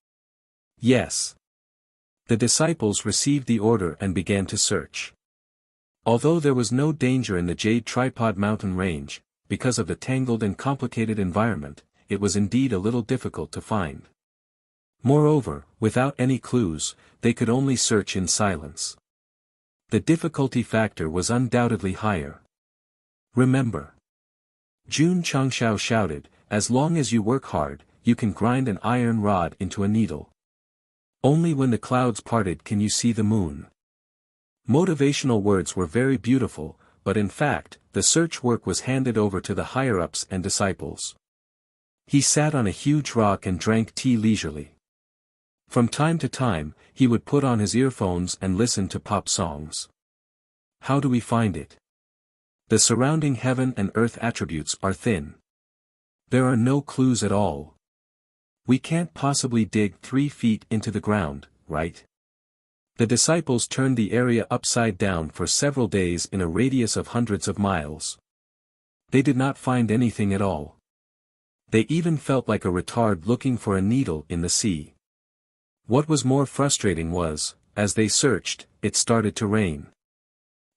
Yes. The disciples received the order and began to search. Although there was no danger in the Jade Tripod Mountain range, because of the tangled and complicated environment, it was indeed a little difficult to find. Moreover, without any clues, they could only search in silence. The difficulty factor was undoubtedly higher. Remember. Jun Changshao shouted, as long as you work hard, you can grind an iron rod into a needle. Only when the clouds parted can you see the moon. Motivational words were very beautiful, but in fact, the search work was handed over to the higher-ups and disciples. He sat on a huge rock and drank tea leisurely. From time to time, he would put on his earphones and listen to pop songs. How do we find it? The surrounding heaven and earth attributes are thin. There are no clues at all. We can't possibly dig 3 feet into the ground, right? The disciples turned the area upside down for several days in a radius of hundreds of miles. They did not find anything at all. They even felt like a retard looking for a needle in the sea. What was more frustrating was, as they searched, it started to rain.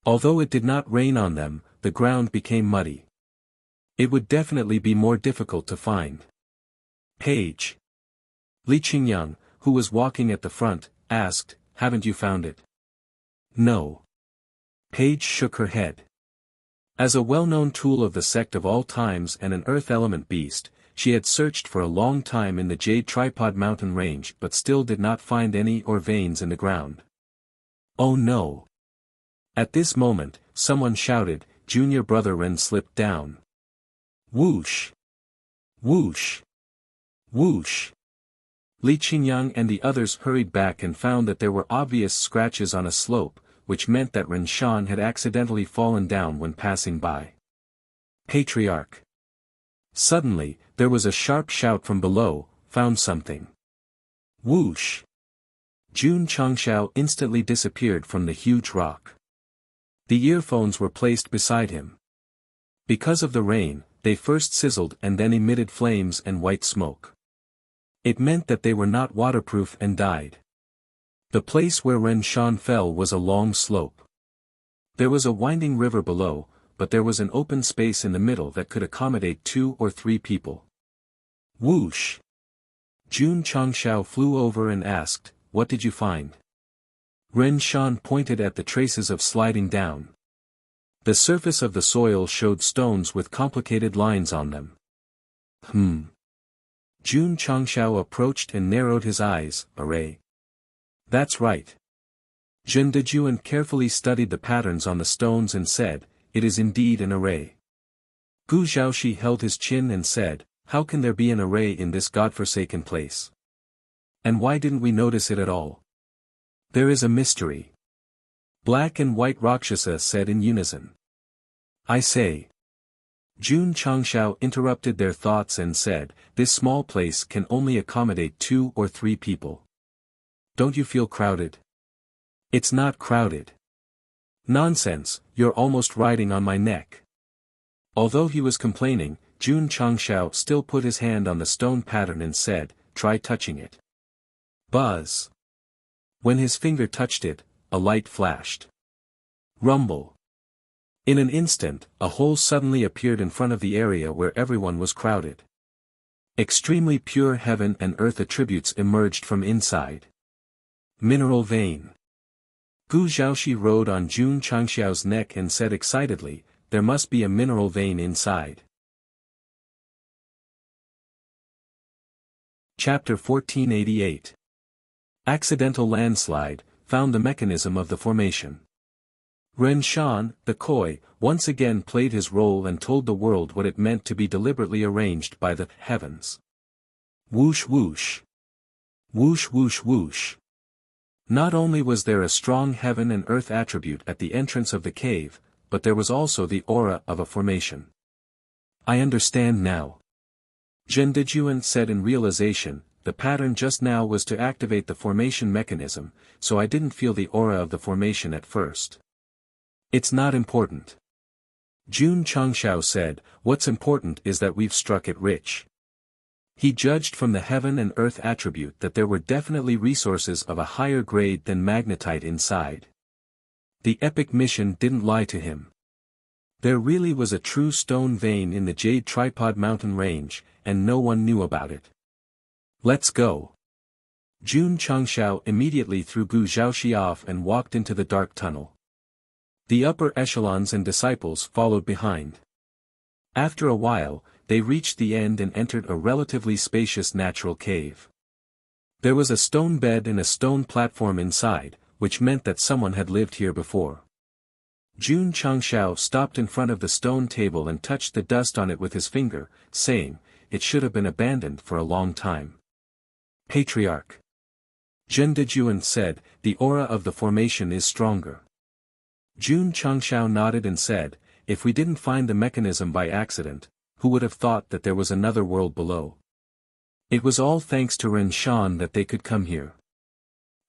Although it did not rain on them, the ground became muddy. It would definitely be more difficult to find. Page. Li Qingyang, who was walking at the front, asked, "Haven't you found it?" "No." Page shook her head. As a well-known tool of the sect of all times and an earth element beast, she had searched for a long time in the Jade Tripod mountain range but still did not find any or veins in the ground. Oh no! At this moment, someone shouted, "Junior brother Ren slipped down." Whoosh! Whoosh! Whoosh! Li Qingyang and the others hurried back and found that there were obvious scratches on a slope, which meant that Ren Shan had accidentally fallen down when passing by. Patriarch. Suddenly, there was a sharp shout from below, "Found something." Whoosh! Jun Changshao instantly disappeared from the huge rock. The earphones were placed beside him. Because of the rain, they first sizzled and then emitted flames and white smoke. It meant that they were not waterproof and died. The place where Ren Shan fell was a long slope. There was a winding river below, but there was an open space in the middle that could accommodate 2 or 3 people. Whoosh! Jun Changshao flew over and asked, "What did you find?" Ren Shan pointed at the traces of sliding down. The surface of the soil showed stones with complicated lines on them. Jun Changshao approached and narrowed his eyes, "Array." "That's right." Zhen Dejuan carefully studied the patterns on the stones and said, "It is indeed an array." Gu Zhaoxi held his chin and said, "How can there be an array in this godforsaken place? And why didn't we notice it at all?" "There is a mystery." Black and White Rakshasa said in unison. "I say." Jun Changshao interrupted their thoughts and said, "This small place can only accommodate 2 or 3 people. Don't you feel crowded?" "It's not crowded." "Nonsense, you're almost riding on my neck." Although he was complaining, Jun Changshao still put his hand on the stone pattern and said, "Try touching it." Buzz. When his finger touched it, a light flashed. Rumble. In an instant, a hole suddenly appeared in front of the area where everyone was crowded. Extremely pure heaven and earth attributes emerged from inside. Mineral vein. Gu Zhaoxi rode on Jun Changshao's neck and said excitedly, "There must be a mineral vein inside." Chapter 1488. Accidental landslide, found the mechanism of the formation. Ren Shan, the Koi, once again played his role and told the world what it meant to be deliberately arranged by the heavens. Whoosh whoosh. Whoosh whoosh whoosh. Not only was there a strong heaven and earth attribute at the entrance of the cave, but there was also the aura of a formation. "I understand now." Zhen Dejuan said in realization, "The pattern just now was to activate the formation mechanism, so I didn't feel the aura of the formation at first." "It's not important." Jun Changshao said, "What's important is that we've struck it rich." He judged from the heaven and earth attribute that there were definitely resources of a higher grade than magnetite inside. The epic mission didn't lie to him. There really was a true stone vein in the Jade Tripod mountain range, and no one knew about it. "Let's go." Jun Changshao immediately threw Gu Zhaoxi off and walked into the dark tunnel. The upper echelons and disciples followed behind. After a while, they reached the end and entered a relatively spacious natural cave. There was a stone bed and a stone platform inside, which meant that someone had lived here before. Jun Changshao stopped in front of the stone table and touched the dust on it with his finger, saying, "It should have been abandoned for a long time." Patriarch Zhen Dejuan said, "The aura of the formation is stronger." Jun Changshao nodded and said, "If we didn't find the mechanism by accident, who would have thought that there was another world below? It was all thanks to Ren Shan that they could come here.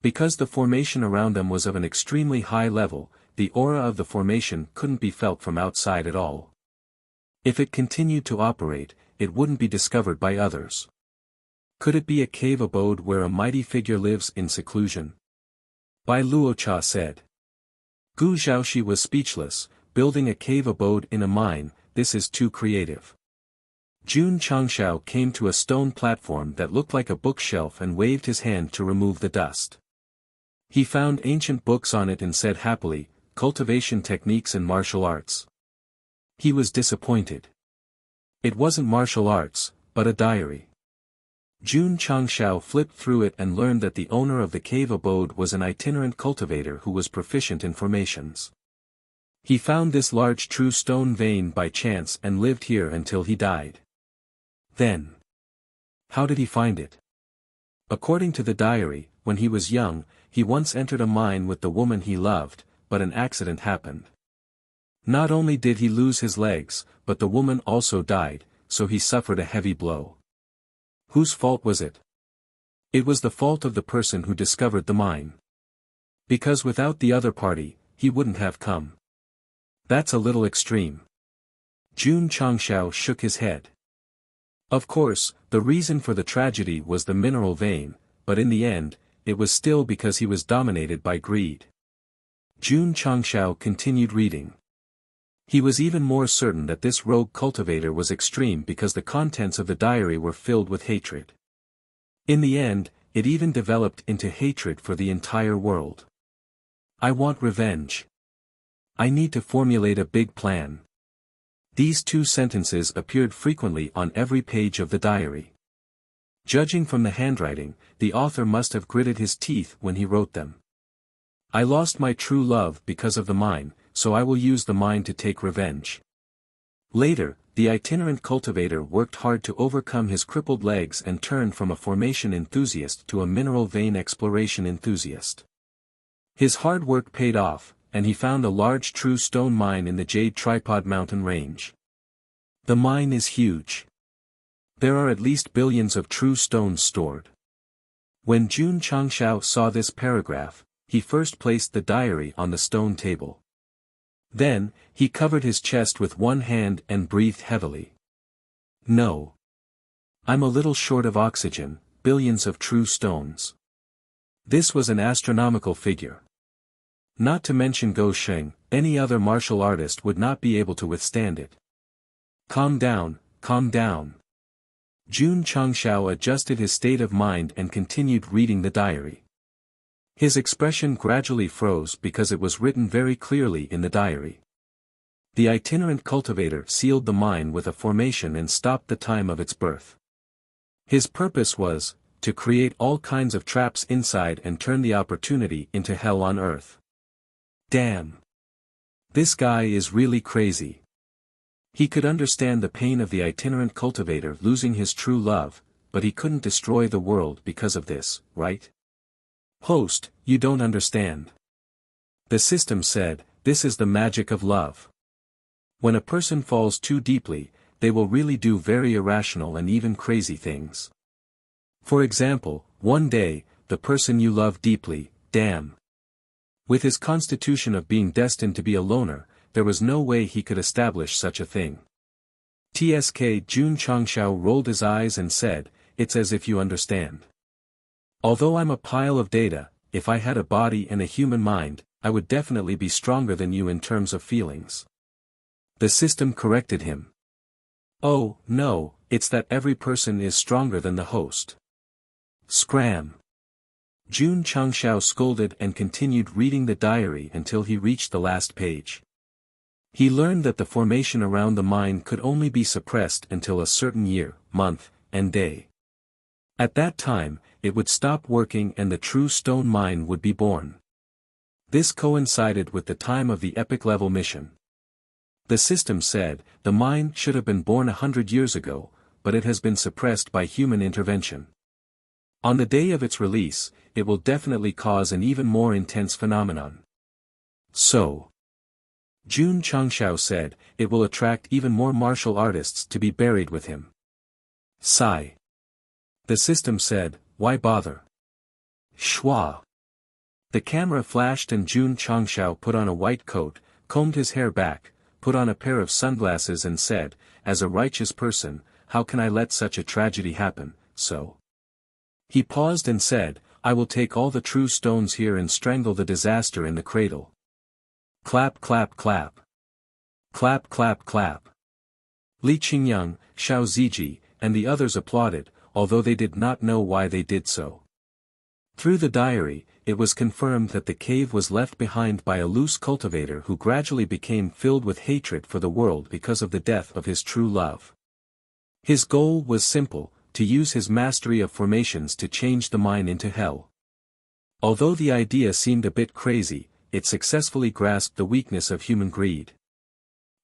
Because the formation around them was of an extremely high level, the aura of the formation couldn't be felt from outside at all. If it continued to operate, it wouldn't be discovered by others. Could it be a cave abode where a mighty figure lives in seclusion?" Bai Luocha said. Gu Zhaoxi was speechless. Building a cave abode in a mine, this is too creative. Jun Changshao came to a stone platform that looked like a bookshelf and waved his hand to remove the dust. He found ancient books on it and said happily, "Cultivation techniques and martial arts." He was disappointed. It wasn't martial arts, but a diary. Jun Changshao flipped through it and learned that the owner of the cave abode was an itinerant cultivator who was proficient in formations. He found this large true stone vein by chance and lived here until he died. Then, how did he find it? According to the diary, when he was young, he once entered a mine with the woman he loved, but an accident happened. Not only did he lose his legs, but the woman also died, so he suffered a heavy blow. Whose fault was it? It was the fault of the person who discovered the mine. Because without the other party, he wouldn't have come. That's a little extreme. Jun Changshao shook his head. Of course, the reason for the tragedy was the mineral vein, but in the end, it was still because he was dominated by greed. Jun Changshao continued reading. He was even more certain that this rogue cultivator was extreme because the contents of the diary were filled with hatred. In the end, it even developed into hatred for the entire world. "I want revenge. I need to formulate a big plan." These two sentences appeared frequently on every page of the diary. Judging from the handwriting, the author must have gritted his teeth when he wrote them. "I lost my true love because of the mine, so I will use the mine to take revenge." Later, the itinerant cultivator worked hard to overcome his crippled legs and turned from a formation enthusiast to a mineral vein exploration enthusiast. His hard work paid off, and he found a large true stone mine in the Jade Tripod Mountain Range. The mine is huge. There are at least billions of true stones stored. When Jun Changshao saw this paragraph, he first placed the diary on the stone table. Then, he covered his chest with one hand and breathed heavily. "No. I'm a little short of oxygen, billions of true stones." This was an astronomical figure. Not to mention Go Sheng, any other martial artist would not be able to withstand it. "Calm down, calm down." Jun Changshao adjusted his state of mind and continued reading the diary. His expression gradually froze because it was written very clearly in the diary. The itinerant cultivator sealed the mine with a formation and stopped the time of its birth. His purpose was, to create all kinds of traps inside and turn the opportunity into hell on earth. Damn! This guy is really crazy. He could understand the pain of the itinerant cultivator losing his true love, but he couldn't destroy the world because of this, right? "Host, you don't understand." The system said, "This is the magic of love. When a person falls too deeply, they will really do very irrational and even crazy things. For example, one day, the person you love deeply, damn. With his constitution of being destined to be a loner, there was no way he could establish such a thing." Tsk Jun Changshao rolled his eyes and said, "It's as if you understand. Although I'm a pile of data, if I had a body and a human mind, I would definitely be stronger than you in terms of feelings." The system corrected him. "Oh, no, it's that every person is stronger than the host." Scram. Jun Changshao scolded and continued reading the diary until he reached the last page. He learned that the formation around the mine could only be suppressed until a certain year, month, and day. At that time, it would stop working and the true stone mine would be born. This coincided with the time of the epic level mission. The system said, the mine should have been born 100 years ago, but it has been suppressed by human intervention. On the day of its release, it will definitely cause an even more intense phenomenon. So, Jun Changshao said, it will attract even more martial artists to be buried with him. Sigh. The system said, why bother? Schwa. The camera flashed and Jun Changshao put on a white coat, combed his hair back, put on a pair of sunglasses and said, as a righteous person, how can I let such a tragedy happen, so? He paused and said, I will take all the true stones here and strangle the disaster in the cradle. Clap clap clap. Clap clap clap. Li Qingyang, Xiao Ziji, and the others applauded, although they did not know why they did so. Through the diary, it was confirmed that the cave was left behind by a loose cultivator who gradually became filled with hatred for the world because of the death of his true love. His goal was simple, to use his mastery of formations to change the mine into hell. Although the idea seemed a bit crazy, it successfully grasped the weakness of human greed.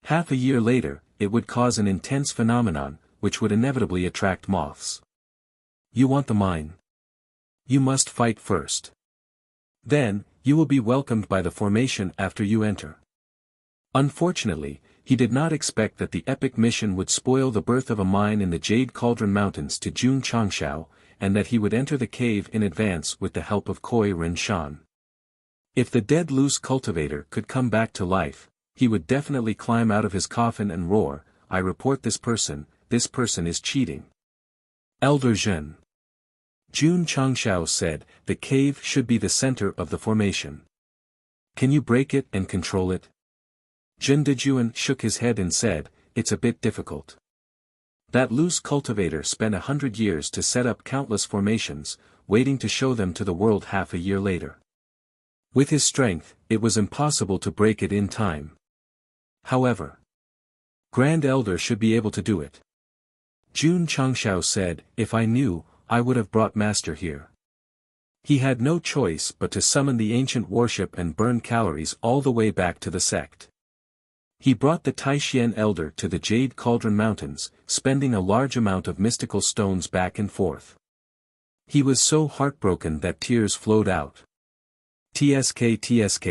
Half a year later, it would cause an intense phenomenon, which would inevitably attract moths. You want the mine? You must fight first. Then, you will be welcomed by the formation after you enter. Unfortunately, he did not expect that the epic mission would spoil the birth of a mine in the Jade Cauldron Mountains to Jun Changshao, and that he would enter the cave in advance with the help of Koi Rin Shan. If the dead loose cultivator could come back to life, he would definitely climb out of his coffin and roar, I report this person is cheating. Elder Zhen. Jun Changshao said, the cave should be the center of the formation. Can you break it and control it? Jin Dejuan shook his head and said, it's a bit difficult. That loose cultivator spent 100 years to set up countless formations, waiting to show them to the world half a year later. With his strength, it was impossible to break it in time. However, Grand Elder should be able to do it. Jun Changshao said, if I knew, I would have brought Master here. He had no choice but to summon the ancient warship and burn calories all the way back to the sect. He brought the Taishian Elder to the Jade Cauldron Mountains, spending a large amount of mystical stones back and forth. He was so heartbroken that tears flowed out. TSK TSK.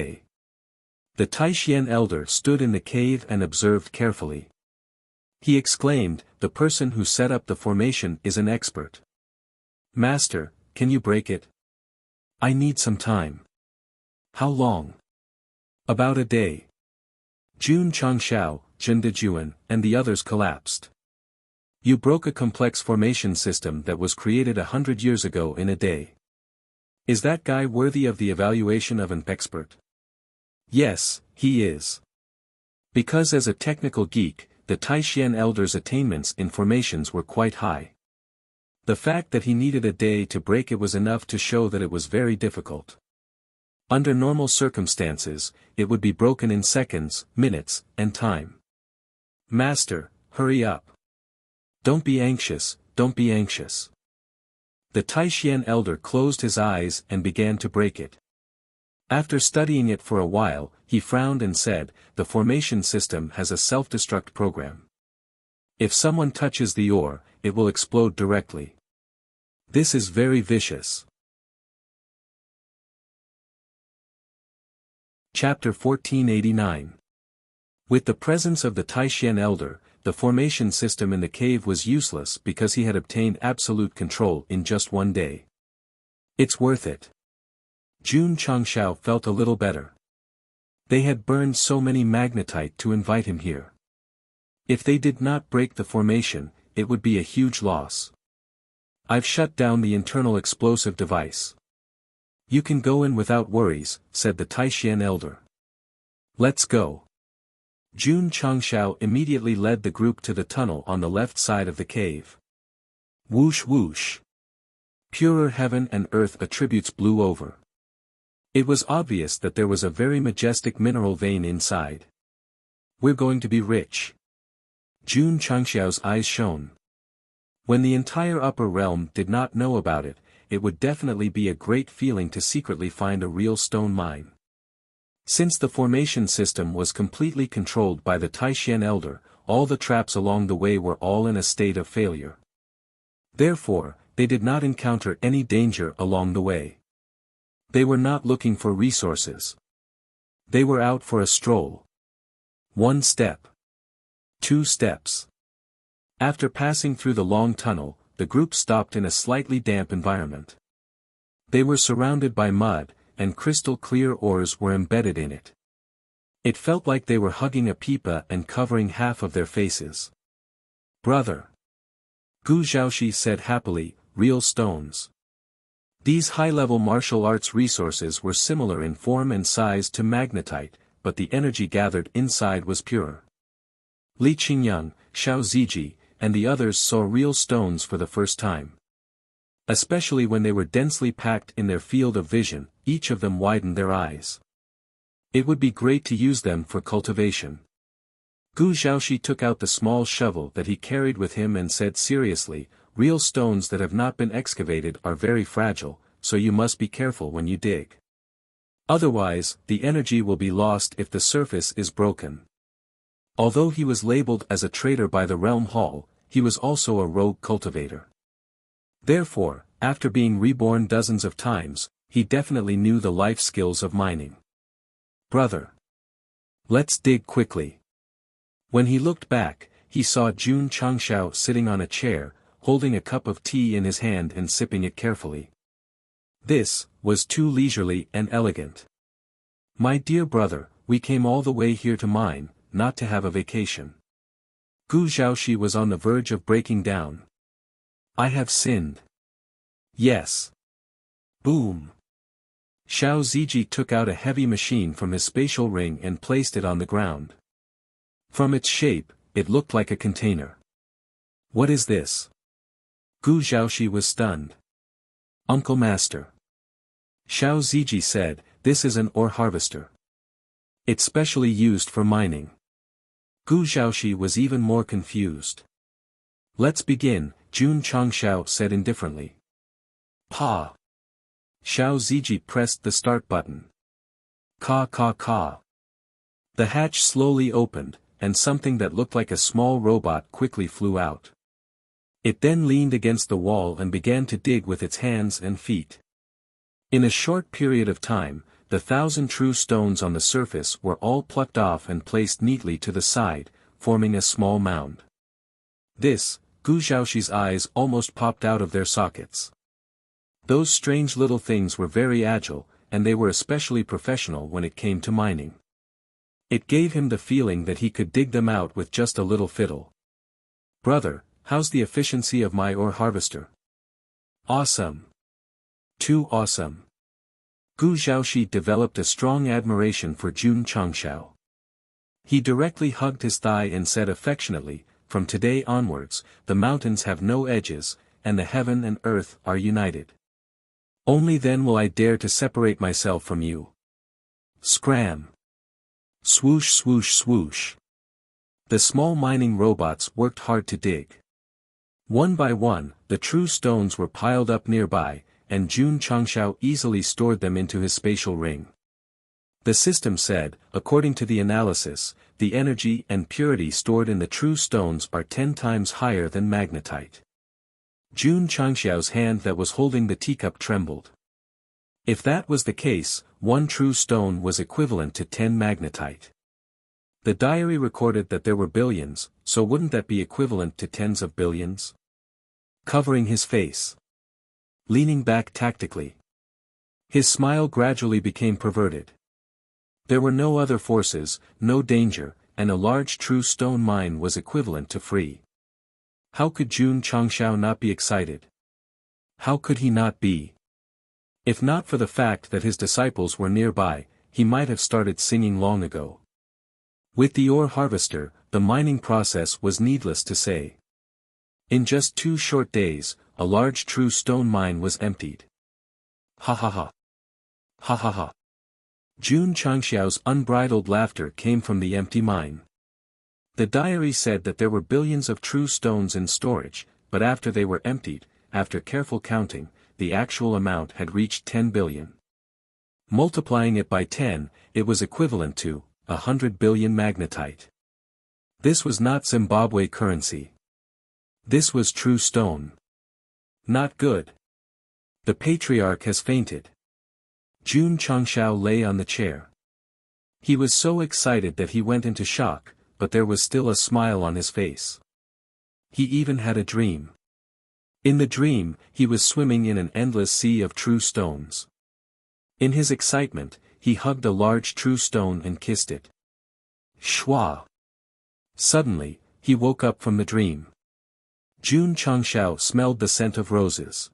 The Taishian Elder stood in the cave and observed carefully. He exclaimed, the person who set up the formation is an expert. Master, can you break it? I need some time. How long? About a day. Jun Changshao, Jin Dejuan, and the others collapsed. You broke a complex formation system that was created 100 years ago in a day. Is that guy worthy of the evaluation of an expert? Yes, he is. Because as a technical geek, the Taishian Elder's attainments in formations were quite high. The fact that he needed a day to break it was enough to show that it was very difficult. Under normal circumstances, it would be broken in seconds, minutes, and time. Master, hurry up. Don't be anxious, don't be anxious. The Taishian Elder closed his eyes and began to break it. After studying it for a while, he frowned and said, the formation system has a self-destruct program. If someone touches the ore, it will explode directly. This is very vicious. Chapter 1489. With the presence of the Taishian Elder, the formation system in the cave was useless because he had obtained absolute control in just one day. It's worth it. Jun Changshao felt a little better. They had burned so many magnetite to invite him here. If they did not break the formation, it would be a huge loss. I've shut down the internal explosive device. You can go in without worries, said the Taishian Elder. Let's go. Jun Changshao immediately led the group to the tunnel on the left side of the cave. Whoosh whoosh. Purer heaven and earth attributes blew over. It was obvious that there was a very majestic mineral vein inside. We're going to be rich. Jun Changxiao's eyes shone. When the entire upper realm did not know about it, it would definitely be a great feeling to secretly find a real stone mine. Since the formation system was completely controlled by the Taishan Elder, all the traps along the way were all in a state of failure. Therefore, they did not encounter any danger along the way. They were not looking for resources. They were out for a stroll. 1 step. 2 steps. After passing through the long tunnel, the group stopped in a slightly damp environment. They were surrounded by mud, and crystal-clear ores were embedded in it. It felt like they were hugging a pipa and covering half of their faces. Brother. Gu Zhaoxi said happily, real stones. These high-level martial arts resources were similar in form and size to magnetite, but the energy gathered inside was pure. Li Qingyang, Xiao Ziji, and the others saw real stones for the first time. Especially when they were densely packed in their field of vision, each of them widened their eyes. It would be great to use them for cultivation. Gu Zhaoxi took out the small shovel that he carried with him and said seriously, real stones that have not been excavated are very fragile, so you must be careful when you dig. Otherwise, the energy will be lost if the surface is broken. Although he was labeled as a traitor by the Realm Hall, he was also a rogue cultivator. Therefore, after being reborn dozens of times, he definitely knew the life skills of mining. Brother. Let's dig quickly. When he looked back, he saw Jun Changxiao sitting on a chair, holding a cup of tea in his hand and sipping it carefully. This was too leisurely and elegant. My dear brother, we came all the way here to mine, not to have a vacation. Gu Zhaoxi was on the verge of breaking down. I have sinned. Yes. Boom. Xiao Ziji took out a heavy machine from his spatial ring and placed it on the ground. From its shape, it looked like a container. What is this? Gu Zhaoxi was stunned. Uncle Master. Xiao Ziji said, this is an ore harvester. It's specially used for mining. Gu Zhaoxi was even more confused. Let's begin, Jun Changxiao said indifferently. Pa. Xiao Ziji pressed the start button. Ka ka ka. The hatch slowly opened, and something that looked like a small robot quickly flew out. It then leaned against the wall and began to dig with its hands and feet. In a short period of time, the 1,000 true stones on the surface were all plucked off and placed neatly to the side, forming a small mound. This, Gu Zhaoxi's eyes almost popped out of their sockets. Those strange little things were very agile, and they were especially professional when it came to mining. It gave him the feeling that he could dig them out with just a little fiddle. Brother, how's the efficiency of my ore harvester? Awesome. Too awesome. Gu Zhaoxi developed a strong admiration for Jun Changxiao. He directly hugged his thigh and said affectionately, from today onwards, the mountains have no edges, and the heaven and earth are united. Only then will I dare to separate myself from you. Scram. Swoosh swoosh swoosh. The small mining robots worked hard to dig. One by one, the true stones were piled up nearby, and Jun Changxiao easily stored them into his spatial ring. The system said, according to the analysis, the energy and purity stored in the true stones are 10 times higher than magnetite. Jun Changxiao's hand that was holding the teacup trembled. If that was the case, 1 true stone was equivalent to 10 magnetite. The diary recorded that there were billions, so wouldn't that be equivalent to tens of billions? Covering his face. Leaning back tactically. His smile gradually became perverted. There were no other forces, no danger, and a large true stone mine was equivalent to free. How could Jun Changxiao not be excited? How could he not be? If not for the fact that his disciples were nearby, he might have started singing long ago. With the ore harvester, the mining process was needless to say. In just 2 short days, a large true stone mine was emptied. Ha ha ha. Ha ha ha. Jun Changxiao's unbridled laughter came from the empty mine. The diary said that there were billions of true stones in storage, but after they were emptied, after careful counting, the actual amount had reached 10 billion. Multiplying it by 10, it was equivalent to 100 billion magnetite. This was not Zimbabwe currency. This was true stone. Not good. The patriarch has fainted. Jun Changxiao lay on the chair. He was so excited that he went into shock, but there was still a smile on his face. He even had a dream. In the dream, he was swimming in an endless sea of true stones. In his excitement, he hugged a large true stone and kissed it. Shwa! Suddenly, he woke up from the dream. Jun Changxiao smelled the scent of roses.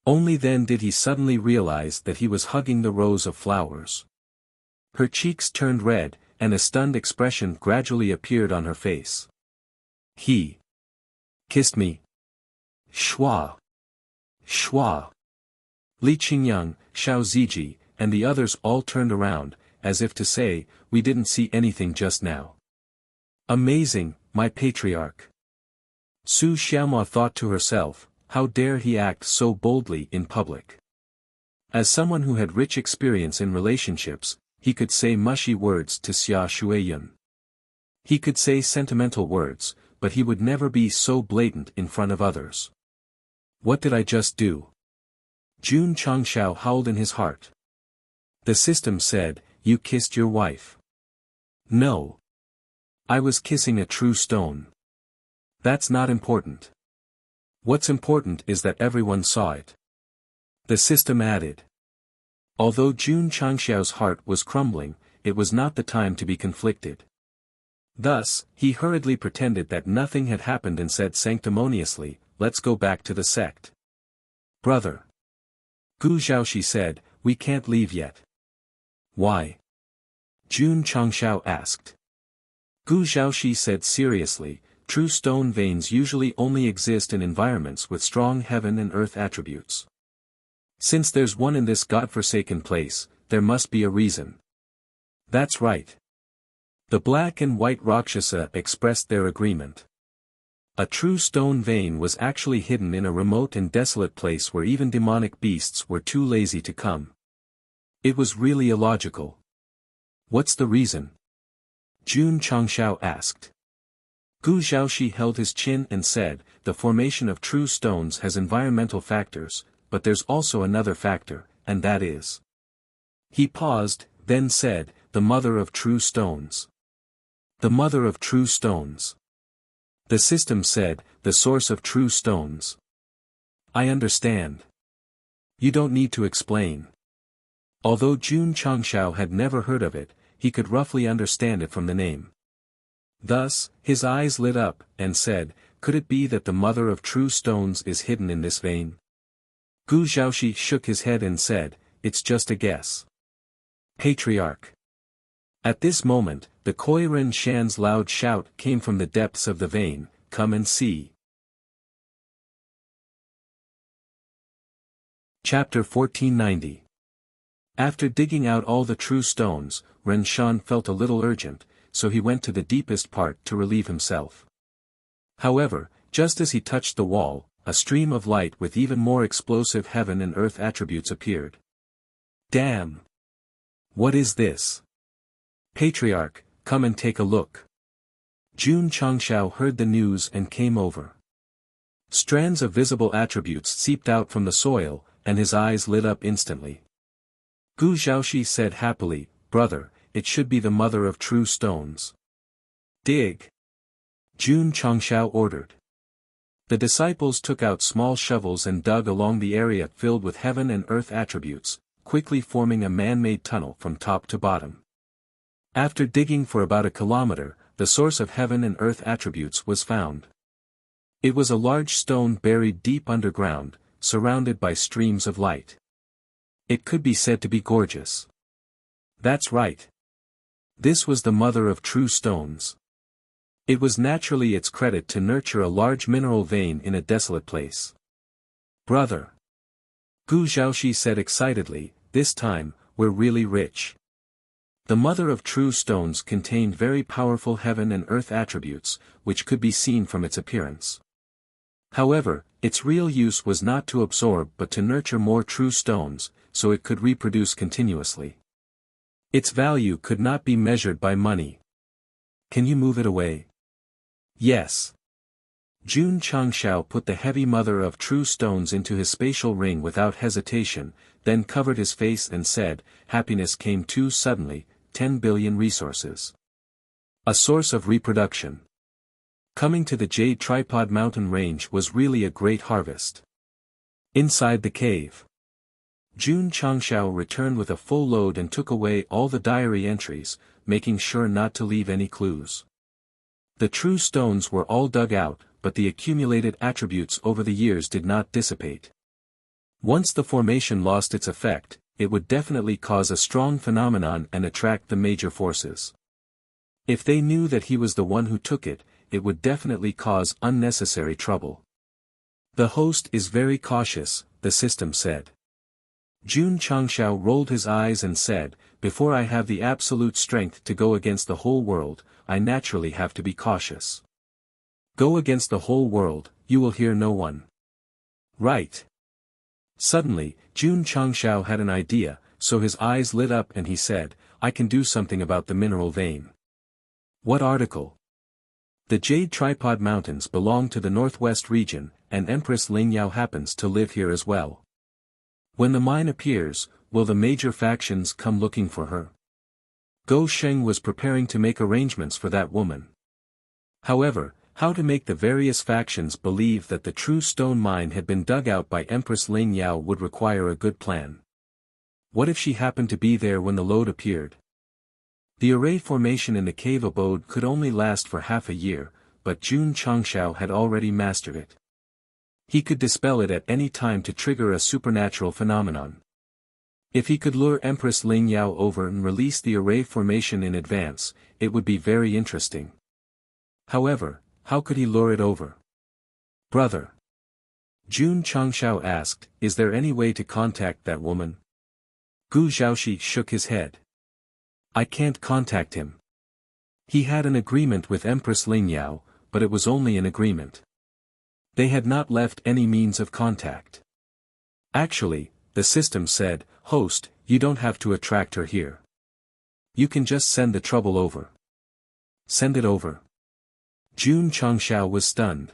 Only then did he suddenly realize that he was hugging the rose of flowers. Her cheeks turned red, and a stunned expression gradually appeared on her face. He kissed me. Shwa! Shwa! Li Qingyang, Xiao Ziji, and the others all turned around, as if to say, we didn't see anything just now. Amazing, my patriarch. Su Xiaomao thought to herself, how dare he act so boldly in public. As someone who had rich experience in relationships, he could say mushy words to Xia Shuiyun. He could say sentimental words, but he would never be so blatant in front of others. What did I just do? Jun Changxiao howled in his heart. The system said, you kissed your wife. No. I was kissing a true stone. That's not important. What's important is that everyone saw it. The system added. Although Jun Changxiao's heart was crumbling, it was not the time to be conflicted. Thus, he hurriedly pretended that nothing had happened and said sanctimoniously, let's go back to the sect. Brother. Gu Zhaoxi said, we can't leave yet. Why? Jun Changxiao asked. Gu Zhaoxi said seriously, true stone veins usually only exist in environments with strong heaven and earth attributes. Since there's one in this godforsaken place, there must be a reason. That's right. The black and white Rakshasa expressed their agreement. A true stone vein was actually hidden in a remote and desolate place where even demonic beasts were too lazy to come. It was really illogical. What's the reason? Jun Changxiao asked. Gu Zhaoxi held his chin and said, the formation of true stones has environmental factors, but there's also another factor, and that is. He paused, then said, the mother of true stones. The mother of true stones. The system said, the source of true stones. I understand. You don't need to explain. Although Jun Changxiao had never heard of it, he could roughly understand it from the name. Thus, his eyes lit up, and said, could it be that the mother of true stones is hidden in this vein? Gu Zhaoxi shook his head and said, it's just a guess. Patriarch. At this moment, the Koiren Shan's loud shout came from the depths of the vein, come and see. Chapter 1490. After digging out all the true stones, Ren Shan felt a little urgent, so he went to the deepest part to relieve himself. However, just as he touched the wall, a stream of light with even more explosive heaven and earth attributes appeared. Damn! What is this? Patriarch, come and take a look. Jun Changxiao heard the news and came over. Strands of visible attributes seeped out from the soil, and his eyes lit up instantly. Gu Zhaoxi said happily, brother, it should be the mother of true stones. Dig! Jun Changxiao ordered. The disciples took out small shovels and dug along the area filled with heaven and earth attributes, quickly forming a man-made tunnel from top to bottom. After digging for about a kilometer, the source of heaven and earth attributes was found. It was a large stone buried deep underground, surrounded by streams of light. It could be said to be gorgeous. That's right. This was the mother of true stones. It was naturally its credit to nurture a large mineral vein in a desolate place. Brother. Gu Zhaoxi said excitedly, this time, we're really rich. The mother of true stones contained very powerful heaven and earth attributes, which could be seen from its appearance. However, its real use was not to absorb but to nurture more true stones, so it could reproduce continuously. Its value could not be measured by money. Can you move it away? Yes. Jun Changshao put the heavy mother of true stones into his spatial ring without hesitation, then covered his face and said, happiness came too suddenly, 10 billion resources. A source of reproduction. Coming to the Jade Tripod mountain range was really a great harvest. Inside the cave. Jun Changshao returned with a full load and took away all the diary entries, making sure not to leave any clues. The true stones were all dug out, but the accumulated attributes over the years did not dissipate. Once the formation lost its effect, it would definitely cause a strong phenomenon and attract the major forces. If they knew that he was the one who took it, it would definitely cause unnecessary trouble. The host is very cautious, the system said. Jun Changshao rolled his eyes and said, before I have the absolute strength to go against the whole world, I naturally have to be cautious. Go against the whole world, you will hear no one. Right. Suddenly, Jun Changshao had an idea, so his eyes lit up and he said, I can do something about the mineral vein. What article? The Jade Tripod Mountains belong to the northwest region, and Empress Lingyao happens to live here as well. When the mine appears, will the major factions come looking for her? Go Sheng was preparing to make arrangements for that woman. However, how to make the various factions believe that the true stone mine had been dug out by Empress Lingyao would require a good plan. What if she happened to be there when the load appeared? The array formation in the cave abode could only last for half a year, but Jun Changshao had already mastered it. He could dispel it at any time to trigger a supernatural phenomenon. If he could lure Empress Lingyao over and release the array formation in advance, it would be very interesting. However, how could he lure it over? Brother. Jun Changshao asked, is there any way to contact that woman? Gu Zhaoxi shook his head. I can't contact him. He had an agreement with Empress Lingyao, but it was only an agreement. They had not left any means of contact. Actually, the system said, host, you don't have to attract her here. You can just send the trouble over. Send it over. Jun Changshao was stunned.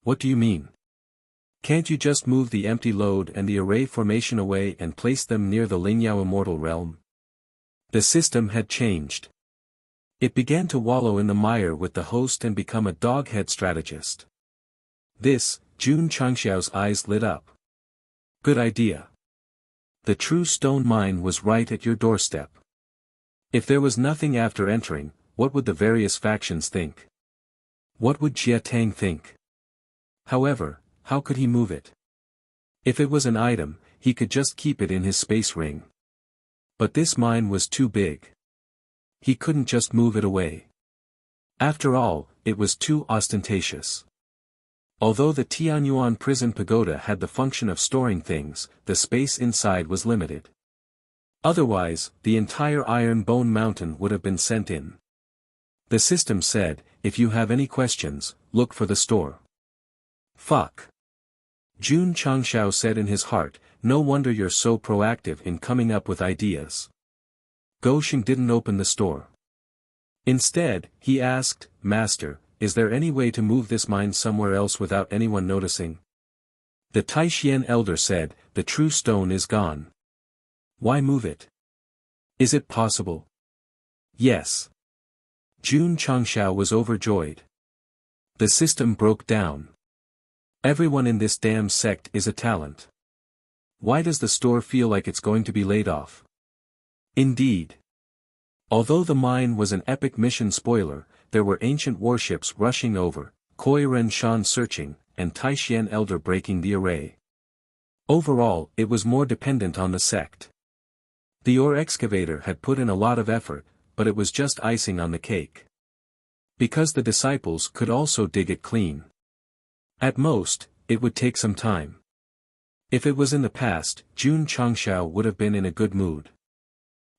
What do you mean? Can't you just move the empty load and the array formation away and place them near the Lingyao immortal realm? The system had changed. It began to wallow in the mire with the host and become a doghead strategist. This, Jun Changshao's eyes lit up. Good idea. The true stone mine was right at your doorstep. If there was nothing after entering, what would the various factions think? What would Jia Tang think? However, how could he move it? If it was an item, he could just keep it in his space ring. But this mine was too big. He couldn't just move it away. After all, it was too ostentatious. Although the Tianyuan prison pagoda had the function of storing things, the space inside was limited. Otherwise, the entire Iron Bone Mountain would have been sent in. The system said, if you have any questions, look for the store. Fuck. Jun Changshao said in his heart, no wonder you're so proactive in coming up with ideas. Gosheng didn't open the store. Instead, he asked, Master, is there any way to move this mine somewhere else without anyone noticing? The Taishian elder said, the true stone is gone. Why move it? Is it possible? Yes. Jun Changshao was overjoyed. The system broke down. Everyone in this damn sect is a talent. Why does the store feel like it's going to be laid off? Indeed. Although the mine was an epic mission spoiler, there were ancient warships rushing over, Koi Ren Shan searching, and Taishian elder breaking the array. Overall, it was more dependent on the sect. The ore excavator had put in a lot of effort, but it was just icing on the cake. Because the disciples could also dig it clean. At most, it would take some time. If it was in the past, Jun Changshao would have been in a good mood.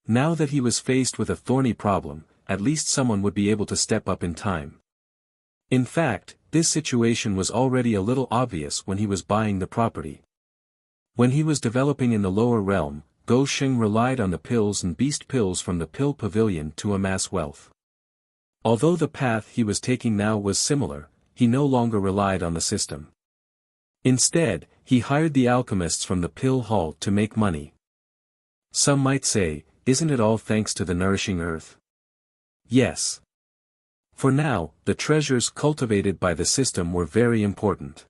Now that he was faced with a thorny problem, at least someone would be able to step up in time. In fact, this situation was already a little obvious when he was buying the property. When he was developing in the lower realm, Go Sheng relied on the pills and beast pills from the pill pavilion to amass wealth. Although the path he was taking now was similar, he no longer relied on the system. Instead, he hired the alchemists from the pill hall to make money. Some might say, isn't it all thanks to the nourishing earth? Yes. For now, the treasures cultivated by the system were very important.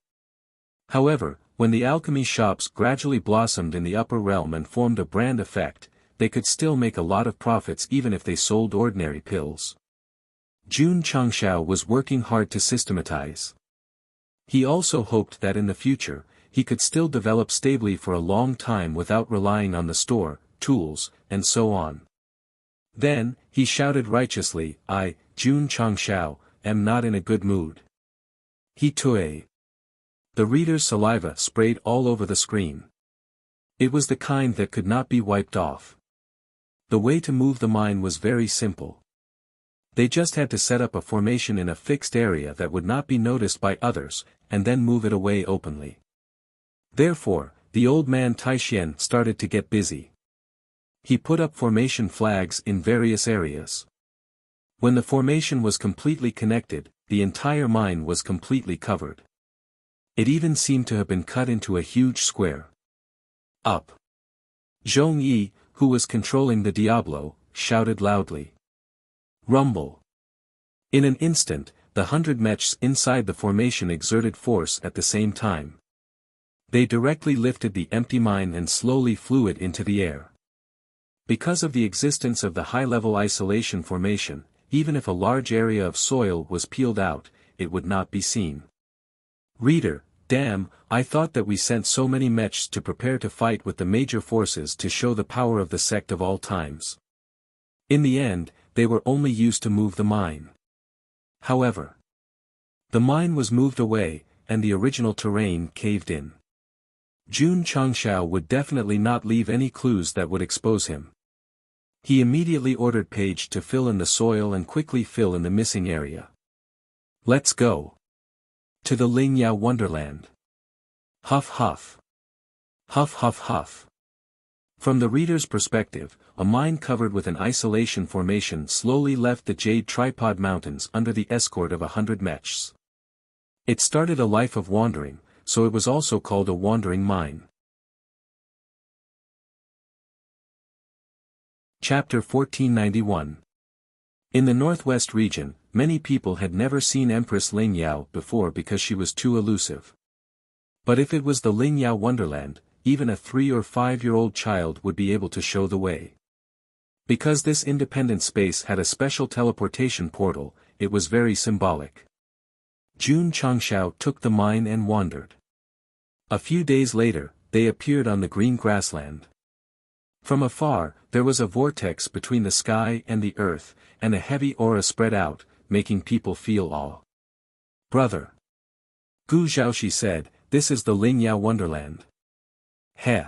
However, when the alchemy shops gradually blossomed in the upper realm and formed a brand effect, they could still make a lot of profits even if they sold ordinary pills. Jun Changshao was working hard to systematize. He also hoped that in the future, he could still develop stably for a long time without relying on the store, tools, and so on. Then, he shouted righteously, I, Jun Changshao, am not in a good mood. He tue. The reader's saliva sprayed all over the screen. It was the kind that could not be wiped off. The way to move the mine was very simple. They just had to set up a formation in a fixed area that would not be noticed by others, and then move it away openly. Therefore, the old man Taishian started to get busy. He put up formation flags in various areas. When the formation was completely connected, the entire mine was completely covered. It even seemed to have been cut into a huge square. Up! Zhong Yi, who was controlling the Diablo, shouted loudly. Rumble! In an instant, the 100 mechs inside the formation exerted force at the same time. They directly lifted the empty mine and slowly flew it into the air. Because of the existence of the high-level isolation formation, even if a large area of soil was peeled out, it would not be seen. Reader, damn, I thought that we sent so many mechs to prepare to fight with the major forces to show the power of the sect of all times. In the end, they were only used to move the mine. However, the mine was moved away, and the original terrain caved in. Jun Changshao would definitely not leave any clues that would expose him. He immediately ordered Page to fill in the soil and quickly fill in the missing area. Let's go. To the Lingyao Wonderland. Huff huff. Huff huff huff. From the reader's perspective, a mine covered with an isolation formation slowly left the Jade Tripod Mountains under the escort of 100 mechs. It started a life of wandering, so it was also called a wandering mine. Chapter 1491. In the northwest region, many people had never seen Empress Lingyao before because she was too elusive. But if it was the Lingyao Wonderland, even a 3- or 5-year-old child would be able to show the way. Because this independent space had a special teleportation portal, it was very symbolic. Jun Changshao took the mine and wandered. A few days later, they appeared on the green grassland. From afar, there was a vortex between the sky and the earth, and a heavy aura spread out, making people feel awe. Brother. Gu Zhaoxi said, this is the Lingyao Wonderland. Heh.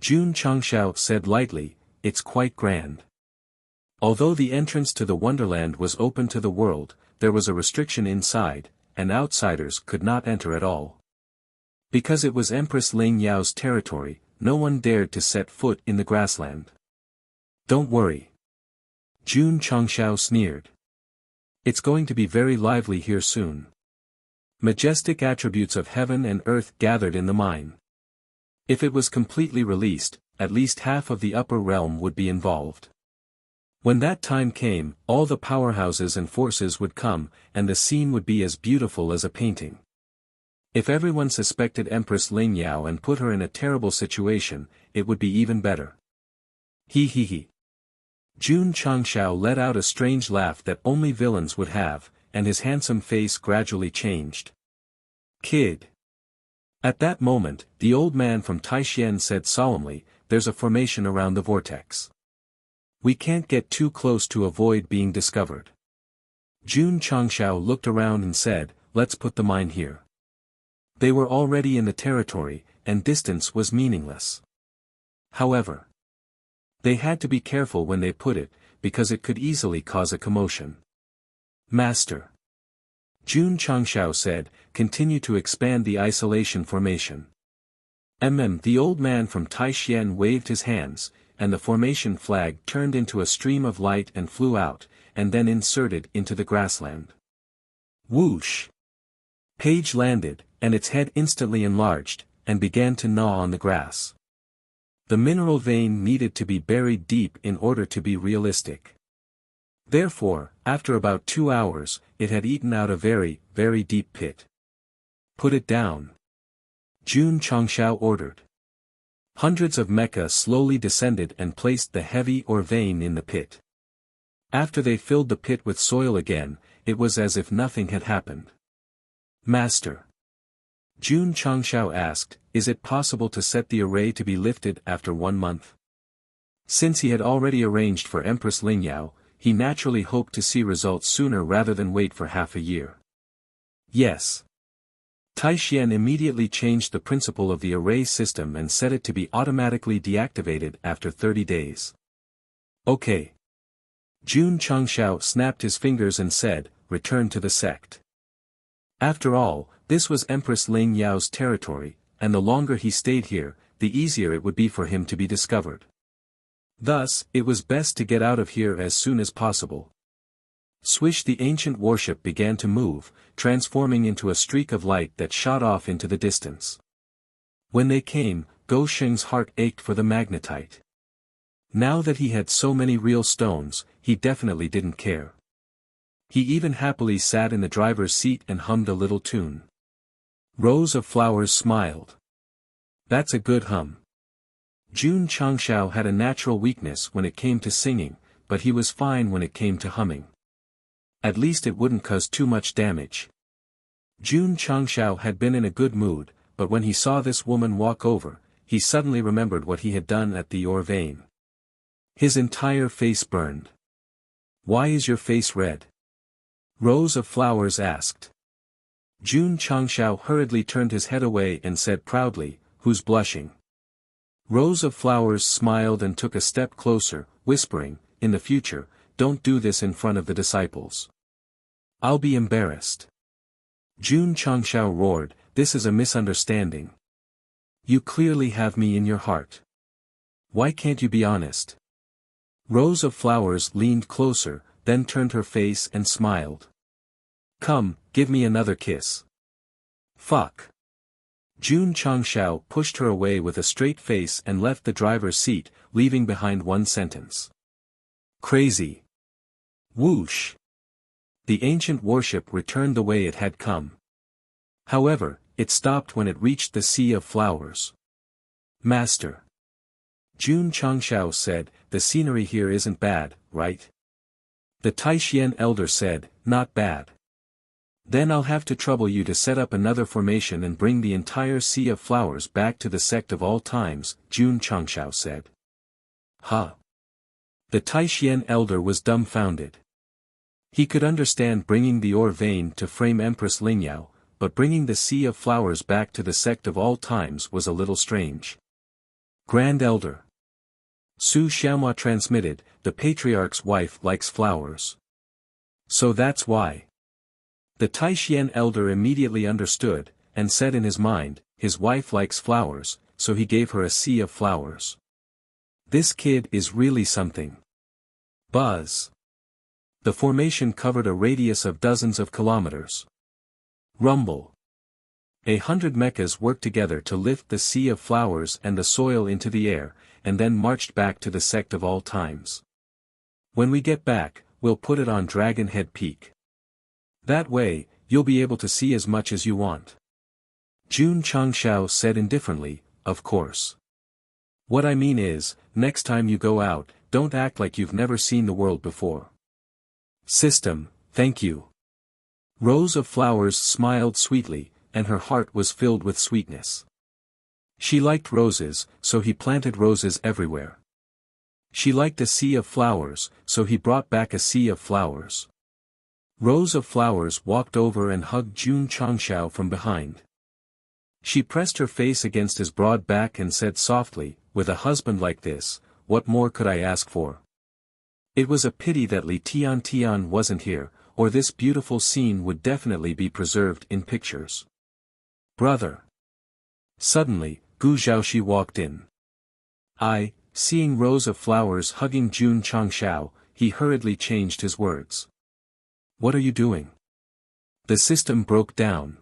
Jun Changshao said lightly, it's quite grand. Although the entrance to the Wonderland was open to the world, there was a restriction inside, and outsiders could not enter at all. Because it was Empress Lingyao's territory, no one dared to set foot in the grassland. Don't worry. Jun Changshao sneered. It's going to be very lively here soon. Majestic attributes of heaven and earth gathered in the mine. If it was completely released, at least half of the upper realm would be involved. When that time came, all the powerhouses and forces would come, and the scene would be as beautiful as a painting. If everyone suspected Empress Lingyao and put her in a terrible situation, it would be even better. He he he. Jun Changshao let out a strange laugh that only villains would have, and his handsome face gradually changed. Kid. At that moment, the old man from Taishian said solemnly, there's a formation around the vortex. We can't get too close to avoid being discovered. Jun Changshao looked around and said, let's put the mine here. They were already in the territory, and distance was meaningless. However, they had to be careful when they put it, because it could easily cause a commotion. Master Jun Changshao said, continue to expand the isolation formation. The old man from Taixien waved his hands, and the formation flag turned into a stream of light and flew out, and then inserted into the grassland. Whoosh! Page landed, and its head instantly enlarged, and began to gnaw on the grass. The mineral vein needed to be buried deep in order to be realistic. Therefore, after about 2 hours, it had eaten out a very, very deep pit. Put it down. Jun Changshao ordered. Hundreds of mecha slowly descended and placed the heavy ore vein in the pit. After they filled the pit with soil again, it was as if nothing had happened. Master Jun Changshao asked, is it possible to set the array to be lifted after 1 month? Since he had already arranged for Empress Lingyao, he naturally hoped to see results sooner rather than wait for half a year. Yes. Taixien immediately changed the principle of the array system and set it to be automatically deactivated after 30 days. Okay. Jun Changshao snapped his fingers and said, return to the sect. After all, this was Empress Ling Yao's territory, and the longer he stayed here, the easier it would be for him to be discovered. Thus, it was best to get out of here as soon as possible. Swish! The ancient warship began to move, transforming into a streak of light that shot off into the distance. When they came, Go Sheng's heart ached for the magnetite. Now that he had so many real stones, he definitely didn't care. He even happily sat in the driver's seat and hummed a little tune. Rows of Flowers smiled. That's a good hum. Jun Changshao had a natural weakness when it came to singing, but he was fine when it came to humming. At least it wouldn't cause too much damage. Jun Changshao had been in a good mood, but when he saw this woman walk over, he suddenly remembered what he had done at the ore vein. His entire face burned. Why is your face red? Rows of Flowers asked. Jun Changshao hurriedly turned his head away and said proudly, who's blushing? Rows of Flowers smiled and took a step closer, whispering, in the future, don't do this in front of the disciples. I'll be embarrassed. Jun Changshao roared, this is a misunderstanding. You clearly have me in your heart. Why can't you be honest? Rows of Flowers leaned closer, then turned her face and smiled. Come, give me another kiss. Fuck. Jun Changshao pushed her away with a straight face and left the driver's seat, leaving behind one sentence. Crazy. Whoosh. The ancient warship returned the way it had come. However, it stopped when it reached the Sea of Flowers. Master Jun Changshao said, the scenery here isn't bad, right? The Taixien elder said, not bad. Then I'll have to trouble you to set up another formation and bring the entire Sea of Flowers back to the Sect of all times, Jun Changshao said. Huh? The Taixien elder was dumbfounded. He could understand bringing the ore vein to frame Empress Lingyao, but bringing the Sea of Flowers back to the Sect of all times was a little strange. Grand Elder Su Xiaomua transmitted, the Patriarch's wife likes flowers. So that's why. The Taixien elder immediately understood, and said in his mind, his wife likes flowers, so he gave her a Sea of Flowers. This kid is really something. Buzz. The formation covered a radius of dozens of kilometers. Rumble. 100 mechas worked together to lift the Sea of Flowers and the soil into the air, and then marched back to the Sect of all times. When we get back, we'll put it on Dragon Head Peak. That way, you'll be able to see as much as you want. Jun Changshao said indifferently, of course. What I mean is, next time you go out, don't act like you've never seen the world before. System, thank you. Rows of Flowers smiled sweetly, and her heart was filled with sweetness. She liked roses, so he planted roses everywhere. She liked a Sea of Flowers, so he brought back a Sea of Flowers. Rows of Flowers walked over and hugged Jun Changshao from behind. She pressed her face against his broad back and said softly, "With a husband like this, what more could I ask for?" It was a pity that Li Tian wasn't here, or this beautiful scene would definitely be preserved in pictures. "Brother." Suddenly, Gu Zhaoxi walked in. Seeing rows of flowers hugging Jun Changshao, he hurriedly changed his words. "What are you doing?" "The system broke down.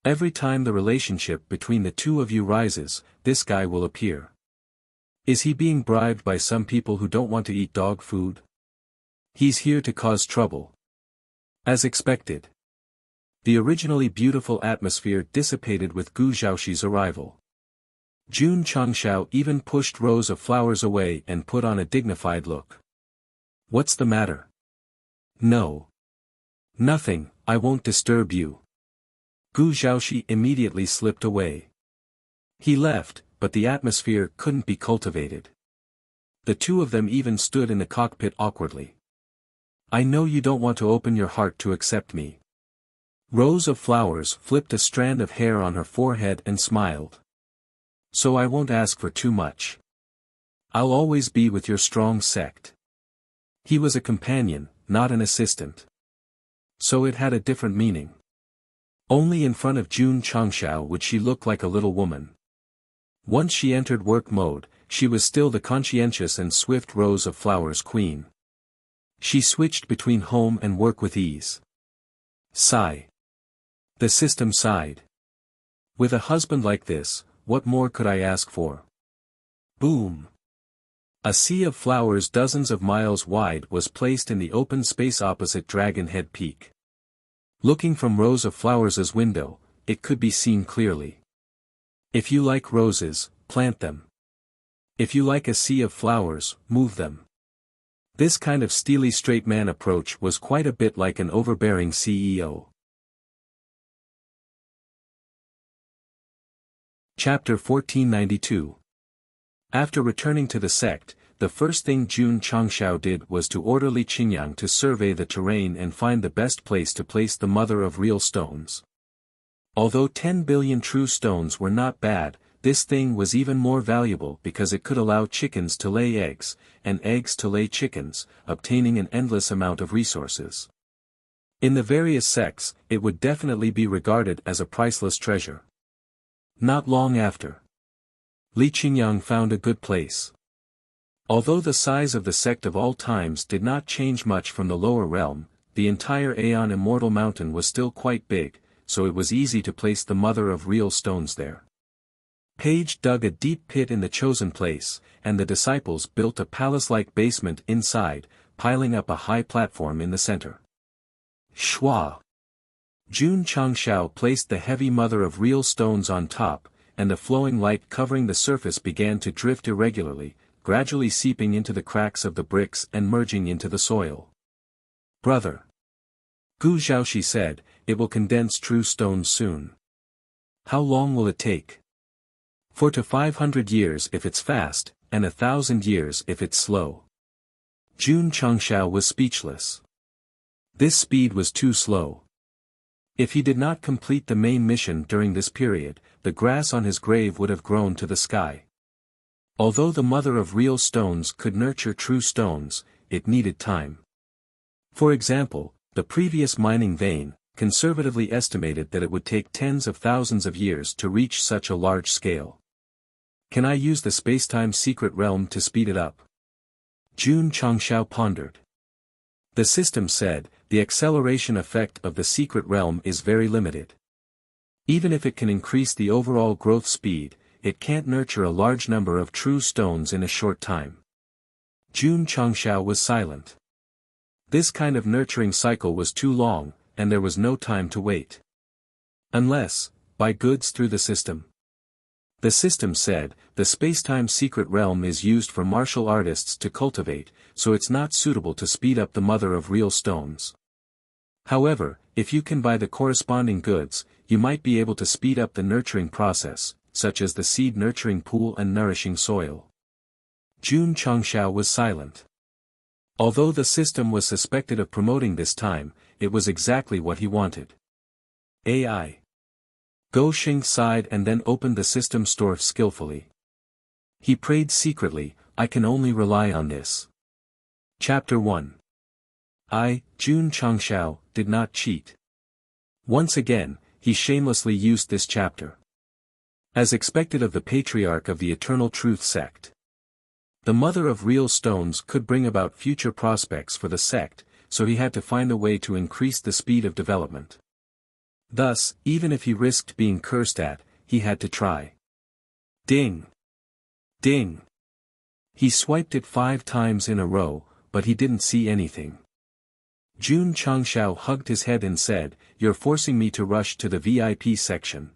Every time the relationship between the two of you rises, this guy will appear. Is he being bribed by some people who don't want to eat dog food? He's here to cause trouble." As expected, the originally beautiful atmosphere dissipated with Gu Zhaoxi's arrival. Jun Changshao even pushed rows of flowers away and put on a dignified look. "What's the matter?" "No. Nothing, I won't disturb you." Gu Zhaoxi immediately slipped away. He left, but the atmosphere couldn't be cultivated. The two of them even stood in the cockpit awkwardly. "I know you don't want to open your heart to accept me." Rows of flowers flipped a strand of hair on her forehead and smiled. "So I won't ask for too much. I'll always be with your strong sect." He was a companion, not an assistant. So it had a different meaning. Only in front of Jun Changshao would she look like a little woman. Once she entered work mode, she was still the conscientious and swift Rose of Flowers queen. She switched between home and work with ease. Sigh. The system sighed. "With a husband like this, what more could I ask for?" Boom. A sea of flowers dozens of miles wide was placed in the open space opposite Dragon Head Peak. Looking from Rose of Flowers' window, it could be seen clearly. If you like roses, plant them. If you like a sea of flowers, move them. This kind of steely straight man approach was quite a bit like an overbearing CEO. Chapter 1492. After returning to the sect, the first thing Jun Changshao did was to order Li Qingyang to survey the terrain and find the best place to place the mother of real stones. Although 10 billion true stones were not bad, this thing was even more valuable because it could allow chickens to lay eggs, and eggs to lay chickens, obtaining an endless amount of resources. In the various sects, it would definitely be regarded as a priceless treasure. Not long after, Li Qingyang found a good place. Although the size of the sect of all times did not change much from the lower realm, the entire Aeon Immortal Mountain was still quite big, so it was easy to place the mother of real stones there. Page dug a deep pit in the chosen place, and the disciples built a palace-like basement inside, piling up a high platform in the center. Shwa! Jun Changshao placed the heavy mother of real stones on top, and the flowing light covering the surface began to drift irregularly, gradually seeping into the cracks of the bricks and merging into the soil. "Brother," Gu Zhaoxi said, "it will condense true stones soon. How long will it take?" "4 to 500 years if it's fast, and 1,000 years if it's slow." Jun Changshao was speechless. This speed was too slow. If he did not complete the main mission during this period, the grass on his grave would have grown to the sky. Although the mother of real stones could nurture true stones, it needed time. For example, the previous mining vein, conservatively estimated that it would take tens of thousands of years to reach such a large scale. Can I use the spacetime secret realm to speed it up? Jun Changshao pondered. The system said, the acceleration effect of the secret realm is very limited. Even if it can increase the overall growth speed, it can't nurture a large number of true stones in a short time. Jun Changshao was silent. This kind of nurturing cycle was too long, and there was no time to wait. Unless, buy goods through the system. The system said, the spacetime secret realm is used for martial artists to cultivate, so it's not suitable to speed up the mother of real stones. However, if you can buy the corresponding goods, you might be able to speed up the nurturing process, such as the seed nurturing pool and nourishing soil. Jun Changshao was silent. Although the system was suspected of promoting this time, it was exactly what he wanted. AI. Go Xing sighed and then opened the system store skillfully. He prayed secretly, I can only rely on this. Chapter 1. I, Jun Changshao, did not cheat. Once again, he shamelessly used this chapter. As expected of the patriarch of the Eternal Truth Sect. The mother of real stones could bring about future prospects for the sect, so he had to find a way to increase the speed of development. Thus, even if he risked being cursed at, he had to try. Ding! Ding! He swiped it 5 times in a row, but he didn't see anything. Jun Changshao hugged his head and said, You're forcing me to rush to the VIP section.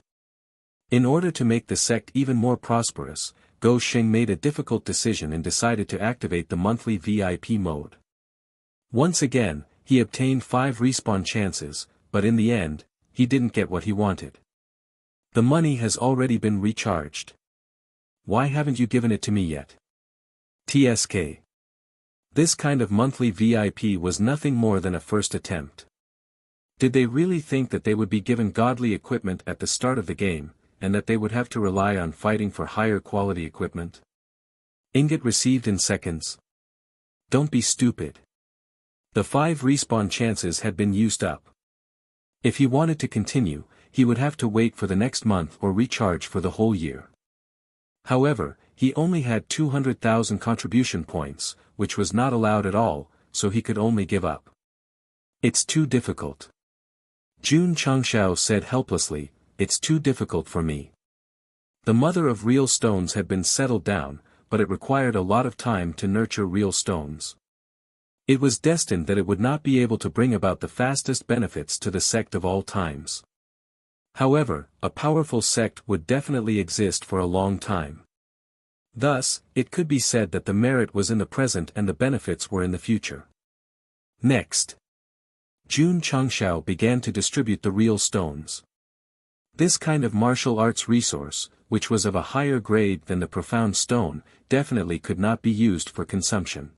In order to make the sect even more prosperous, Go Xing made a difficult decision and decided to activate the monthly VIP mode. Once again, he obtained 5 respawn chances, but in the end, he didn't get what he wanted. The money has already been recharged. Why haven't you given it to me yet? TSK. This kind of monthly VIP was nothing more than a first attempt. Did they really think that they would be given godly equipment at the start of the game, and that they would have to rely on fighting for higher quality equipment? Ingot received in seconds. Don't be stupid. The 5 respawn chances had been used up. If he wanted to continue, he would have to wait for the next month or recharge for the whole year. However, he only had 200,000 contribution points, which was not allowed at all, so he could only give up. It's too difficult. Jun Changshao said helplessly, It's too difficult for me. The mother of real stones had been settled down, but it required a lot of time to nurture real stones. It was destined that it would not be able to bring about the fastest benefits to the sect of all times. However, a powerful sect would definitely exist for a long time. Thus, it could be said that the merit was in the present and the benefits were in the future. Next, Jun Changshao began to distribute the real stones. This kind of martial arts resource, which was of a higher grade than the profound stone, definitely could not be used for consumption.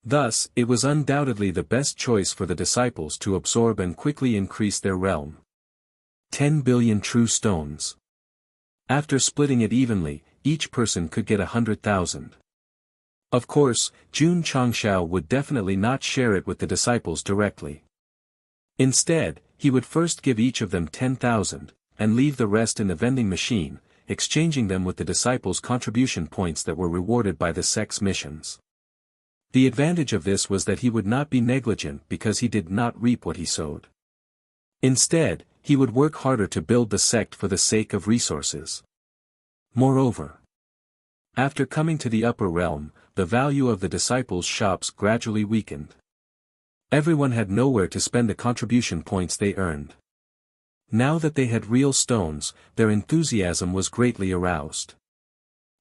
Thus, it was undoubtedly the best choice for the disciples to absorb and quickly increase their realm. 10 billion true stones. After splitting it evenly, each person could get 100,000. Of course, Jun Changshao would definitely not share it with the disciples directly. Instead, he would first give each of them 10,000, and leave the rest in the vending machine, exchanging them with the disciples' contribution points that were rewarded by the sect's missions. The advantage of this was that he would not be negligent because he did not reap what he sowed. Instead, he would work harder to build the sect for the sake of resources. Moreover, after coming to the upper realm, the value of the disciples' shops gradually weakened. Everyone had nowhere to spend the contribution points they earned. Now that they had real stones, their enthusiasm was greatly aroused.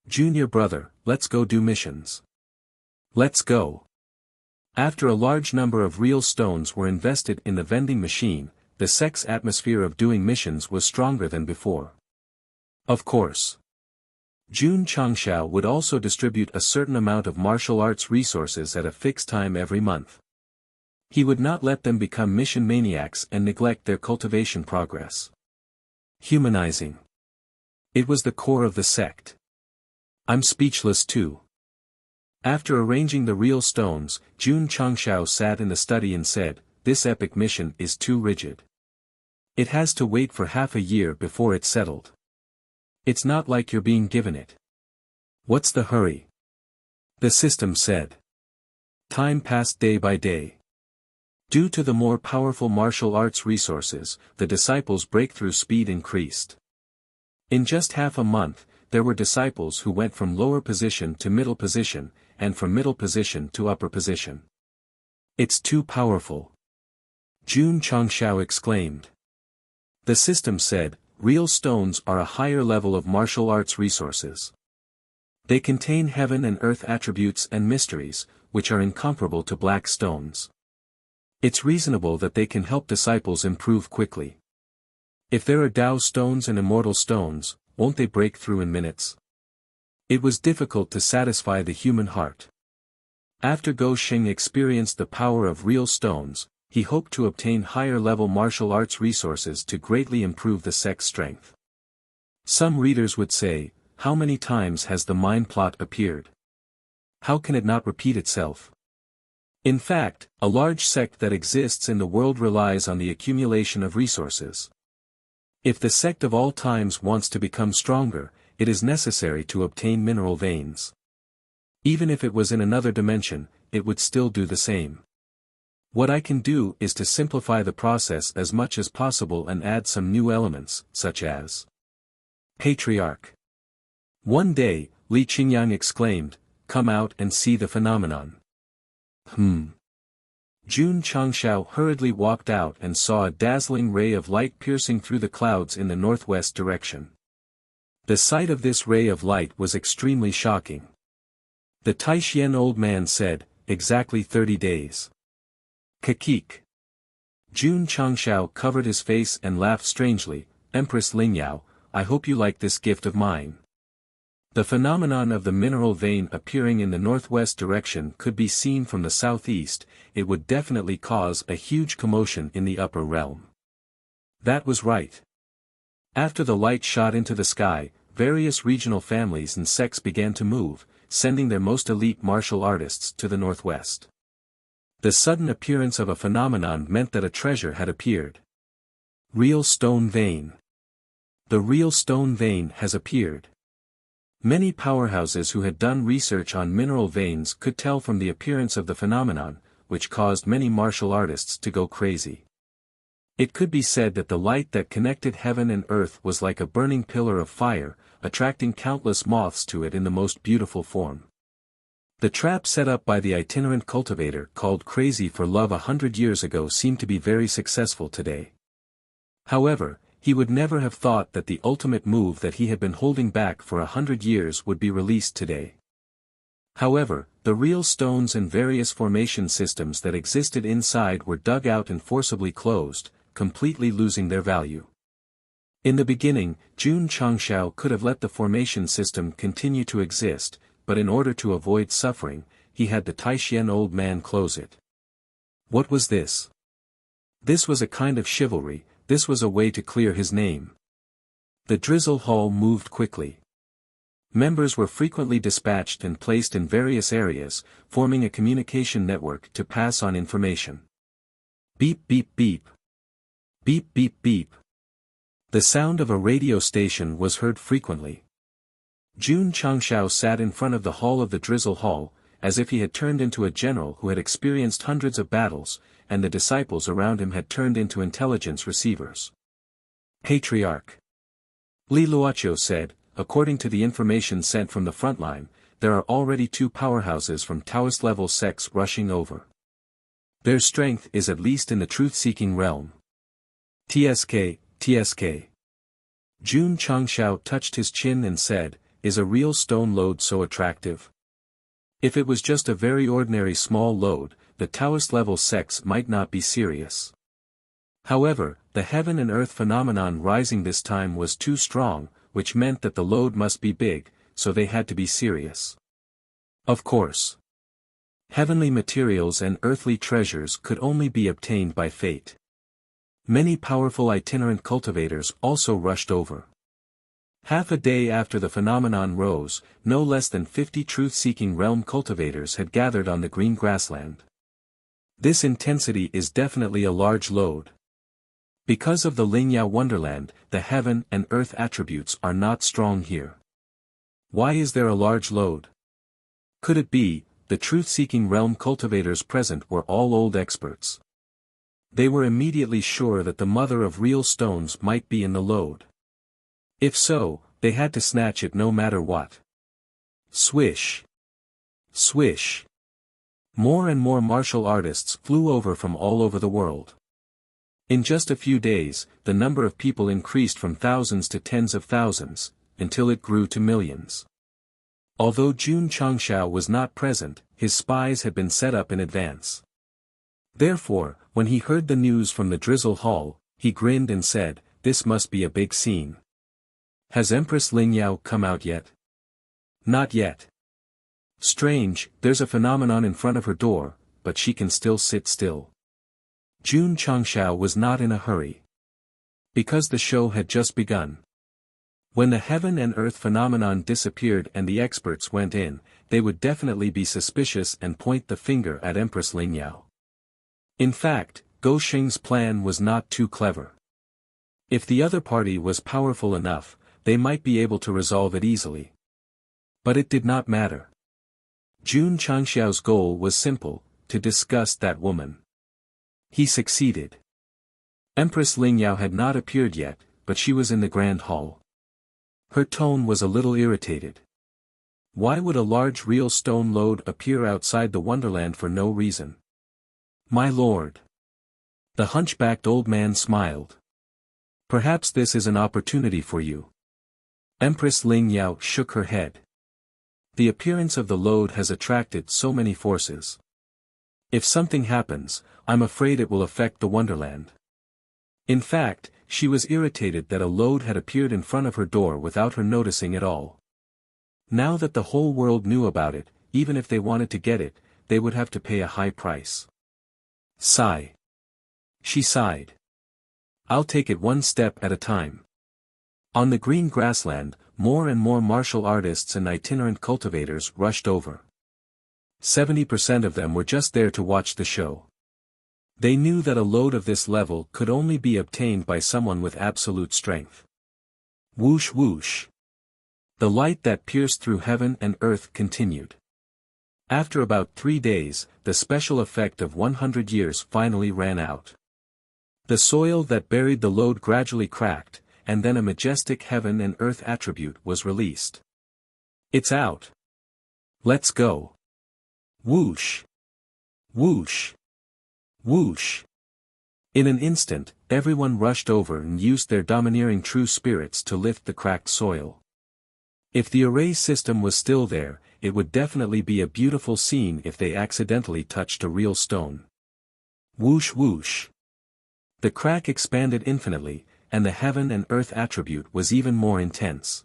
Junior brother, let's go do missions. Let's go. After a large number of real stones were invested in the vending machine, the sect's atmosphere of doing missions was stronger than before. Of course, Jun Changshao would also distribute a certain amount of martial arts resources at a fixed time every month. He would not let them become mission maniacs and neglect their cultivation progress. Humanizing. It was the core of the sect. I'm speechless too. After arranging the real stones, Jun Changshao sat in the study and said, This epic mission is too rigid. It has to wait for half a year before it's settled. It's not like you're being given it. What's the hurry? The system said. Time passed day by day. Due to the more powerful martial arts resources, the disciples' breakthrough speed increased. In just half a month, there were disciples who went from lower position to middle position, and from middle position to upper position. It's too powerful. Jun Changshao exclaimed. The system said, real stones are a higher level of martial arts resources. They contain heaven and earth attributes and mysteries, which are incomparable to black stones. It's reasonable that they can help disciples improve quickly. If there are Tao stones and immortal stones, won't they break through in minutes? It was difficult to satisfy the human heart. After Go Xing experienced the power of real stones, he hoped to obtain higher-level martial arts resources to greatly improve the sect's strength. Some readers would say, how many times has the mind plot appeared? How can it not repeat itself? In fact, a large sect that exists in the world relies on the accumulation of resources. If the sect of all times wants to become stronger, it is necessary to obtain mineral veins. Even if it was in another dimension, it would still do the same. What I can do is to simplify the process as much as possible and add some new elements, such as Patriarch. One day, Li Qingyang exclaimed, "Come out and see the phenomenon." Jun Changshao hurriedly walked out and saw a dazzling ray of light piercing through the clouds in the northwest direction. The sight of this ray of light was extremely shocking. The Taishian old man said, "Exactly 30 days. Kakik." Jun Changshao covered his face and laughed strangely, "Empress Lingyao, I hope you like this gift of mine." The phenomenon of the mineral vein appearing in the northwest direction could be seen from the southeast. It would definitely cause a huge commotion in the upper realm. That was right. After the light shot into the sky, various regional families and sects began to move, sending their most elite martial artists to the northwest. The sudden appearance of a phenomenon meant that a treasure had appeared. Real stone vein. The real stone vein has appeared. Many powerhouses who had done research on mineral veins could tell from the appearance of the phenomenon, which caused many martial artists to go crazy. It could be said that the light that connected heaven and earth was like a burning pillar of fire, attracting countless moths to it in the most beautiful form. The trap set up by the itinerant cultivator called Crazy for Love 100 years ago seemed to be very successful today. However, he would never have thought that the ultimate move that he had been holding back for 100 years would be released today. However, the real stones and various formation systems that existed inside were dug out and forcibly closed, completely losing their value. In the beginning, Jun Changshao could have let the formation system continue to exist, but in order to avoid suffering, he had the Taishian old man close it. What was this? This was a kind of chivalry. This was a way to clear his name. The drizzle hall moved quickly. Members were frequently dispatched and placed in various areas, forming a communication network to pass on information. Beep beep beep. Beep beep beep. The sound of a radio station was heard frequently. Jun Changshao sat in front of the hall of the drizzle hall, as if he had turned into a general who had experienced hundreds of battles, and the disciples around him had turned into intelligence receivers. Patriarch. Li Luoqiu said, according to the information sent from the front line, there are already 2 powerhouses from Taoist-level sects rushing over. Their strength is at least in the truth-seeking realm. TSK, TSK. Jun Changshao touched his chin and said, "Is a real stone lode so attractive? If it was just a very ordinary small lode, the Taoist-level sects might not be serious. However, the heaven and earth phenomenon rising this time was too strong, which meant that the lode must be big, so they had to be serious. Of course. Heavenly materials and earthly treasures could only be obtained by fate. Many powerful itinerant cultivators also rushed over. Half a day after the phenomenon rose, no less than 50 truth-seeking realm cultivators had gathered on the green grassland. This intensity is definitely a large load. Because of the Lingyao Wonderland, the heaven and earth attributes are not strong here. Why is there a large load? Could it be, the truth-seeking realm cultivators present were all old experts? They were immediately sure that the mother of real stones might be in the load. If so, they had to snatch it no matter what. Swish. Swish. More and more martial artists flew over from all over the world. In just a few days, the number of people increased from thousands to tens of thousands, until it grew to millions. Although Jun Changshao was not present, his spies had been set up in advance. Therefore, when he heard the news from the drizzle hall, he grinned and said, "This must be a big scene. Has Empress Lingyao come out yet?" "Not yet. Strange, there's a phenomenon in front of her door, but she can still sit still." Jun Changshao was not in a hurry. Because the show had just begun. When the heaven and earth phenomenon disappeared and the experts went in, they would definitely be suspicious and point the finger at Empress Lingyao. In fact, Go Xing's plan was not too clever. If the other party was powerful enough, they might be able to resolve it easily. But it did not matter. Jun Changxiao's goal was simple, to disgust that woman. He succeeded. Empress Lingyao had not appeared yet, but she was in the grand hall. Her tone was a little irritated. Why would a large real stone load appear outside the wonderland for no reason? My lord. The hunchbacked old man smiled. Perhaps this is an opportunity for you. Empress Lingyao shook her head. The appearance of the load has attracted so many forces. If something happens, I'm afraid it will affect the wonderland. In fact, she was irritated that a load had appeared in front of her door without her noticing at all. Now that the whole world knew about it, even if they wanted to get it, they would have to pay a high price. Sigh. She sighed. I'll take it one step at a time. On the green grassland, more and more martial artists and itinerant cultivators rushed over. 70% of them were just there to watch the show. They knew that a load of this level could only be obtained by someone with absolute strength. Whoosh whoosh. The light that pierced through heaven and earth continued. After about 3 days, the special effect of 100 years finally ran out. The soil that buried the load gradually cracked, and then a majestic heaven and earth attribute was released. It's out. Let's go. Whoosh. Whoosh. Whoosh. In an instant, everyone rushed over and used their domineering true spirits to lift the cracked soil. If the array system was still there, it would definitely be a beautiful scene if they accidentally touched a real stone. Whoosh whoosh. The crack expanded infinitely, and the heaven and earth attribute was even more intense.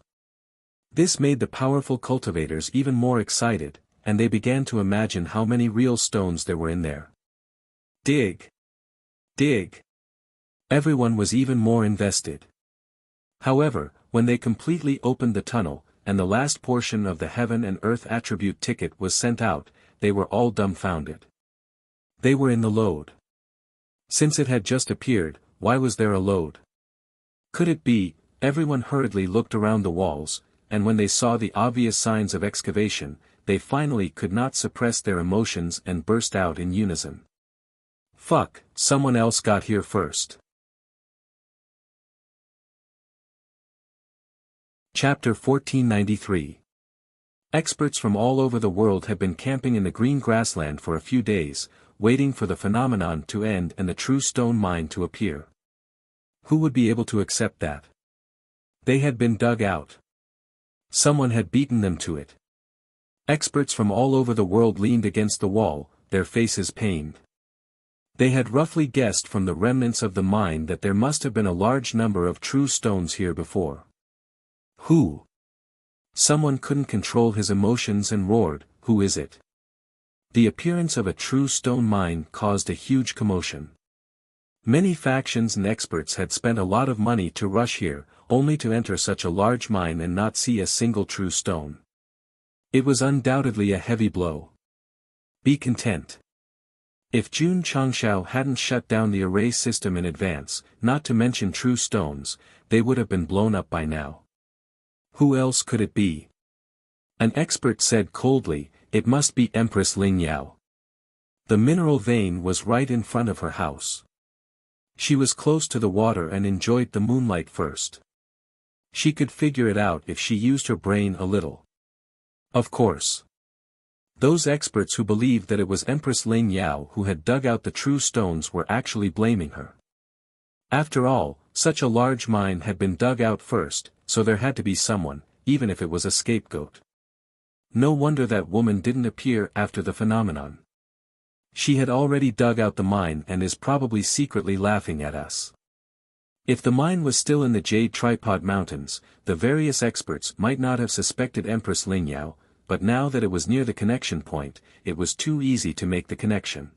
This made the powerful cultivators even more excited, and they began to imagine how many real stones there were in there. Dig! Dig! Everyone was even more invested. However, when they completely opened the tunnel, and the last portion of the heaven and earth attribute ticket was sent out, they were all dumbfounded. They were in the load. Since it had just appeared, why was there a load? Could it be? Everyone hurriedly looked around the walls, and when they saw the obvious signs of excavation, they finally could not suppress their emotions and burst out in unison. Fuck, someone else got here first. Chapter 1493. Experts from all over the world had been camping in the green grassland for a few days, waiting for the phenomenon to end and the true stone mine to appear. Who would be able to accept that? They had been dug out. Someone had beaten them to it. Experts from all over the world leaned against the wall, their faces pained. They had roughly guessed from the remnants of the mine that there must have been a large number of true stones here before. Who? Someone couldn't control his emotions and roared, "Who is it?" The appearance of a true stone mine caused a huge commotion. Many factions and experts had spent a lot of money to rush here, only to enter such a large mine and not see a single true stone. It was undoubtedly a heavy blow. Be content. If Jun Changshao hadn't shut down the array system in advance, not to mention true stones, they would have been blown up by now. Who else could it be? An expert said coldly, "It must be Empress Lingyao." The mineral vein was right in front of her house. She was close to the water and enjoyed the moonlight first. She could figure it out if she used her brain a little. Of course. Those experts who believed that it was Empress Lingyao who had dug out the true stones were actually blaming her. After all, such a large mine had been dug out first, so there had to be someone, even if it was a scapegoat. No wonder that woman didn't appear after the phenomenon. She had already dug out the mine and is probably secretly laughing at us. If the mine was still in the Jade Tripod Mountains, the various experts might not have suspected Empress Lingyao, but now that it was near the connection point, it was too easy to make the connection.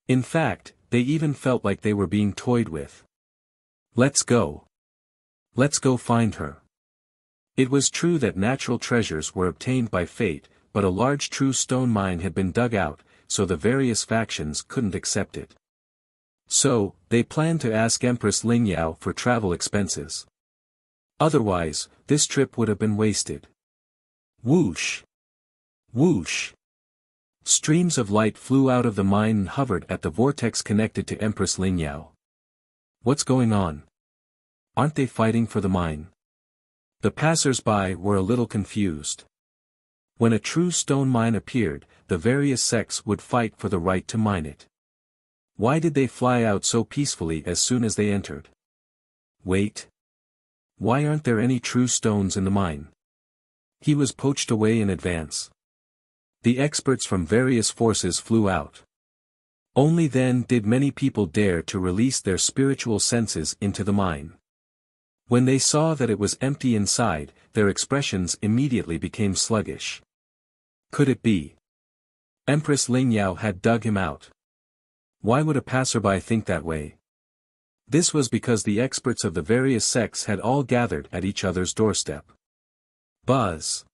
In fact, they even felt like they were being toyed with. Let's go. Let's go find her. It was true that natural treasures were obtained by fate, but a large true stone mine had been dug out, so the various factions couldn't accept it. So, they planned to ask Empress Lingyao for travel expenses. Otherwise, this trip would have been wasted. Whoosh! Whoosh! Streams of light flew out of the mine and hovered at the vortex connected to Empress Lingyao. What's going on? Aren't they fighting for the mine? The passers-by were a little confused. When a true stone mine appeared, the various sects would fight for the right to mine it. Why did they fly out so peacefully as soon as they entered? Wait. Why aren't there any true stones in the mine? He was poached away in advance. The experts from various forces flew out. Only then did many people dare to release their spiritual senses into the mine. When they saw that it was empty inside, their expressions immediately became sluggish. Could it be? Empress Lingyao had dug him out. Why would a passerby think that way? This was because the experts of the various sects had all gathered at each other's doorstep. Buzz.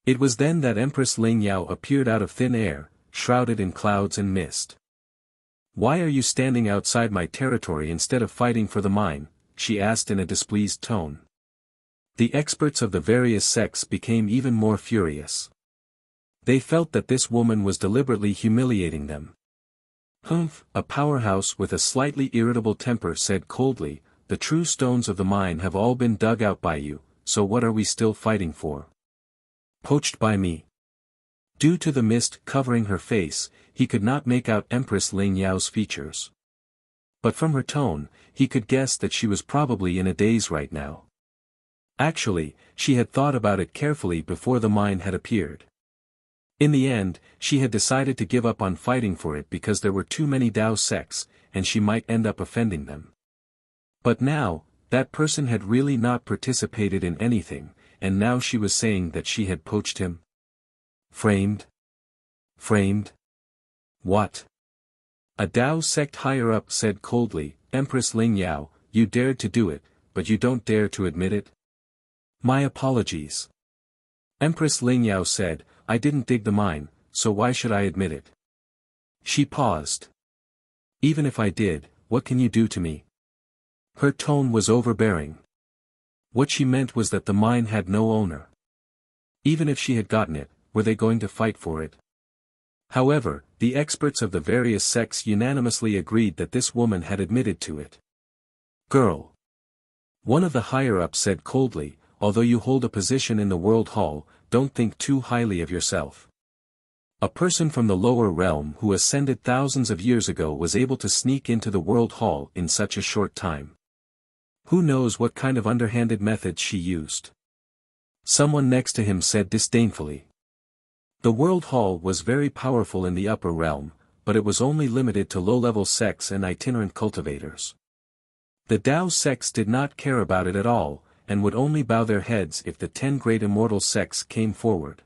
It was then that Empress Lingyao appeared out of thin air, shrouded in clouds and mist. Why are you standing outside my territory instead of fighting for the mine? She asked in a displeased tone. The experts of the various sects became even more furious. They felt that this woman was deliberately humiliating them. Humph, a powerhouse with a slightly irritable temper said coldly, the true stones of the mine have all been dug out by you, so what are we still fighting for? Poached by me. Due to the mist covering her face, he could not make out Empress Lingyao's features. But from her tone, he could guess that she was probably in a daze right now. Actually, she had thought about it carefully before the mine had appeared. In the end, she had decided to give up on fighting for it because there were too many Dao sects, and she might end up offending them. But now, that person had really not participated in anything, and now she was saying that she had poached him. Framed? Framed? What? A Dao sect higher up said coldly, Empress Lingyao, you dared to do it, but you don't dare to admit it? My apologies. Empress Lingyao said, I didn't dig the mine, so why should I admit it? She paused. Even if I did, what can you do to me? Her tone was overbearing. What she meant was that the mine had no owner. Even if she had gotten it, were they going to fight for it? However, the experts of the various sects unanimously agreed that this woman had admitted to it. Girl. One of the higher-ups said coldly, although you hold a position in the World Hall, don't think too highly of yourself. A person from the lower realm who ascended thousands of years ago was able to sneak into the World Hall in such a short time. Who knows what kind of underhanded methods she used? Someone next to him said disdainfully. The World Hall was very powerful in the upper realm, but it was only limited to low-level sects and itinerant cultivators. The Dao sects did not care about it at all, and would only bow their heads if the 10 great immortal sects came forward.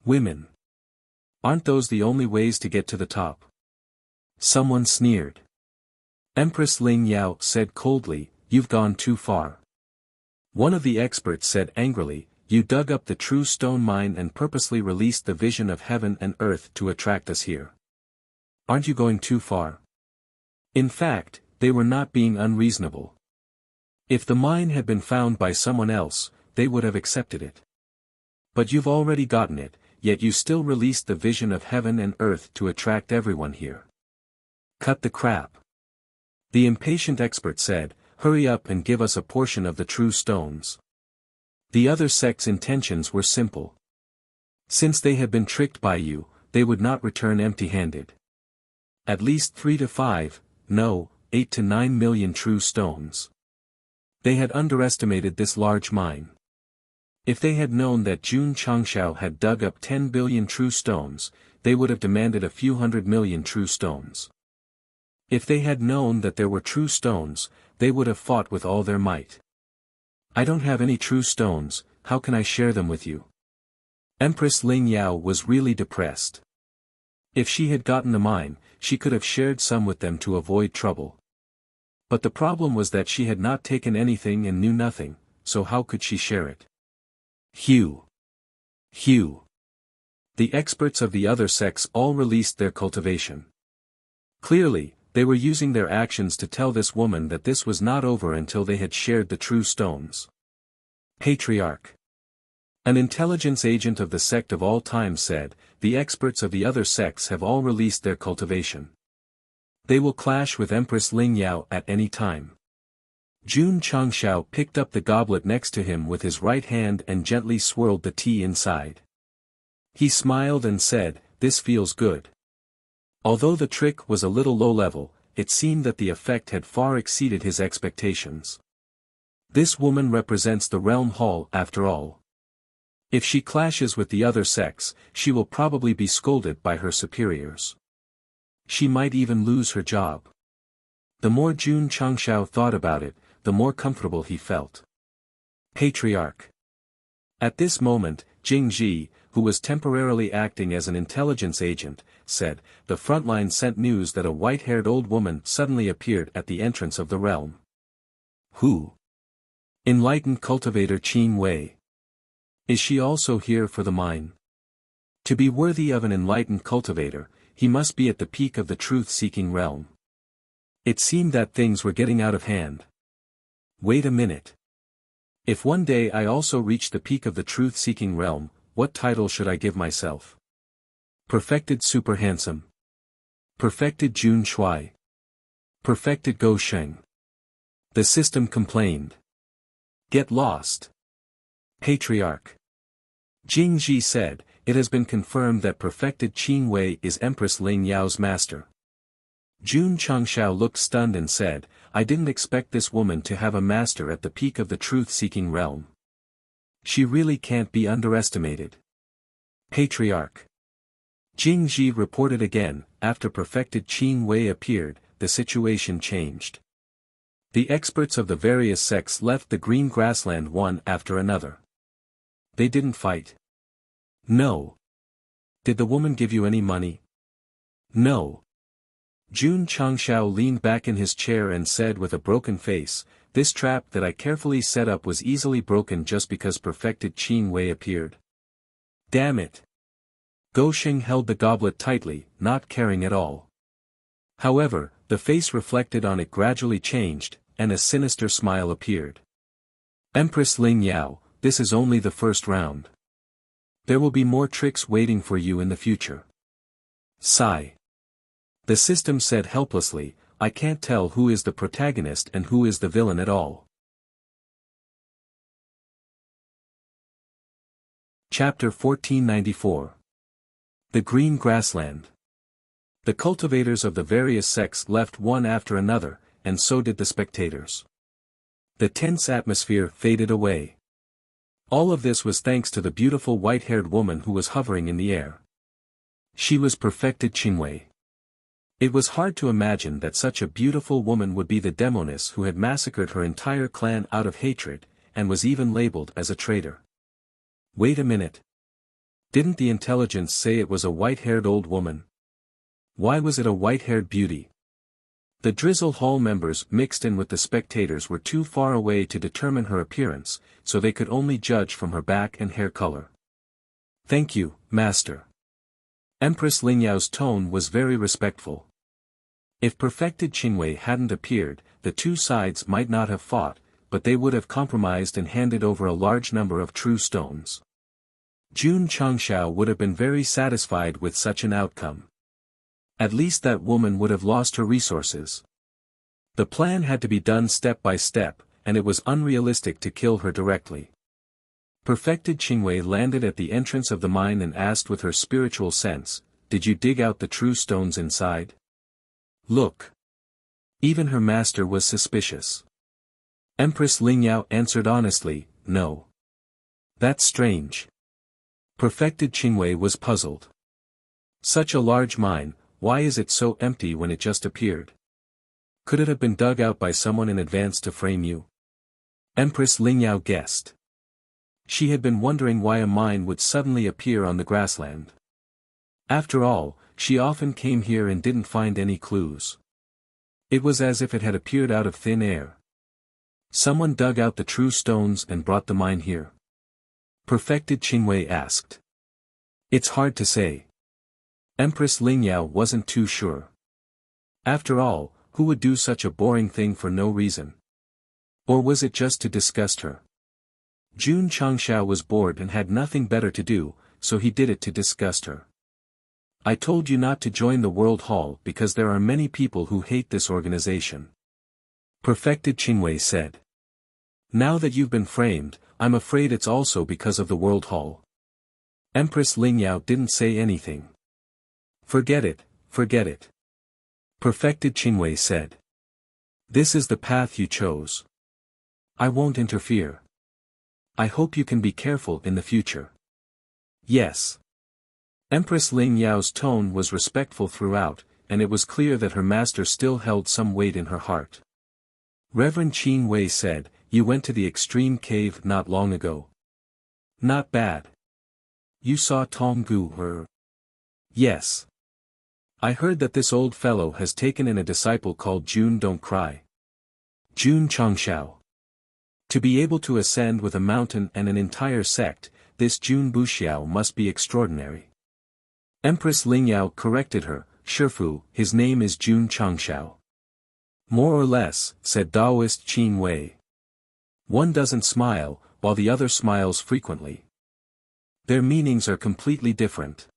Women. Aren't those the only ways to get to the top? Someone sneered. Empress Lingyao said coldly, you've gone too far. One of the experts said angrily, you dug up the true stone mine and purposely released the vision of heaven and earth to attract us here. Aren't you going too far? In fact, they were not being unreasonable. If the mine had been found by someone else, they would have accepted it. But you've already gotten it, yet you still released the vision of heaven and earth to attract everyone here. Cut the crap. The impatient expert said, hurry up and give us a portion of the true stones. The other sect's intentions were simple. Since they had been tricked by you, they would not return empty-handed. At least 3 to 5, no, 8 to 9 million true stones. They had underestimated this large mine. If they had known that Jun Changshao had dug up 10 billion true stones, they would have demanded a few 100 million true stones. If they had known that there were true stones, they would have fought with all their might. I don't have any true stones, how can I share them with you? Empress Lingyao was really depressed. If she had gotten the mine, she could have shared some with them to avoid trouble. But the problem was that she had not taken anything and knew nothing, so how could she share it? Hugh. The experts of the other sects all released their cultivation. Clearly, they were using their actions to tell this woman that this was not over until they had shared the true stones. Patriarch. An intelligence agent of the sect of all time said, the experts of the other sects have all released their cultivation. They will clash with Empress Ling Yao at any time. Jun Changshao picked up the goblet next to him with his right hand and gently swirled the tea inside. He smiled and said, "This feels good." Although the trick was a little low level, it seemed that the effect had far exceeded his expectations. This woman represents the realm hall after all. If she clashes with the other sects, she will probably be scolded by her superiors. She might even lose her job. The more Jun Changshao thought about it, the more comfortable he felt. Patriarch. At this moment, Jing Ji, who was temporarily acting as an intelligence agent, said, the frontline sent news that a white-haired old woman suddenly appeared at the entrance of the realm. Who? Enlightened cultivator Qin Wei. Is she also here for the mine? To be worthy of an enlightened cultivator, he must be at the peak of the truth-seeking realm. It seemed that things were getting out of hand. Wait a minute. If one day I also reach the peak of the truth-seeking realm, what title should I give myself? Perfected Super Handsome. Perfected Jun Shui. Perfected Go Sheng. The system complained. Get lost. Patriarch. Jing Ji said, it has been confirmed that perfected Qin Wei is Empress Ling Yao's master. Jun Changshao looked stunned and said, I didn't expect this woman to have a master at the peak of the truth-seeking realm. She really can't be underestimated. Patriarch. Jing Ji reported again, after perfected Qin Wei appeared, the situation changed. The experts of the various sects left the green grassland one after another. They didn't fight. No. Did the woman give you any money? No. Jun Changshao leaned back in his chair and said with a broken face, this trap that I carefully set up was easily broken just because perfected Qin Wei appeared. Damn it. Go Sheng held the goblet tightly, not caring at all. However, the face reflected on it gradually changed, and a sinister smile appeared. Empress Ling Yao, this is only the first round. There will be more tricks waiting for you in the future. Sigh. The system said helplessly, I can't tell who is the protagonist and who is the villain at all. Chapter 1494. The Green Grassland. The cultivators of the various sects left one after another, and so did the spectators. The tense atmosphere faded away. All of this was thanks to the beautiful white-haired woman who was hovering in the air. She was perfected Qin Wei. It was hard to imagine that such a beautiful woman would be the demoness who had massacred her entire clan out of hatred, and was even labeled as a traitor. Wait a minute. Didn't the intelligence say it was a white-haired old woman? Why was it a white-haired beauty? The Drizzle Hall members mixed in with the spectators were too far away to determine her appearance, so they could only judge from her back and hair color. Thank you, Master. Empress Ling Yao's tone was very respectful. If perfected Qin Wei hadn't appeared, the two sides might not have fought, but they would have compromised and handed over a large number of true stones. Jun Changshao would have been very satisfied with such an outcome. At least that woman would have lost her resources. The plan had to be done step by step, and it was unrealistic to kill her directly. Perfected Qin Wei landed at the entrance of the mine and asked with her spiritual sense, did you dig out the true stones inside? Look. Even her master was suspicious. Empress Ling Yao answered honestly, no. That's strange. Perfected Qin Wei was puzzled. Such a large mine, why is it so empty when it just appeared? Could it have been dug out by someone in advance to frame you? Empress Ling Yao guessed. She had been wondering why a mine would suddenly appear on the grassland. After all, she often came here and didn't find any clues. It was as if it had appeared out of thin air. Someone dug out the true stones and brought the mine here. Perfected Qingwei asked. It's hard to say. Empress Lingyao wasn't too sure. After all, who would do such a boring thing for no reason? Or was it just to disgust her? Jun Changshao was bored and had nothing better to do, so he did it to disgust her. I told you not to join the World Hall because there are many people who hate this organization. Perfected Qingwei said. Now that you've been framed, I'm afraid it's also because of the World Hall. Empress Lingyao didn't say anything. Forget it, forget it. Perfected Qingwei said. This is the path you chose. I won't interfere. I hope you can be careful in the future. Yes. Empress Lingyao's tone was respectful throughout, and it was clear that her master still held some weight in her heart. Reverend Qin Wei said, You went to the extreme cave not long ago. Not bad. You saw Tonggu her? Yes. I heard that this old fellow has taken in a disciple called Jun Don't Cry. Jun Changshao. To be able to ascend with a mountain and an entire sect, this Jun Buxiao must be extraordinary. Empress Lingyao corrected her, Shifu, his name is Jun Changshao. More or less, said Taoist Qin Wei. One doesn't smile, while the other smiles frequently. Their meanings are completely different.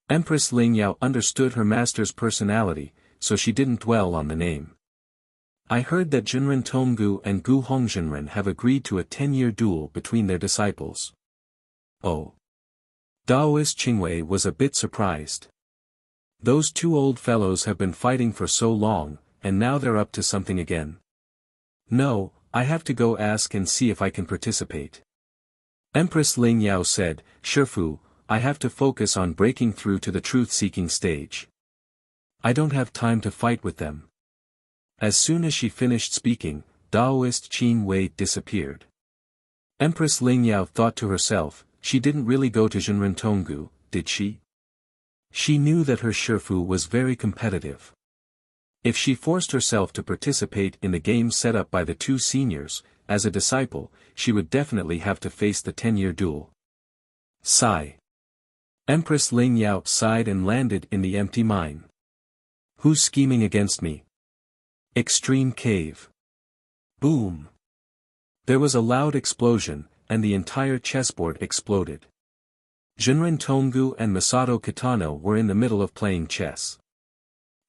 Empress Lingyao understood her master's personality, so she didn't dwell on the name. I heard that Jinren Tonggu and Gu Hongjinren have agreed to a 10-year duel between their disciples. Oh. Taoist Qingwei was a bit surprised. Those two old fellows have been fighting for so long, and now they're up to something again. No, I have to go ask and see if I can participate. Empress Lingyao said, Shifu, I have to focus on breaking through to the truth-seeking stage. I don't have time to fight with them. As soon as she finished speaking, Taoist Qin Wei disappeared. Empress Lingyao thought to herself, she didn't really go to Jinren Tonggu, did she? She knew that her Shifu was very competitive. If she forced herself to participate in the game set up by the two seniors, as a disciple, she would definitely have to face the 10-year duel. Sigh. Empress Lingyao sighed and landed in the empty mine. Who's scheming against me? Extreme cave. Boom. There was a loud explosion, and the entire chessboard exploded. Jinren Tonggu and Masato Kitano were in the middle of playing chess.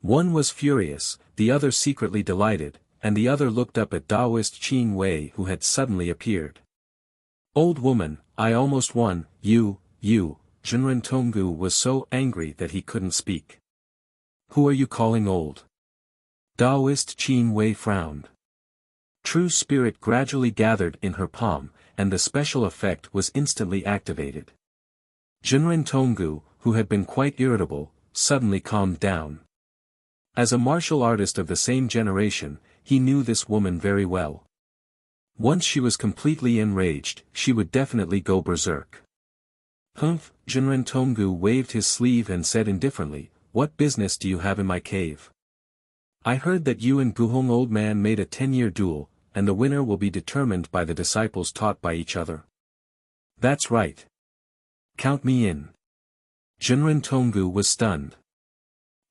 One was furious, the other secretly delighted, and the other looked up at Taoist Qin Wei who had suddenly appeared. Old woman, I almost won, you, Jinren Tonggu was so angry that he couldn't speak. Who are you calling old? Taoist Qin Wei frowned. True spirit gradually gathered in her palm, and the special effect was instantly activated. Jinren Tonggu, who had been quite irritable, suddenly calmed down. As a martial artist of the same generation, he knew this woman very well. Once she was completely enraged, she would definitely go berserk. Humph, Jinren Tonggu waved his sleeve and said indifferently, What business do you have in my cave? I heard that you and Guhong old man made a 10-year duel, and the winner will be determined by the disciples taught by each other. That's right. Count me in. Jinren Tonggu was stunned.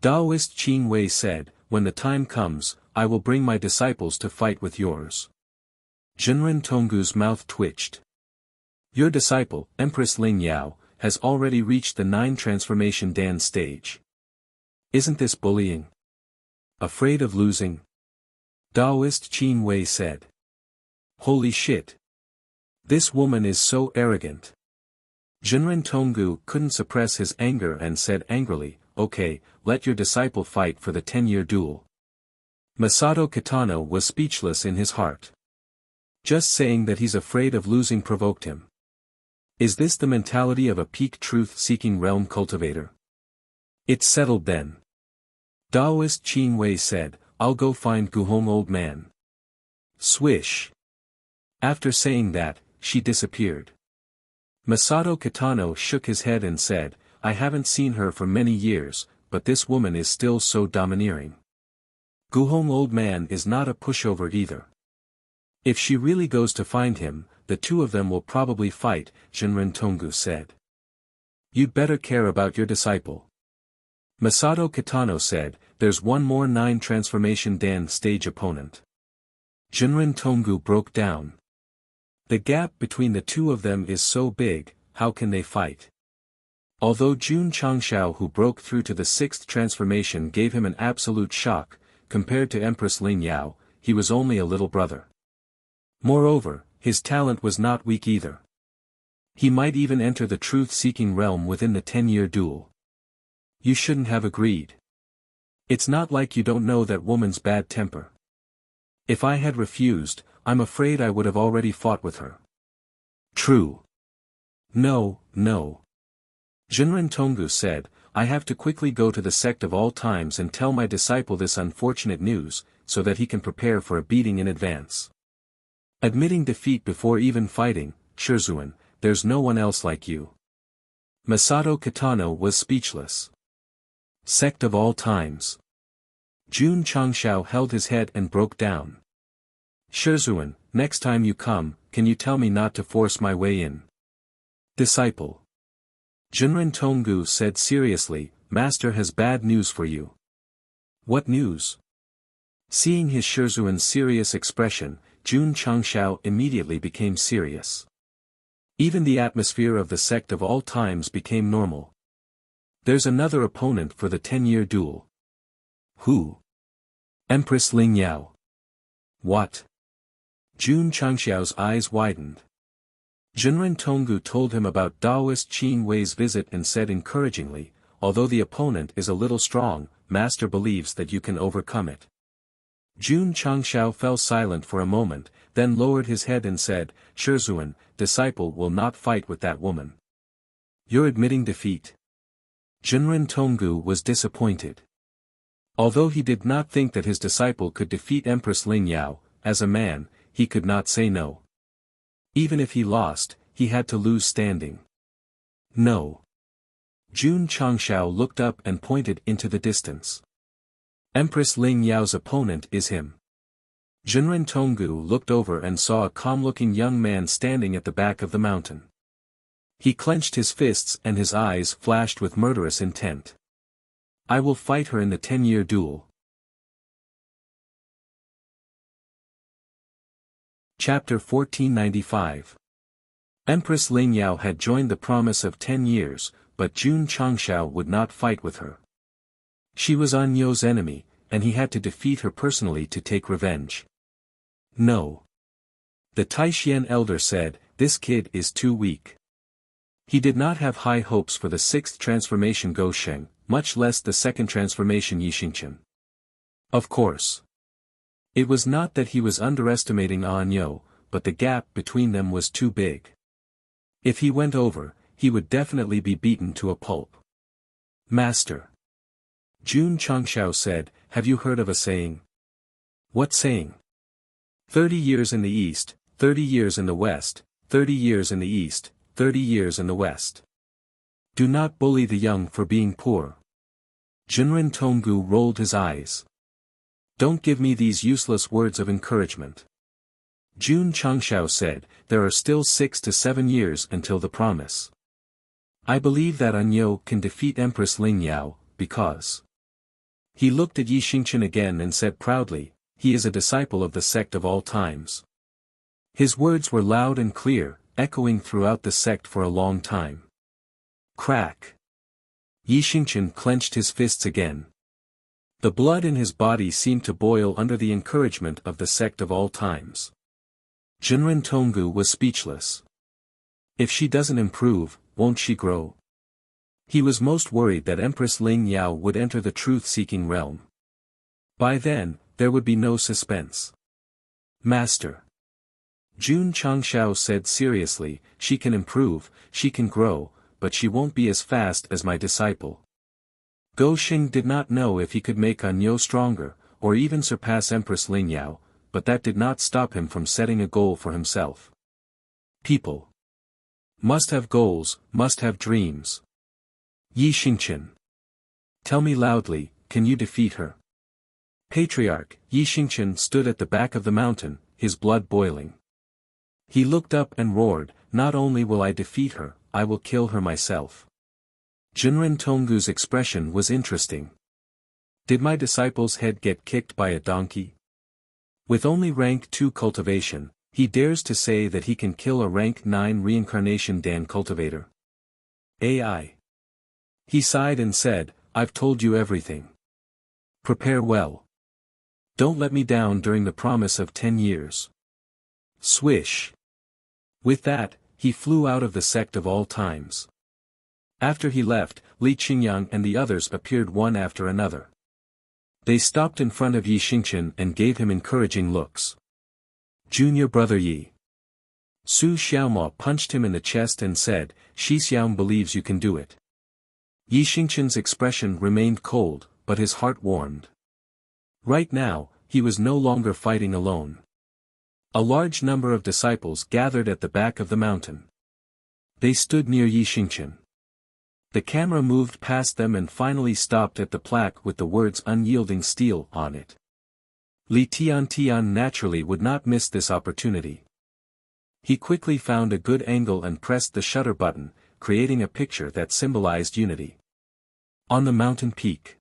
Taoist Qin Wei said, When the time comes, I will bring my disciples to fight with yours. Jinren Tonggu's mouth twitched. Your disciple, Empress Lingyao, has already reached the 9 transformation Dan stage. Isn't this bullying? Afraid of losing? Taoist Qin Wei said. Holy shit. This woman is so arrogant. Jinren Tonggu couldn't suppress his anger and said angrily, Okay, let your disciple fight for the 10-year duel. Masato Kitano was speechless in his heart. Just saying that he's afraid of losing provoked him. Is this the mentality of a peak truth-seeking realm cultivator? It's settled then. Taoist Qin Wei said, I'll go find Guhong old man. Swish. After saying that, she disappeared. Masato Kitano shook his head and said, I haven't seen her for many years, but this woman is still so domineering. Guhong old man is not a pushover either. If she really goes to find him, the two of them will probably fight, Jinren Tonggu said. You'd better care about your disciple. Masato Kitano said, there's one more 9 transformation Dan stage opponent. Jinren Tonggu broke down. The gap between the two of them is so big, how can they fight? Although Jun Changshao who broke through to the 6th transformation gave him an absolute shock, compared to Empress Ling Yao, he was only a little brother. Moreover, his talent was not weak either. He might even enter the truth-seeking realm within the 10-year duel. You shouldn't have agreed. It's not like you don't know that woman's bad temper. If I had refused, I'm afraid I would have already fought with her. True. No. Jinren Tonggu said, I have to quickly go to the sect of all times and tell my disciple this unfortunate news, so that he can prepare for a beating in advance. Admitting defeat before even fighting, Shizuan, there's no one else like you. Masato Kitano was speechless. Sect of all times. Jun Changshao held his head and broke down. Shizuan, next time you come, can you tell me not to force my way in? Disciple. Jinren Tonggu said seriously, Master has bad news for you. What news? Seeing his Shizuan's serious expression, Jun Changshao immediately became serious. Even the atmosphere of the sect of all times became normal. There's another opponent for the 10-year duel. Who? Empress Ling Yao. What? Jun Changxiao's eyes widened. Jinren Tonggu told him about Daoist Qin Wei's visit and said encouragingly, although the opponent is a little strong, Master believes that you can overcome it. Jun Changxiao fell silent for a moment, then lowered his head and said, Shizuan, disciple will not fight with that woman. You're admitting defeat. Jinren Tonggu was disappointed. Although he did not think that his disciple could defeat Empress Ling Yao, as a man, he could not say no. Even if he lost, he had to lose standing. No. Jun Changshao looked up and pointed into the distance. Empress Ling Yao's opponent is him. Jinren Tonggu looked over and saw a calm-looking young man standing at the back of the mountain. He clenched his fists and his eyes flashed with murderous intent. I will fight her in the 10-year duel. Chapter 1495. Empress Ling Yao had joined the promise of 10 years, but Jun Changshao would not fight with her. She was An You's enemy, and he had to defeat her personally to take revenge. No. The Taishian elder said, this kid is too weak. He did not have high hopes for the 6th transformation Go Sheng, much less the 2nd transformation Yixingchen. Of course. It was not that he was underestimating An You, but the gap between them was too big. If he went over, he would definitely be beaten to a pulp. Master. Jun Changshao said, have you heard of a saying? What saying? 30 years in the east, 30 years in the west, 30 years in the east, 30 years in the west. Do not bully the young for being poor. Jinren Tonggu rolled his eyes. Don't give me these useless words of encouragement. Jun Changshao said, there are still 6 to 7 years until the promise. I believe that An You can defeat Empress Ling Yao, because... He looked at Yixingchen again and said proudly, he is a disciple of the sect of all times. His words were loud and clear, echoing throughout the sect for a long time. Crack. Yixingchen clenched his fists again. The blood in his body seemed to boil under the encouragement of the sect of all times. Jinren Tonggu was speechless. If she doesn't improve, won't she grow? He was most worried that Empress Ling Yao would enter the truth-seeking realm. By then, there would be no suspense. Master. Jun Changshao said seriously, she can improve, she can grow, but she won't be as fast as my disciple. Go Xing did not know if he could make An You stronger, or even surpass Empress Ling Yao, but that did not stop him from setting a goal for himself. People must have goals, must have dreams. Yi Xingqian. Tell me loudly, can you defeat her? Patriarch Yi Xingqian stood at the back of the mountain, his blood boiling. He looked up and roared, not only will I defeat her, I will kill her myself. Junren Tonggu's expression was interesting. Did my disciple's head get kicked by a donkey? With only rank 2 cultivation, he dares to say that he can kill a rank 9 reincarnation Dan cultivator. AI. He sighed and said, I've told you everything. Prepare well. Don't let me down during the promise of 10 years. Swish. With that, he flew out of the sect of all times. After he left, Li Qingyang and the others appeared one after another. They stopped in front of Yi Xingqian and gave him encouraging looks. Junior brother Yi. Su Xiaomo punched him in the chest and said, Shi Xiang believes you can do it. Yi Xingqian's expression remained cold, but his heart warmed. Right now, he was no longer fighting alone. A large number of disciples gathered at the back of the mountain. They stood near Yi Xingqian. The camera moved past them and finally stopped at the plaque with the words unyielding steel on it. Li Tiantian naturally would not miss this opportunity. He quickly found a good angle and pressed the shutter button, creating a picture that symbolized unity. On the mountain peak,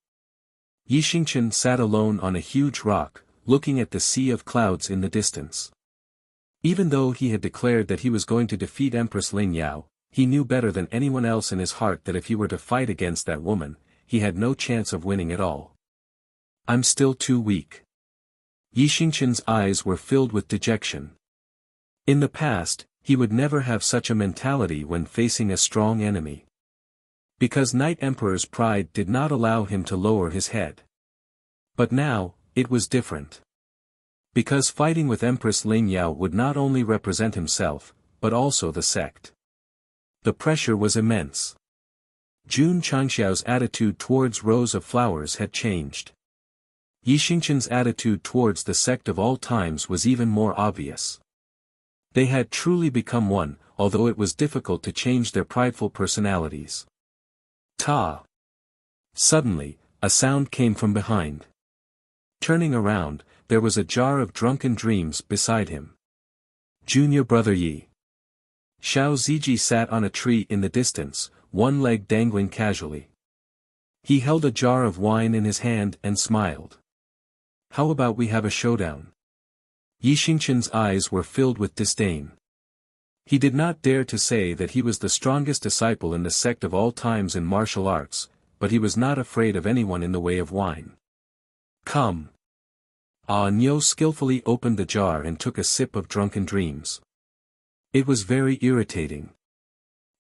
Yi Xingqian sat alone on a huge rock, looking at the sea of clouds in the distance. Even though he had declared that he was going to defeat Empress Ling Yao, he knew better than anyone else in his heart that if he were to fight against that woman, he had no chance of winning at all. I'm still too weak. Yi Xingqian's eyes were filled with dejection. In the past, he would never have such a mentality when facing a strong enemy. Because Night Emperor's pride did not allow him to lower his head. But now, it was different. Because fighting with Empress Ling Yao would not only represent himself, but also the sect. The pressure was immense. Jun Changxiao's attitude towards rows of flowers had changed. Yi Xingqian's attitude towards the sect of all times was even more obvious. They had truly become one, although it was difficult to change their prideful personalities. Ta! Suddenly, a sound came from behind. Turning around, there was a jar of drunken dreams beside him. Junior brother Yi. Xiao Ziji sat on a tree in the distance, one leg dangling casually. He held a jar of wine in his hand and smiled. How about we have a showdown? Yi Xingqian's eyes were filled with disdain. He did not dare to say that he was the strongest disciple in the sect of all times in martial arts, but he was not afraid of anyone in the way of wine. Come. Ah Nyo skillfully opened the jar and took a sip of drunken dreams. It was very irritating.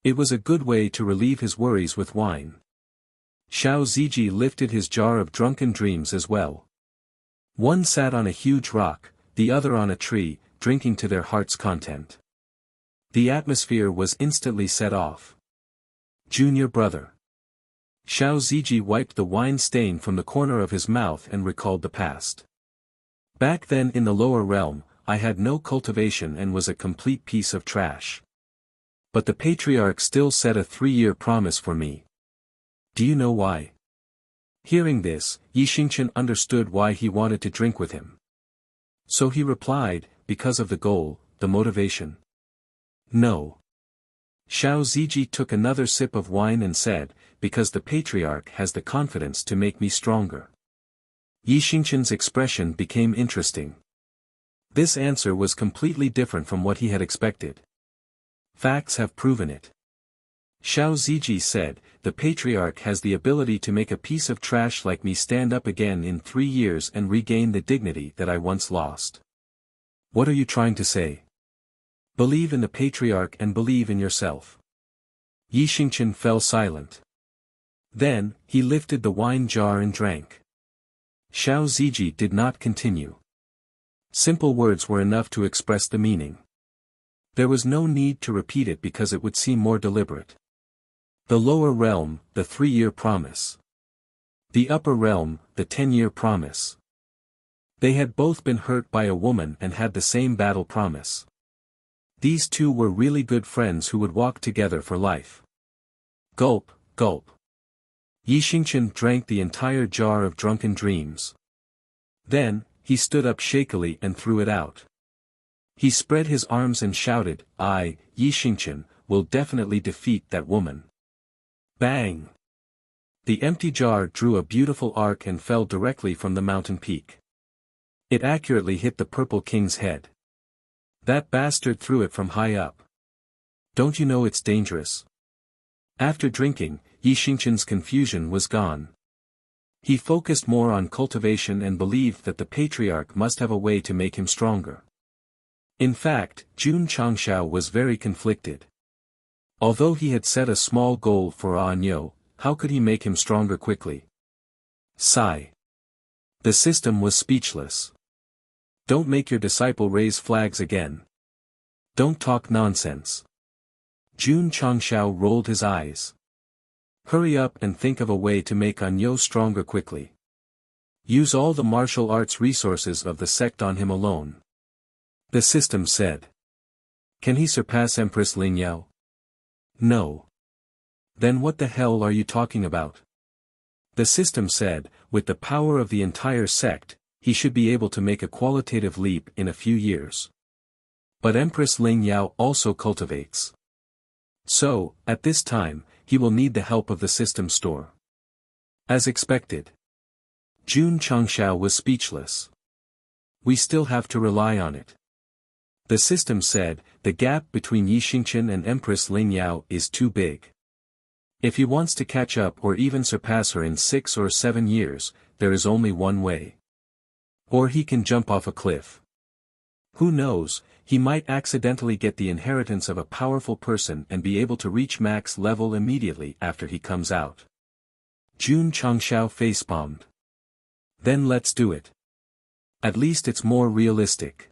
It was a good way to relieve his worries with wine. Xiao Ziji lifted his jar of drunken dreams as well. One sat on a huge rock, the other on a tree, drinking to their heart's content. The atmosphere was instantly set off. Junior brother. Xiao Ziji wiped the wine stain from the corner of his mouth and recalled the past. Back then in the lower realm, I had no cultivation and was a complete piece of trash. But the patriarch still set a 3-year promise for me. Do you know why? Hearing this, Yi Xingqian understood why he wanted to drink with him. So he replied, because of the goal, the motivation. No. Xiao Ziji took another sip of wine and said, because the patriarch has the confidence to make me stronger. Yi Xingqian's expression became interesting. This answer was completely different from what he had expected. Facts have proven it. Xiao Ziji said, the patriarch has the ability to make a piece of trash like me stand up again in 3 years and regain the dignity that I once lost. What are you trying to say? Believe in the patriarch and believe in yourself. Yi Xingqian fell silent. Then, he lifted the wine jar and drank. Xiao Ziji did not continue. Simple words were enough to express the meaning. There was no need to repeat it because it would seem more deliberate. The lower realm, the 3-year promise. The upper realm, the 10-year promise. They had both been hurt by a woman and had the same battle promise. These two were really good friends who would walk together for life. Gulp, gulp. Yi Xingqian drank the entire jar of drunken dreams. Then, he stood up shakily and threw it out. He spread his arms and shouted, "I, Yi Xingqian, will definitely defeat that woman." Bang! The empty jar drew a beautiful arc and fell directly from the mountain peak. It accurately hit the Purple King's head. "That bastard threw it from high up. Don't you know it's dangerous?" After drinking, Yi Xingqian's confusion was gone. He focused more on cultivation and believed that the patriarch must have a way to make him stronger. In fact, Jun Changshao was very conflicted. Although he had set a small goal for Anyo, how could he make him stronger quickly? Sigh. The system was speechless. "Don't make your disciple raise flags again. Don't talk nonsense." Jun Changshao rolled his eyes. "Hurry up and think of a way to make Anyo stronger quickly. Use all the martial arts resources of the sect on him alone." The system said. "Can he surpass Empress Lingyao?" "No." "Then what the hell are you talking about?" The system said, "With the power of the entire sect, he should be able to make a qualitative leap in a few years. But Empress Lingyao also cultivates. So, at this time, he will need the help of the system store." As expected. Jun Changshao was speechless. "We still have to rely on it." The system said, "The gap between Yi Xingqian and Empress Lingyao is too big. If he wants to catch up or even surpass her in 6 or 7 years, there is only one way. Or he can jump off a cliff. Who knows, he might accidentally get the inheritance of a powerful person and be able to reach max level immediately after he comes out." Jun Changshao facepalmed. "Then let's do it. At least it's more realistic."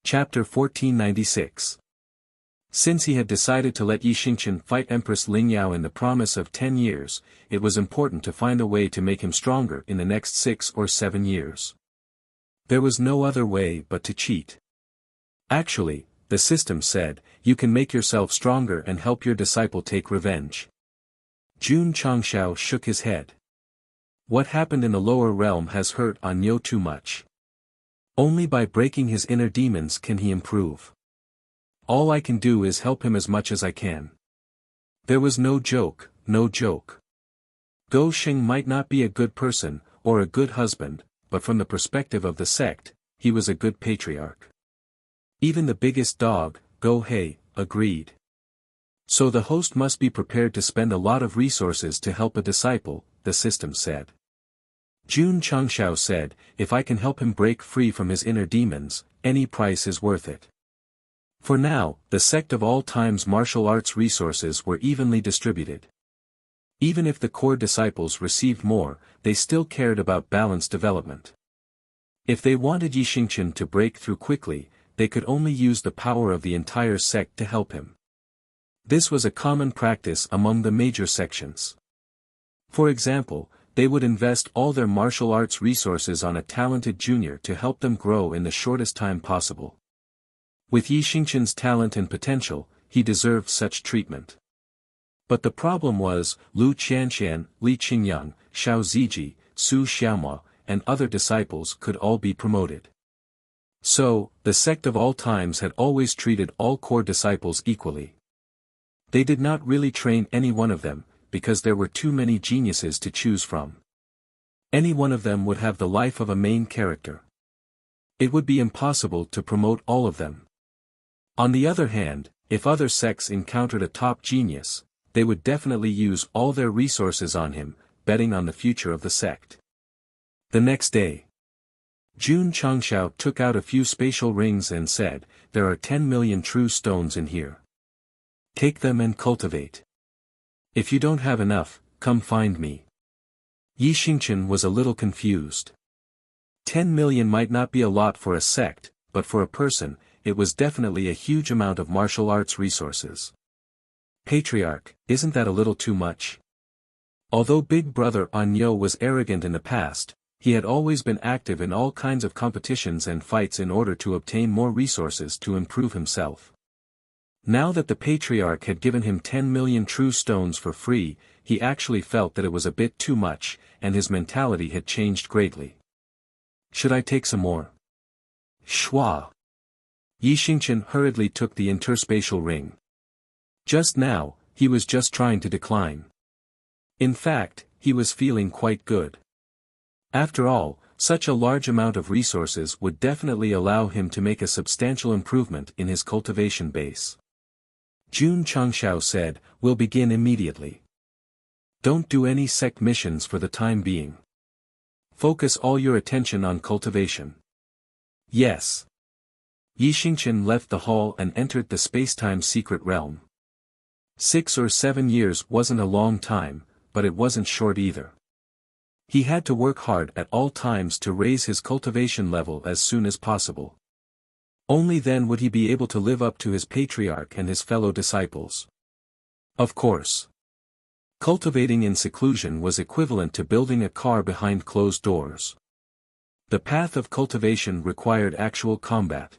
Chapter 1496. Since he had decided to let Yi Xingqian fight Empress Lingyao in the promise of 10 years, it was important to find a way to make him stronger in the next 6 or 7 years. There was no other way but to cheat. Actually, the system said, "You can make yourself stronger and help your disciple take revenge." Jun Changshao shook his head. "What happened in the lower realm has hurt Anyo too much. Only by breaking his inner demons can he improve. All I can do is help him as much as I can." There was no joke, no joke. Go Sheng might not be a good person, or a good husband, but from the perspective of the sect, he was a good patriarch. Even the biggest dog, Go Hei, agreed. So the host must be prepared to spend a lot of resources to help a disciple, the system said. Jun Changshao said, "If I can help him break free from his inner demons, any price is worth it." For now, the sect of all times martial arts resources were evenly distributed. Even if the core disciples received more, they still cared about balanced development. If they wanted Yi Xingqian to break through quickly, they could only use the power of the entire sect to help him. This was a common practice among the major sections. For example, they would invest all their martial arts resources on a talented junior to help them grow in the shortest time possible. With Yi Xingqian's talent and potential, he deserved such treatment. But the problem was, Lu Qianqian, Li Qingyang, Xiao Ziji, Su Xiaoma, and other disciples could all be promoted. So, the sect of all times had always treated all core disciples equally. They did not really train any one of them, because there were too many geniuses to choose from. Any one of them would have the life of a main character. It would be impossible to promote all of them. On the other hand, if other sects encountered a top genius, they would definitely use all their resources on him, betting on the future of the sect. The next day, Jun Changshao took out a few spatial rings and said, "There are 10 million true stones in here. Take them and cultivate. If you don't have enough, come find me." Yi Xingqian was a little confused. 10 million might not be a lot for a sect, but for a person, it was definitely a huge amount of martial arts resources. "Patriarch, isn't that a little too much?" Although Big Brother Anyo was arrogant in the past, he had always been active in all kinds of competitions and fights in order to obtain more resources to improve himself. Now that the patriarch had given him 10 million true stones for free, he actually felt that it was a bit too much, and his mentality had changed greatly. Should I take some more? Shwa. Yi Xingqian hurriedly took the interspatial ring. Just now, he was just trying to decline. In fact, he was feeling quite good. After all, such a large amount of resources would definitely allow him to make a substantial improvement in his cultivation base. Jun Changshao said, "We'll begin immediately. Don't do any sect missions for the time being. Focus all your attention on cultivation." Yes. Yi Xingqian left the hall and entered the spacetime secret realm. 6 or 7 years wasn't a long time, but it wasn't short either. He had to work hard at all times to raise his cultivation level as soon as possible. Only then would he be able to live up to his patriarch and his fellow disciples. Of course. Cultivating in seclusion was equivalent to building a car behind closed doors. The path of cultivation required actual combat.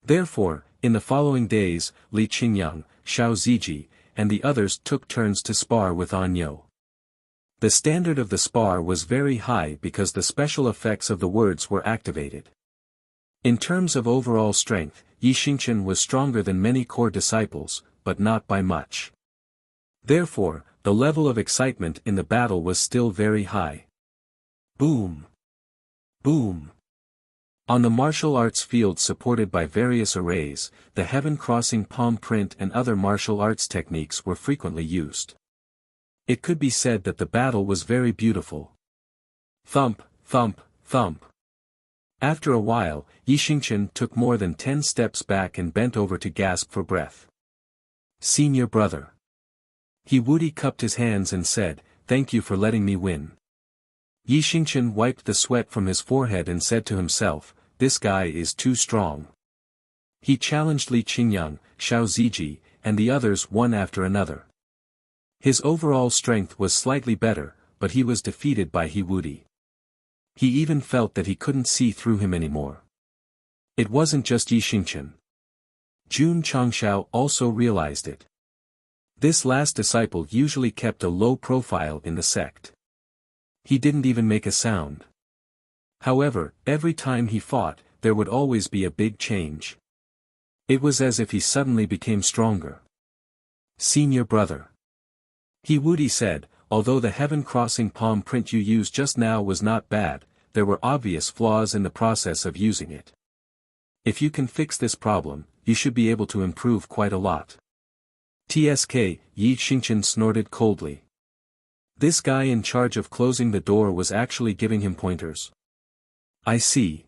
Therefore, in the following days, Li Qingyang, Xiao Ziji, and the others took turns to spar with Anyo. The standard of the spar was very high because the special effects of the words were activated. In terms of overall strength, Yi Xingqian was stronger than many core disciples, but not by much. Therefore, the level of excitement in the battle was still very high. Boom! Boom! On the martial arts field supported by various arrays, the heaven-crossing palm print and other martial arts techniques were frequently used. It could be said that the battle was very beautiful. Thump, thump, thump. After a while, Yi Xingqian took more than 10 steps back and bent over to gasp for breath. "Senior brother." He Wudi cupped his hands and said, "Thank you for letting me win." Yi Xingqian wiped the sweat from his forehead and said to himself, "This guy is too strong." He challenged Li Qingyang, Xiao Ziji, and the others one after another. His overall strength was slightly better, but he was defeated by He Wudi. He even felt that he couldn't see through him anymore. It wasn't just Yi Xingqian. Jun Changshao also realized it. This last disciple usually kept a low profile in the sect. He didn't even make a sound. However, every time he fought, there would always be a big change. It was as if he suddenly became stronger. "Senior brother." He Wudi said, "Although the heaven-crossing palm print you used just now was not bad, there were obvious flaws in the process of using it. If you can fix this problem, you should be able to improve quite a lot." "TSK," Yi Xingqian snorted coldly. This guy in charge of closing the door was actually giving him pointers. "I see."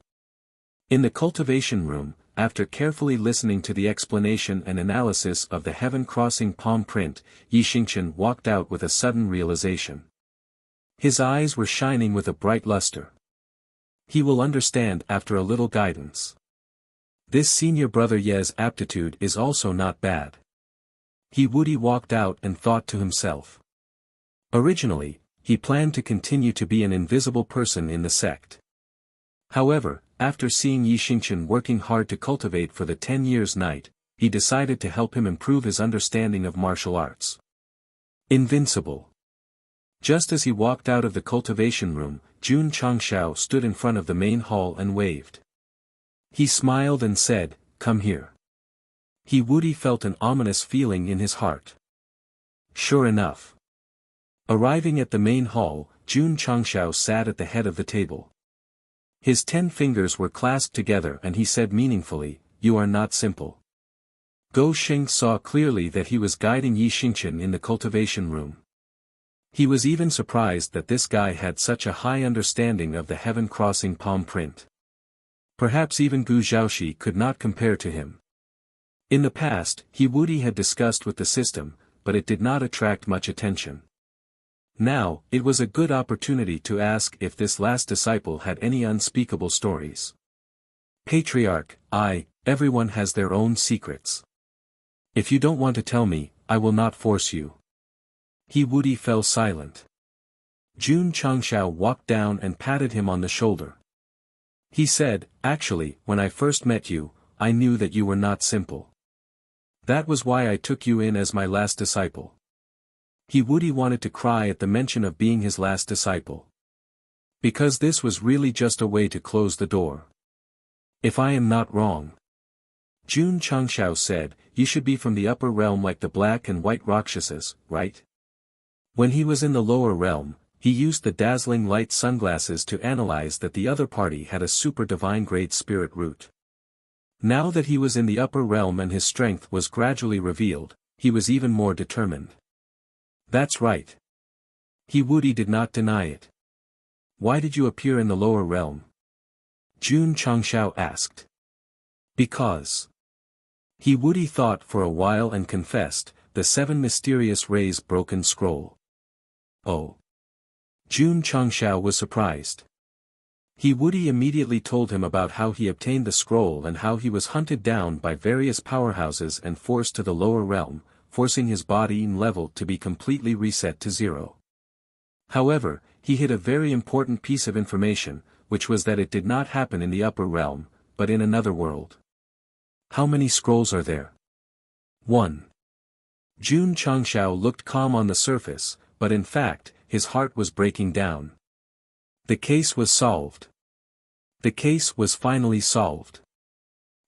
In the cultivation room, after carefully listening to the explanation and analysis of the heaven-crossing palm print, Yi Xingqian walked out with a sudden realization. His eyes were shining with a bright luster. He will understand after a little guidance. This senior brother Ye's aptitude is also not bad. He Wudi walked out and thought to himself. Originally, he planned to continue to be an invisible person in the sect. However, after seeing Yi Xingqian working hard to cultivate for the 10 years night, he decided to help him improve his understanding of martial arts. Invincible. Just as he walked out of the cultivation room, Jun Changshao stood in front of the main hall and waved. He smiled and said, "Come here." He Wudi felt an ominous feeling in his heart. Sure enough. Arriving at the main hall, Jun Changshao sat at the head of the table. His 10 fingers were clasped together and he said meaningfully, "You are not simple." Go Sheng saw clearly that he was guiding Yi Xingqian in the cultivation room. He was even surprised that this guy had such a high understanding of the heaven-crossing palm print. Perhaps even Gu Zhaoxi could not compare to him. In the past, He Wudi had discussed with the system, but it did not attract much attention. Now, it was a good opportunity to ask if this last disciple had any unspeakable stories. "Patriarch, everyone has their own secrets. If you don't want to tell me, I will not force you." He Wudi fell silent. Jun Changshao walked down and patted him on the shoulder. He said, "Actually, when I first met you, I knew that you were not simple. That was why I took you in as my last disciple. Woody wanted to cry at the mention of being his last disciple. Because this was really just a way to close the door. If I am not wrong, Jun Changshao said, you should be from the upper realm like the black and white Rakshasas, right? When he was in the lower realm, he used the dazzling light sunglasses to analyze that the other party had a super divine grade spirit root. Now that he was in the upper realm and his strength was gradually revealed, he was even more determined. That's right. Woody did not deny it. Why did you appear in the lower realm? Jun Changshao asked. Because. Woody thought for a while and confessed, the 7 mysterious rays broken scroll. Oh. Jun Changshao was surprised. Woody immediately told him about how he obtained the scroll and how he was hunted down by various powerhouses and forced to the lower realm, forcing his body and level to be completely reset to 0. However, he hid a very important piece of information, which was that it did not happen in the upper realm, but in another world. How many scrolls are there? 1. Jun Changshao looked calm on the surface, but in fact, his heart was breaking down. The case was solved. The case was finally solved.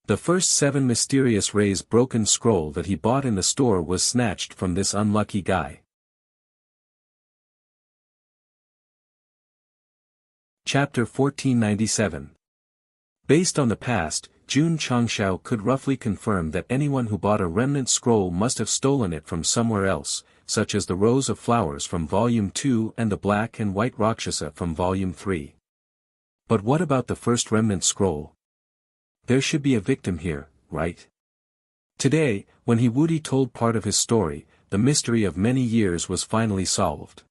The first 7 mysterious rays broken scroll that he bought in the store was snatched from this unlucky guy. Chapter 1497. Based on the past, Jun Changshao could roughly confirm that anyone who bought a remnant scroll must have stolen it from somewhere else, such as the rows of flowers from Volume 2 and the black and white Rakshasa from Volume 3. But what about the first remnant scroll? There should be a victim here, right? Today, when Woody told part of his story, the mystery of many years was finally solved.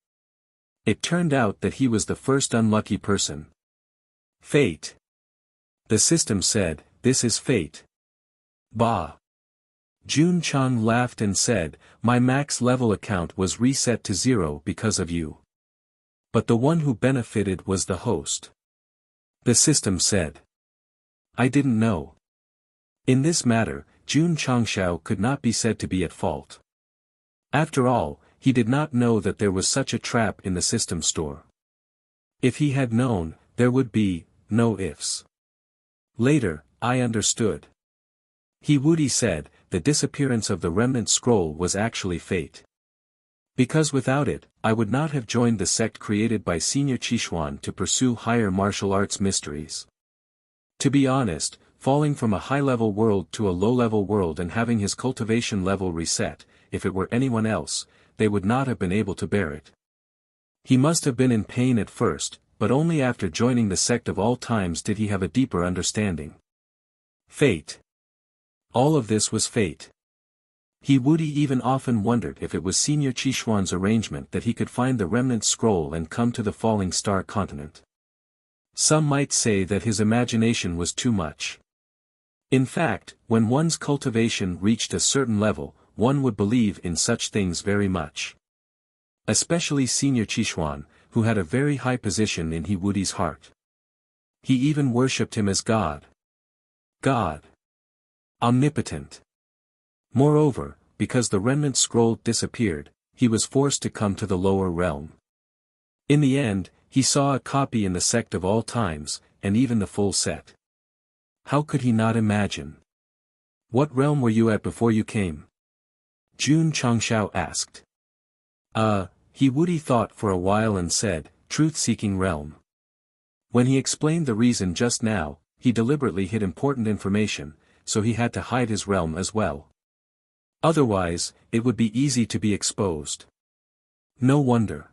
It turned out that he was the first unlucky person. Fate. The system said, this is fate. Bah. Jun Chang laughed and said, my max level account was reset to 0 because of you. But the one who benefited was the host. The system said. I didn't know. In this matter, Jun Changshao could not be said to be at fault. After all, he did not know that there was such a trap in the system store. If he had known, there would be no ifs. Later, I understood. Woody said, the disappearance of the remnant scroll was actually fate. Because without it, I would not have joined the sect created by Senior Qishuan to pursue higher martial arts mysteries. To be honest, falling from a high-level world to a low-level world and having his cultivation level reset, if it were anyone else, they would not have been able to bear it. He must have been in pain at first, but only after joining the sect of all times did he have a deeper understanding. Fate. All of this was fate. Woody even often wondered if it was Senior Qishuan's arrangement that he could find the remnant scroll and come to the Falling Star continent. Some might say that his imagination was too much. In fact, when one's cultivation reached a certain level, one would believe in such things very much. Especially Senior Qishuan, who had a very high position in Woody's heart. He even worshipped him as God. God. Omnipotent. Moreover, because the remnant scroll disappeared, he was forced to come to the lower realm. In the end, he saw a copy in the sect of all times, and even the full set. How could he not imagine? What realm were you at before you came? Jun Changshao asked. Woody thought for a while and said, truth-seeking realm. When he explained the reason just now, he deliberately hid important information, so he had to hide his realm as well. Otherwise, it would be easy to be exposed. No wonder.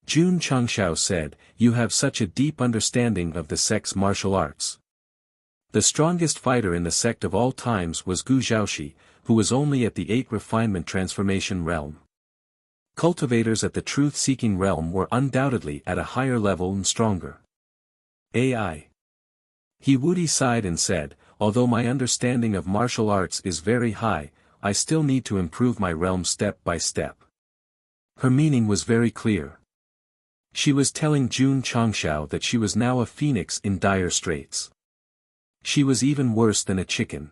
Jun Changshao said, you have such a deep understanding of the sect's martial arts. The strongest fighter in the sect of all times was Gu Zhaoxi, who was only at the 8 refinement transformation realm. Cultivators at the truth-seeking realm were undoubtedly at a higher level and stronger. AI. Woody sighed and said, although my understanding of martial arts is very high, I still need to improve my realm step by step. Her meaning was very clear. She was telling Jun Changshao that she was now a phoenix in dire straits. She was even worse than a chicken.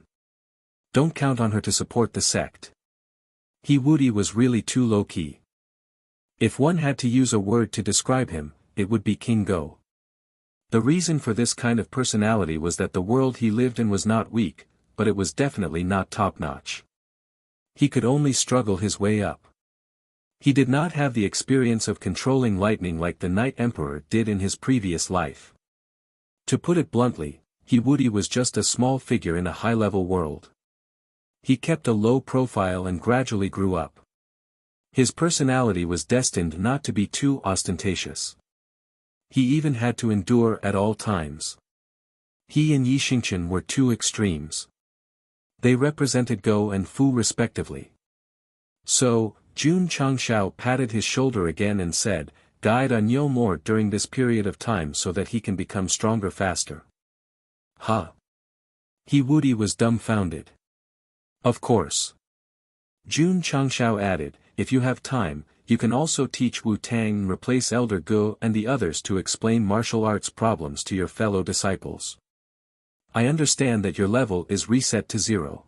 Don't count on her to support the sect. He Wudi was really too low-key. If one had to use a word to describe him, it would be King Go. The reason for this kind of personality was that the world he lived in was not weak, but it was definitely not top-notch. He could only struggle his way up. He did not have the experience of controlling lightning like the Night Emperor did in his previous life. To put it bluntly, he Wudi was just a small figure in a high-level world. He kept a low profile and gradually grew up. His personality was destined not to be too ostentatious. He even had to endure at all times. He and Yi Xingchen were two extremes. They represented Go and Fu respectively. So, Jun Changshao patted his shoulder again and said, "Guide on Yo more during this period of time so that he can become stronger faster." Huh? He Wudi was dumbfounded. Of course. Jun Changshao added, "If you have time, you can also teach Wu Tang and replace Elder Go and the others to explain martial arts problems to your fellow disciples. I understand that your level is reset to 0.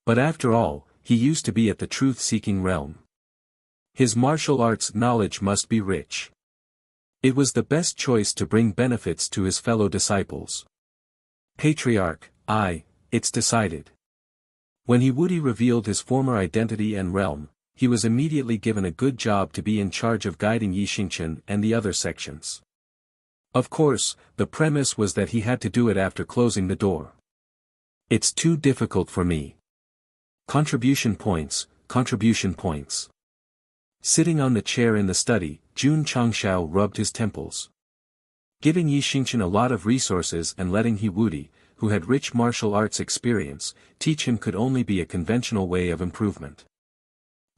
But after all, he used to be at the truth-seeking realm. His martial arts knowledge must be rich. It was the best choice to bring benefits to his fellow disciples." Patriarch, it's decided. When he Wudi revealed his former identity and realm, he was immediately given a good job to be in charge of guiding Yi Xingchen and the other sections. Of course, the premise was that he had to do it after closing the door. It's too difficult for me. Contribution points. Sitting on the chair in the study, Jun Changshao rubbed his temples. Giving Yi Xingchen a lot of resources and letting He Wudi, who had rich martial arts experience, teach him could only be a conventional way of improvement.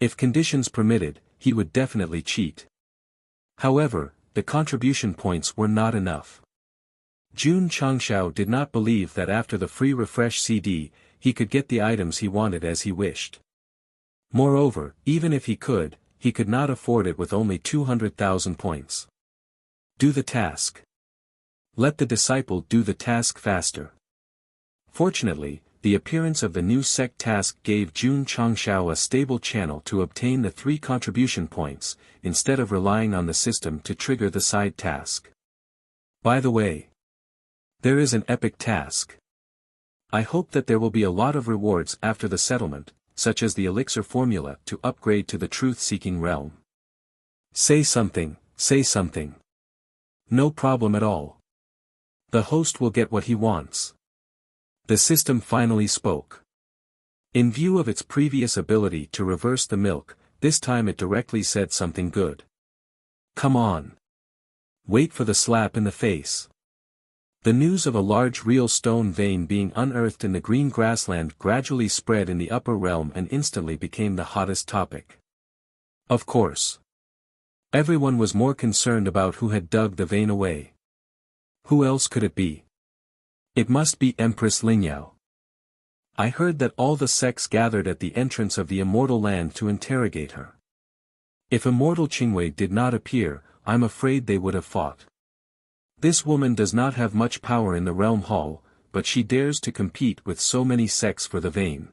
If conditions permitted, he would definitely cheat. However, the contribution points were not enough. Jun Changshao did not believe that after the free refresh CD, he could get the items he wanted as he wished. Moreover, even if he could not afford it with only 200,000 points. Do the task. Let the disciple do the task faster. Fortunately, the appearance of the new sect task gave Jun Changshao a stable channel to obtain the 3 contribution points, instead of relying on the system to trigger the side task. By the way, there is an epic task. I hope that there will be a lot of rewards after the settlement, such as the elixir formula to upgrade to the truth-seeking realm. Say something. No problem at all. The host will get what he wants. The system finally spoke. In view of its previous ability to reverse the milk, this time it directly said something good. Come on. Wait for the slap in the face. The news of a large real stone vein being unearthed in the green grassland gradually spread in the upper realm and instantly became the hottest topic. Of course. Everyone was more concerned about who had dug the vein away. Who else could it be? It must be Empress Lingyao. I heard that all the sects gathered at the entrance of the Immortal Land to interrogate her. If Immortal Qingwei did not appear, I'm afraid they would have fought. This woman does not have much power in the Realm Hall, but she dares to compete with so many sects for the vein.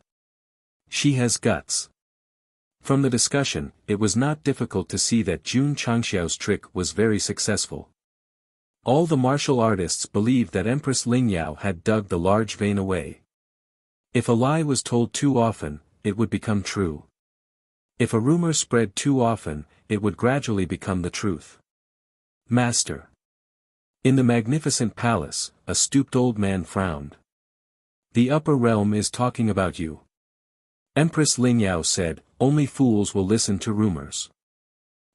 She has guts. From the discussion, it was not difficult to see that Jun Changxiao's trick was very successful. All the martial artists believed that Empress Lingyao had dug the large vein away. If a lie was told too often, it would become true. If a rumor spread too often, it would gradually become the truth. Master. In the magnificent palace, a stooped old man frowned. The upper realm is talking about you. Empress Lingyao said, only fools will listen to rumors.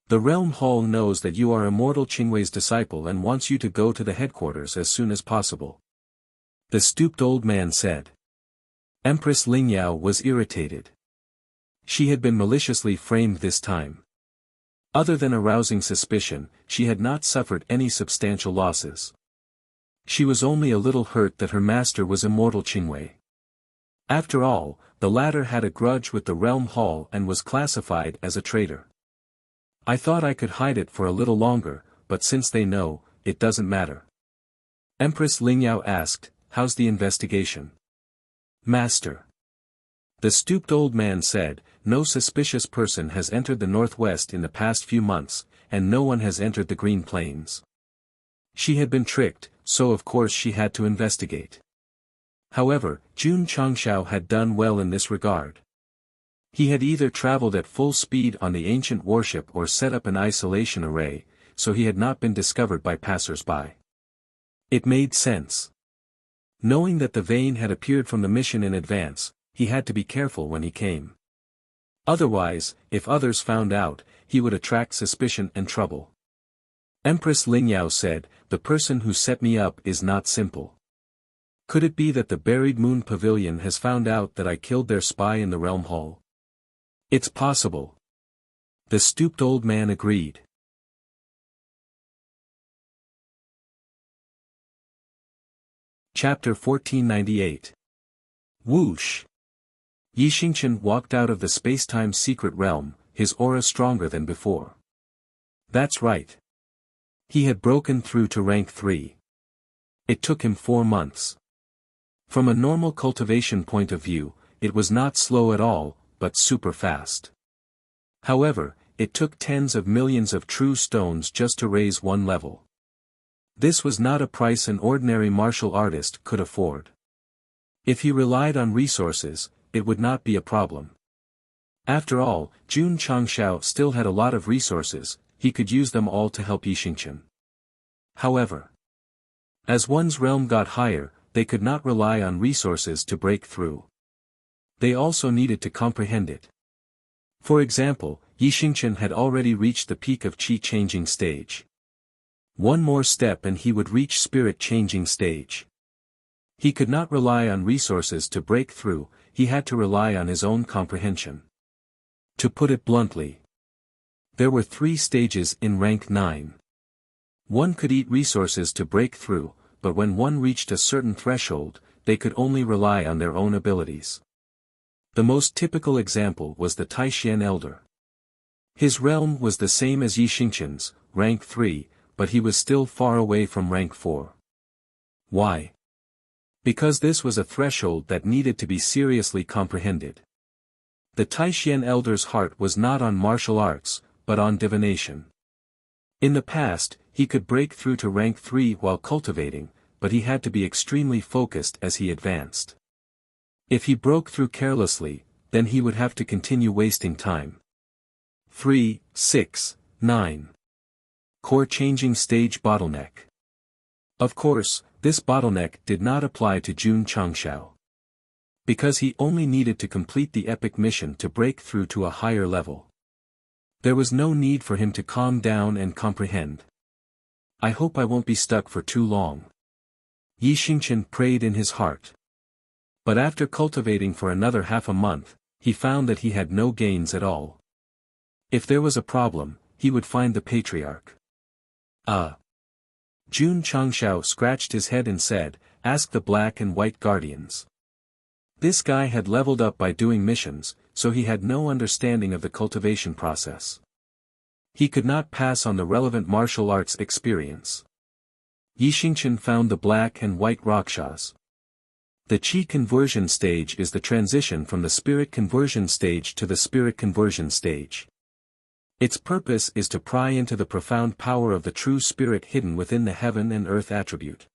The Realm Hall knows that you are Immortal Qingwei's disciple and wants you to go to the headquarters as soon as possible. The stooped old man said. Empress Lingyao was irritated. She had been maliciously framed this time. Other than arousing suspicion, she had not suffered any substantial losses. She was only a little hurt that her master was Immortal Qingwei. After all, the latter had a grudge with the Realm Hall and was classified as a traitor. I thought I could hide it for a little longer, but since they know, it doesn't matter. Empress Lingyao asked, how's the investigation? Master. The stooped old man said, "No suspicious person has entered the northwest in the past few months, and no one has entered the Green Plains." She had been tricked, so of course she had to investigate. However, Jun Changshao had done well in this regard. He had either traveled at full speed on the ancient warship or set up an isolation array, so he had not been discovered by passers-by. It made sense. Knowing that the vein had appeared from the mission in advance, he had to be careful when he came. Otherwise, if others found out, he would attract suspicion and trouble. Empress Lingyao said, "The person who set me up is not simple. Could it be that the buried moon pavilion has found out that I killed their spy in the realm hall?" "It's possible." The stooped old man agreed. Chapter 1498. Whoosh! Yi Xingqian walked out of the space-time secret realm, his aura stronger than before. That's right. He had broken through to rank 3. It took him 4 months. From a normal cultivation point of view, it was not slow at all, but super fast. However, it took tens of millions of true stones just to raise 1 level. This was not a price an ordinary martial artist could afford. If he relied on resources, it would not be a problem. After all, Jun Changshao still had a lot of resources, he could use them all to help Yi Xingqian. However, as one's realm got higher, they could not rely on resources to break through. They also needed to comprehend it. For example, Yi Xingqian had already reached the peak of Qi-changing stage. 1 more step and he would reach spirit-changing stage. He could not rely on resources to break through, he had to rely on his own comprehension. To put it bluntly, there were 3 stages in rank 9. One could eat resources to break through, but when one reached a certain threshold, they could only rely on their own abilities. The most typical example was the Taishan Elder. His realm was the same as Yi Xingqian's, rank 3, but he was still far away from rank 4. Why? Because this was a threshold that needed to be seriously comprehended. The Taishan Elder's heart was not on martial arts, but on divination. In the past, he could break through to rank 3 while cultivating, but he had to be extremely focused as he advanced. If he broke through carelessly, then he would have to continue wasting time. 3, 6, 9. Core changing stage bottleneck. Of course, this bottleneck did not apply to Jun Changshao. Because he only needed to complete the epic mission to break through to a higher level. There was no need for him to calm down and comprehend. I hope I won't be stuck for too long. Yi Xingqian prayed in his heart. But after cultivating for another half a month, he found that he had no gains at all. If there was a problem, he would find the patriarch. Jun Changshao scratched his head and said, "Ask the Black and White Guardians." This guy had leveled up by doing missions, so he had no understanding of the cultivation process. He could not pass on the relevant martial arts experience. Yi Xingqian found the Black and White Rakshas. The Qi conversion stage is the transition from the spirit conversion stage to the spirit conversion stage. Its purpose is to pry into the profound power of the true spirit hidden within the heaven and earth attribute.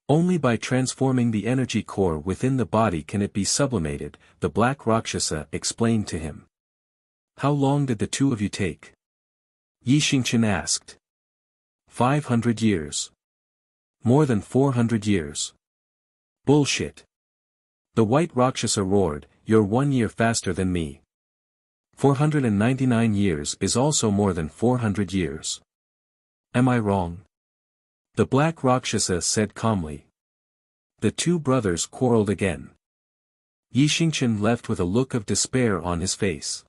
Only by transforming the energy core within the body can it be sublimated, the Black Rakshasa explained to him. How long did the 2 of you take? Yi Xingqian asked. 500 years. More than 400 years. Bullshit. The White Rakshasa roared, "You're 1 year faster than me. 499 years is also more than 400 years. Am I wrong?" The Black Rakshasa said calmly. The 2 brothers quarreled again. Yi Xingqian left with a look of despair on his face.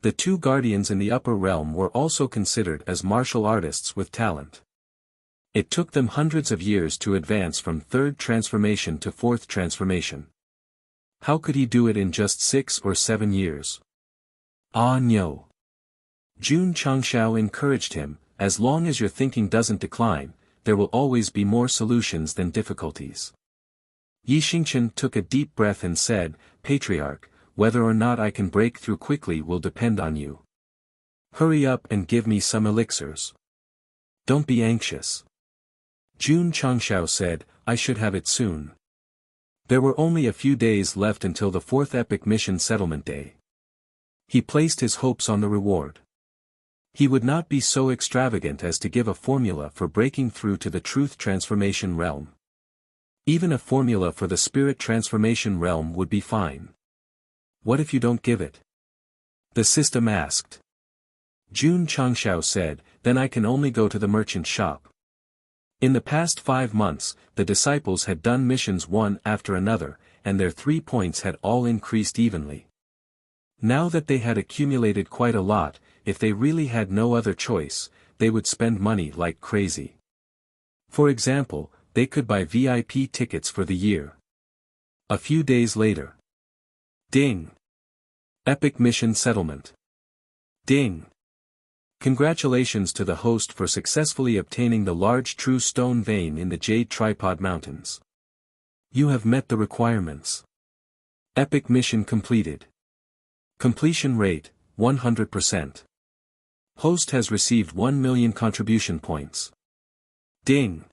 The 2 guardians in the upper realm were also considered as martial artists with talent. It took them hundreds of years to advance from 3rd transformation to 4th transformation. How could he do it in just 6 or 7 years? Ah no. Jun Changshao encouraged him, as long as your thinking doesn't decline, there will always be more solutions than difficulties. Yi Xingqian took a deep breath and said, Patriarch, whether or not I can break through quickly will depend on you. Hurry up and give me some elixirs. Don't be anxious. Jun Changshao said, I should have it soon. There were only a few days left until the 4th epic mission settlement day. He placed his hopes on the reward. He would not be so extravagant as to give a formula for breaking through to the truth transformation realm. Even a formula for the spirit transformation realm would be fine. What if you don't give it? The system asked. Jun Changshao said, then I can only go to the merchant shop. In the past 5 months, the disciples had done missions one after another, and their 3 points had all increased evenly. Now that they had accumulated quite a lot, if they really had no other choice, they would spend money like crazy. For example, they could buy VIP tickets for the year. A few days later. Ding! Epic mission settlement. Ding! Congratulations to the host for successfully obtaining the large true stone vein in the Jade Tripod Mountains. You have met the requirements. Epic mission completed. Completion rate, 100%. Host has received 1 million contribution points. Ding!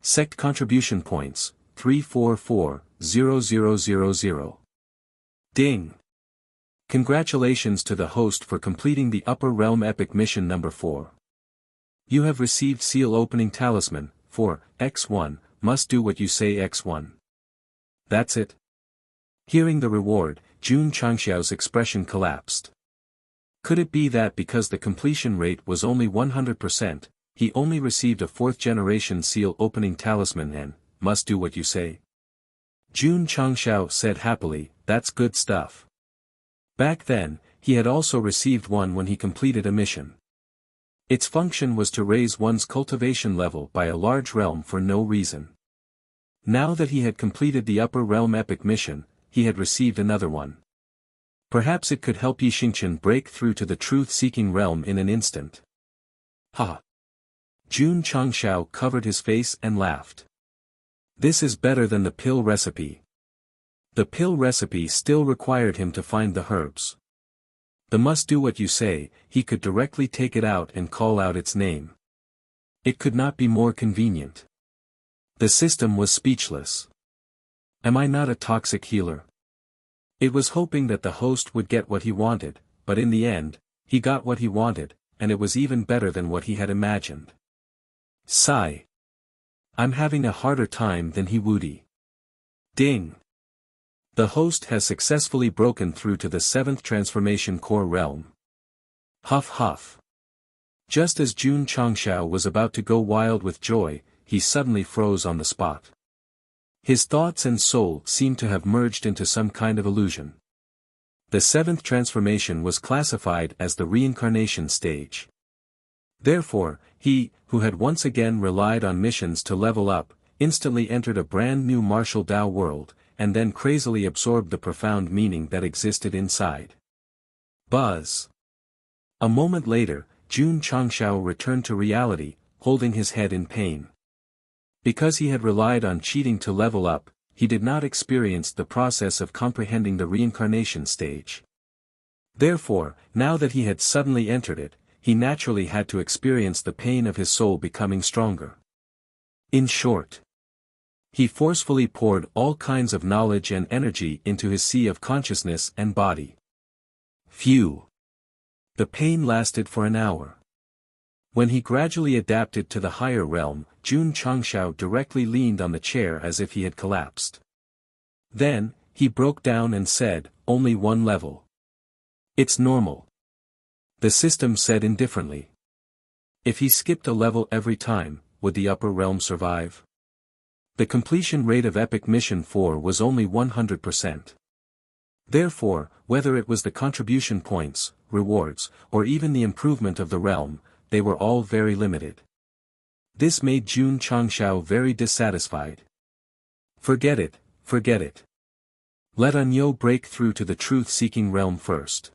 Sect contribution points, 344,000. Ding! Congratulations to the host for completing the Upper Realm Epic Mission number 4. You have received Seal Opening Talisman, for X1, must do what you say X1. That's it. Hearing the reward, Jun Changxiao's expression collapsed. Could it be that because the completion rate was only 100%, he only received a 4th generation Seal Opening Talisman and, must do what you say? Jun Changxiao said happily, that's good stuff. Back then, he had also received one when he completed a mission. Its function was to raise one's cultivation level by a large realm for no reason. Now that he had completed the Upper Realm Epic Mission, he had received another one. Perhaps it could help Yi Xingqian break through to the truth-seeking realm in an instant. Ha! Jun Changxiao covered his face and laughed. This is better than the pill recipe. The pill recipe still required him to find the herbs. The must do what you say, he could directly take it out and call out its name. It could not be more convenient. The system was speechless. Am I not a toxic healer? It was hoping that the host would get what he wanted, but in the end, he got what he wanted, and it was even better than what he had imagined. Sigh. I'm having a harder time than he would. Ding! The host has successfully broken through to the 7th transformation core realm. Huff huff. Just as Jun Changxiao was about to go wild with joy, he suddenly froze on the spot. His thoughts and soul seemed to have merged into some kind of illusion. The 7th transformation was classified as the reincarnation stage. Therefore, he, who had once again relied on missions to level up, instantly entered a brand new martial Tao world, and then crazily absorbed the profound meaning that existed inside. Buzz. A moment later, Jun Changxiao returned to reality, holding his head in pain. Because he had relied on cheating to level up, he did not experience the process of comprehending the reincarnation stage. Therefore, now that he had suddenly entered it, he naturally had to experience the pain of his soul becoming stronger. In short, he forcefully poured all kinds of knowledge and energy into his sea of consciousness and body. Phew! The pain lasted for an hour. When he gradually adapted to the higher realm, Jun Changxiao directly leaned on the chair as if he had collapsed. Then, he broke down and said, only 1 level. It's normal. The system said indifferently. If he skipped a level every time, would the upper realm survive? The completion rate of Epic Mission 4 was only 100%. Therefore, whether it was the contribution points, rewards, or even the improvement of the realm, they were all very limited. This made Jun Changxiao very dissatisfied. Forget it, forget it. Let Anyo break through to the truth-seeking realm first.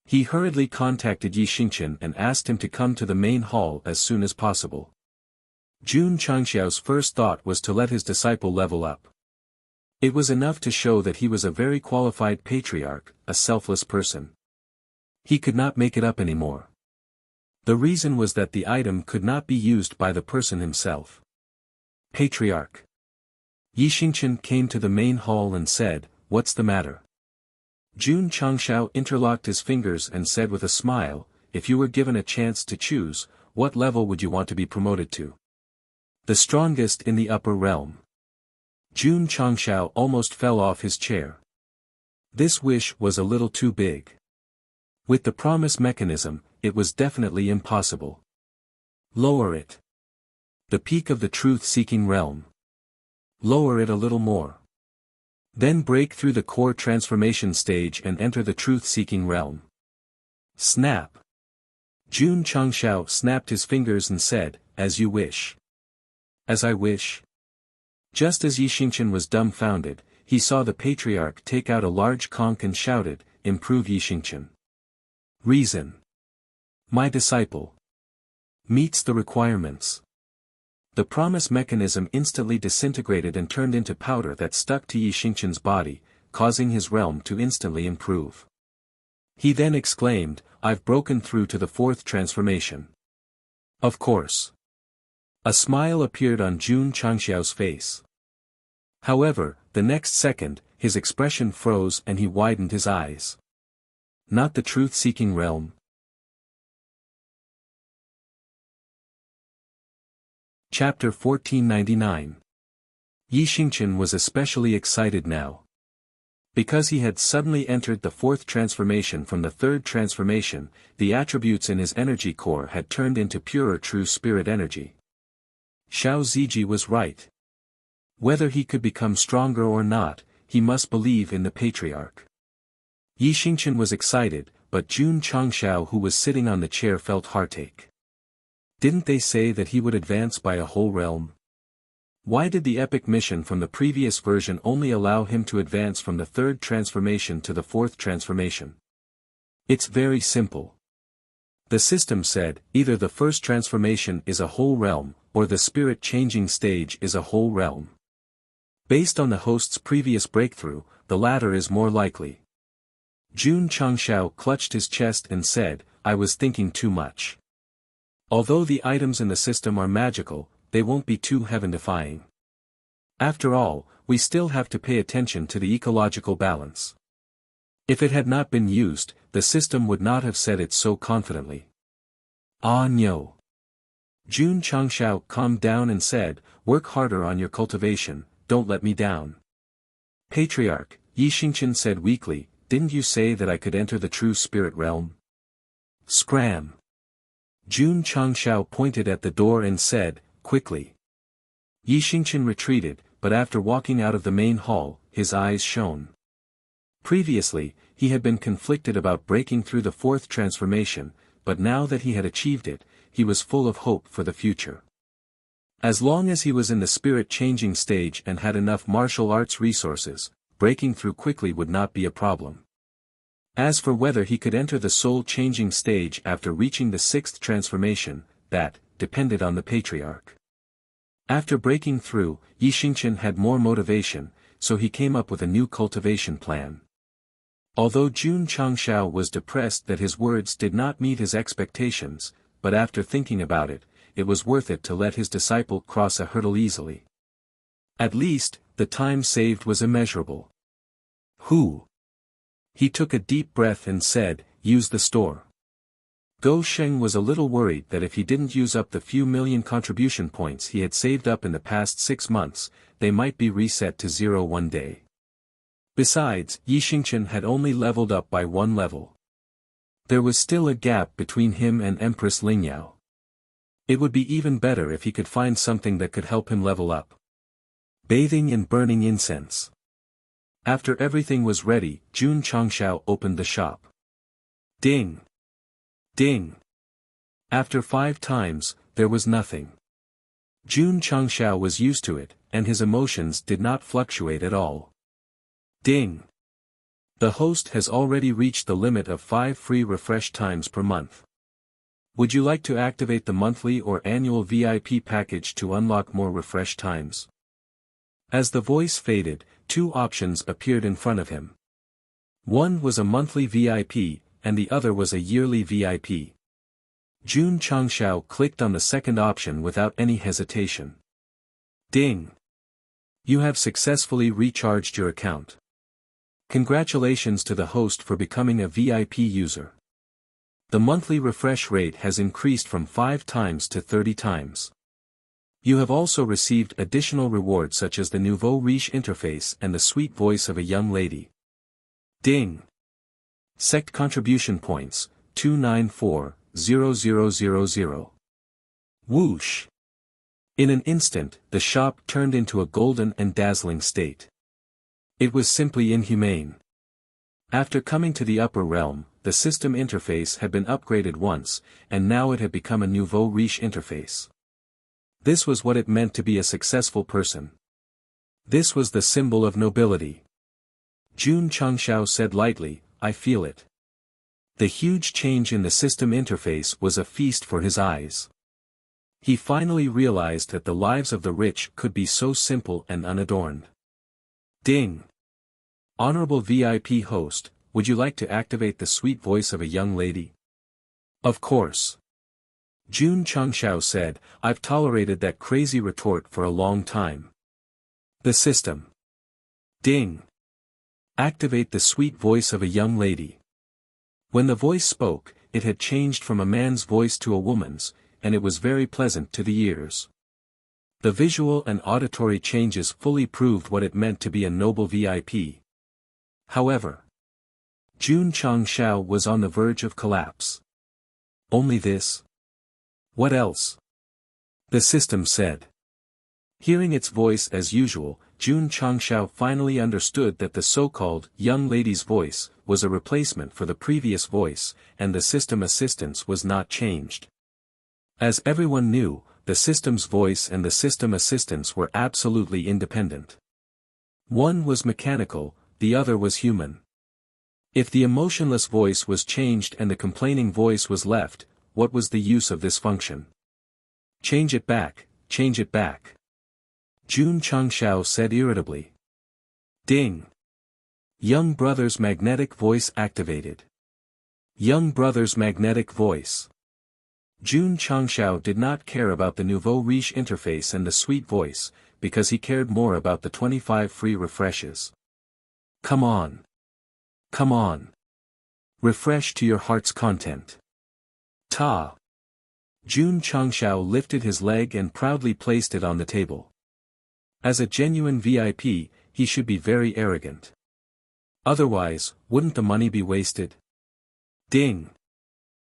He hurriedly contacted Yi Xingqian and asked him to come to the main hall as soon as possible. Jun Changxiao's first thought was to let his disciple level up. It was enough to show that he was a very qualified patriarch, a selfless person. He could not make it up anymore. The reason was that the item could not be used by the person himself. Patriarch. Yi Xingqian came to the main hall and said, "What's the matter?" Jun Changshao interlocked his fingers and said with a smile, "If you were given a chance to choose, what level would you want to be promoted to?" "The strongest in the upper realm." Jun Changshao almost fell off his chair. This wish was a little too big. With the promise mechanism, it was definitely impossible. Lower it. The peak of the truth-seeking realm. Lower it a little more. Then break through the core transformation stage and enter the truth-seeking realm. Snap. Jun Changshao snapped his fingers and said, "As you wish." "As I wish?" Just as Yi Xingqian was dumbfounded, he saw the patriarch take out a large conch and shouted, "Improve Yi Xingqian. Reason. My disciple. Meets the requirements." The promise mechanism instantly disintegrated and turned into powder that stuck to Yi Xingqian's body, causing his realm to instantly improve. He then exclaimed, "I've broken through to the fourth transformation." Of course. A smile appeared on Jun Changxiao's face. However, the next second, his expression froze and he widened his eyes. Not the truth-seeking realm. Chapter 1499. Yi Xingqian was especially excited now. Because he had suddenly entered the fourth transformation from the third transformation, the attributes in his energy core had turned into purer true spirit energy. Xiao Ziji was right. Whether he could become stronger or not, he must believe in the patriarch. Yi Xingqian was excited, but Jun Changshao who was sitting on the chair felt heartache. Didn't they say that he would advance by a whole realm? Why did the epic mission from the previous version only allow him to advance from the third transformation to the fourth transformation? It's very simple. The system said, either the first transformation is a whole realm, or the spirit-changing stage is a whole realm. Based on the host's previous breakthrough, the latter is more likely. Jun Changshao clutched his chest and said, "I was thinking too much. Although the items in the system are magical, they won't be too heaven-defying. After all, we still have to pay attention to the ecological balance." If it had not been used, the system would not have said it so confidently. "Ah no." Jun Changshao calmed down and said, "Work harder on your cultivation, don't let me down." "Patriarch," Yi Xingqian said weakly, "didn't you say that I could enter the true spirit realm?" Scram. Jun Changshao pointed at the door and said, "Quickly." Yi Xingqian retreated, but after walking out of the main hall, his eyes shone. Previously, he had been conflicted about breaking through the fourth transformation, but now that he had achieved it, he was full of hope for the future. As long as he was in the spirit-changing stage and had enough martial arts resources, breaking through quickly would not be a problem. As for whether he could enter the soul-changing stage after reaching the sixth transformation, that depended on the patriarch. After breaking through, Yi Xingqian had more motivation, so he came up with a new cultivation plan. Although Jun Changshao was depressed that his words did not meet his expectations, but after thinking about it, it was worth it to let his disciple cross a hurdle easily. At least, the time saved was immeasurable. "Who?" He took a deep breath and said, "Use the store." Go Sheng was a little worried that if he didn't use up the few million contribution points he had saved up in the past 6 months, they might be reset to 0 one day. Besides, Yi Xingqian had only leveled up by 1 level. There was still a gap between him and Empress Lingyao. It would be even better if he could find something that could help him level up. Bathing and burning incense. After everything was ready, Jun Changshao opened the shop. Ding! Ding! After 5 times, there was nothing. Jun Changshao was used to it, and his emotions did not fluctuate at all. Ding! The host has already reached the limit of 5 free refresh times per month. Would you like to activate the monthly or annual VIP package to unlock more refresh times? As the voice faded, two options appeared in front of him. One was a monthly VIP, and the other was a yearly VIP. Jun Changshao clicked on the second option without any hesitation. Ding! You have successfully recharged your account. Congratulations to the host for becoming a VIP user. The monthly refresh rate has increased from 5 times to 30 times. You have also received additional rewards such as the nouveau riche interface and the sweet voice of a young lady. Ding! Sect contribution points, 294,000. Whoosh! In an instant, the shop turned into a golden and dazzling state. It was simply inhumane. After coming to the upper realm, the system interface had been upgraded once, and now it had become a nouveau riche interface. This was what it meant to be a successful person. This was the symbol of nobility. Jun Changshao said lightly, I feel it. The huge change in the system interface was a feast for his eyes. He finally realized that the lives of the rich could be so simple and unadorned. Ding! Honorable VIP host, would you like to activate the sweet voice of a young lady? Of course. Jun Changshao said, I've tolerated that crazy retort for a long time. The system. Ding! Activate the sweet voice of a young lady. When the voice spoke, it had changed from a man's voice to a woman's, and it was very pleasant to the ears. The visual and auditory changes fully proved what it meant to be a noble VIP. However, Jun Changshao was on the verge of collapse. Only this? What else? The system said. Hearing its voice as usual, Jun Changshao finally understood that the so-called young lady's voice was a replacement for the previous voice, and the system assistance was not changed. As everyone knew, the system's voice and the system assistance were absolutely independent. One was mechanical, the other was human. If the emotionless voice was changed and the complaining voice was left, what was the use of this function? Change it back, change it back. Jun Changshao said irritably. Ding! Young brother's magnetic voice activated. Young brother's magnetic voice. Jun Changshao did not care about the nouveau riche interface and the sweet voice, because he cared more about the 25 free refreshes. Come on. Come on. Refresh to your heart's content. Ta! Jun Changshao lifted his leg and proudly placed it on the table. As a genuine VIP, he should be very arrogant. Otherwise, wouldn't the money be wasted? Ding!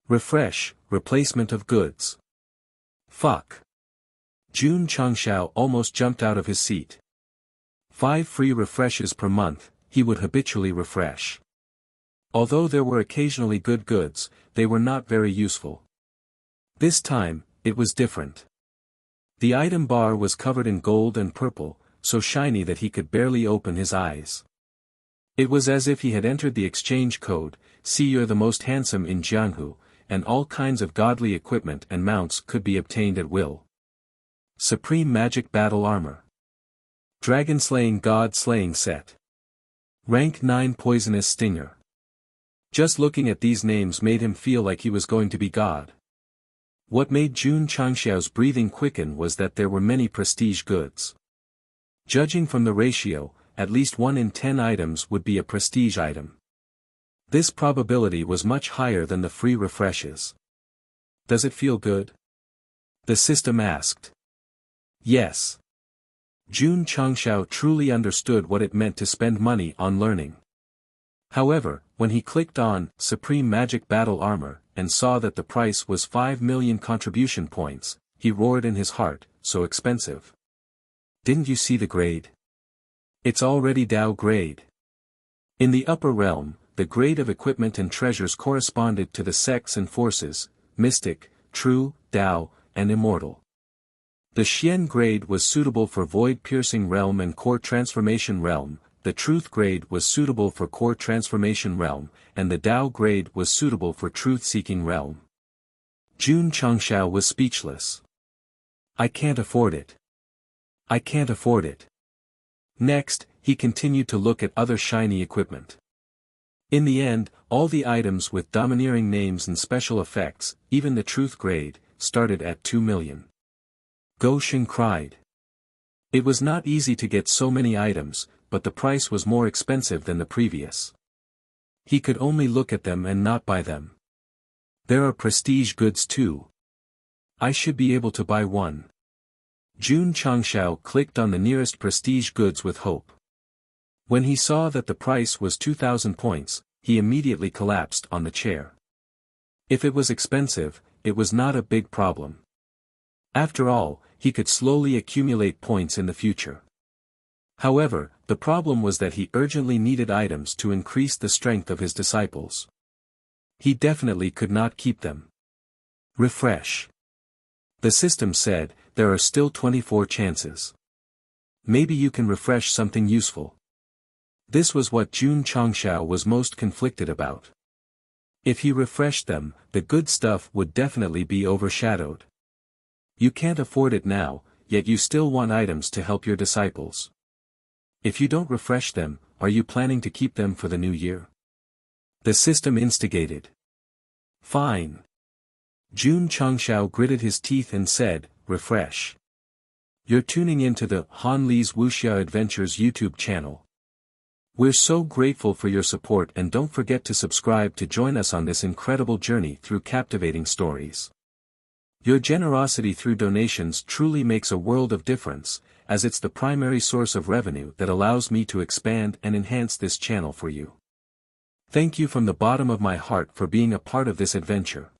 Refresh, replacement of goods. Fuck! Jun Changshao almost jumped out of his seat. 5 free refreshes per month, he would habitually refresh. Although there were occasionally good goods, they were not very useful. This time, it was different. The item bar was covered in gold and purple, so shiny that he could barely open his eyes. It was as if he had entered the exchange code, see you're the most handsome in Jianghu, and all kinds of godly equipment and mounts could be obtained at will. Supreme Magic Battle Armor. Dragon Slaying God Slaying Set. Rank 9 Poisonous Stinger. Just looking at these names made him feel like he was going to be God. What made Jun Changshao's breathing quicken was that there were many prestige goods. Judging from the ratio, at least 1 in 10 items would be a prestige item. This probability was much higher than the free refreshes. Does it feel good? The system asked. Yes. Jun Changshao truly understood what it meant to spend money on learning. However, when he clicked on Supreme Magic Battle Armor, and saw that the price was 5 million contribution points, he roared in his heart, so expensive. Didn't you see the grade? It's already Dao grade. In the upper realm, the grade of equipment and treasures corresponded to the sects and forces, Mystic, True, Dao, and Immortal. The Xian grade was suitable for Void-Piercing Realm and Core Transformation Realm, the Truth grade was suitable for Core Transformation Realm, and the Dao grade was suitable for Truth-Seeking Realm. Jun Changshao was speechless. I can't afford it. I can't afford it. Next, he continued to look at other shiny equipment. In the end, all the items with domineering names and special effects, even the truth grade, started at 2 million. Goshen cried. It was not easy to get so many items, but the price was more expensive than the previous. He could only look at them and not buy them. There are prestige goods too. I should be able to buy one. Jun Changshao clicked on the nearest prestige goods with hope. When he saw that the price was 2,000 points, he immediately collapsed on the chair. If it was expensive, it was not a big problem. After all, he could slowly accumulate points in the future. However, the problem was that he urgently needed items to increase the strength of his disciples. He definitely could not keep them. Refresh. The system said, there are still 24 chances. Maybe you can refresh something useful. This was what Jun Changshao was most conflicted about. If he refreshed them, the good stuff would definitely be overshadowed. You can't afford it now, yet you still want items to help your disciples. If you don't refresh them, are you planning to keep them for the new year? The system instigated. Fine. Jun Changshao gritted his teeth and said, refresh. You're tuning into the Han Li's Wuxia Adventures YouTube channel. We're so grateful for your support, and don't forget to subscribe to join us on this incredible journey through captivating stories. Your generosity through donations truly makes a world of difference, as it's the primary source of revenue that allows me to expand and enhance this channel for you. Thank you from the bottom of my heart for being a part of this adventure.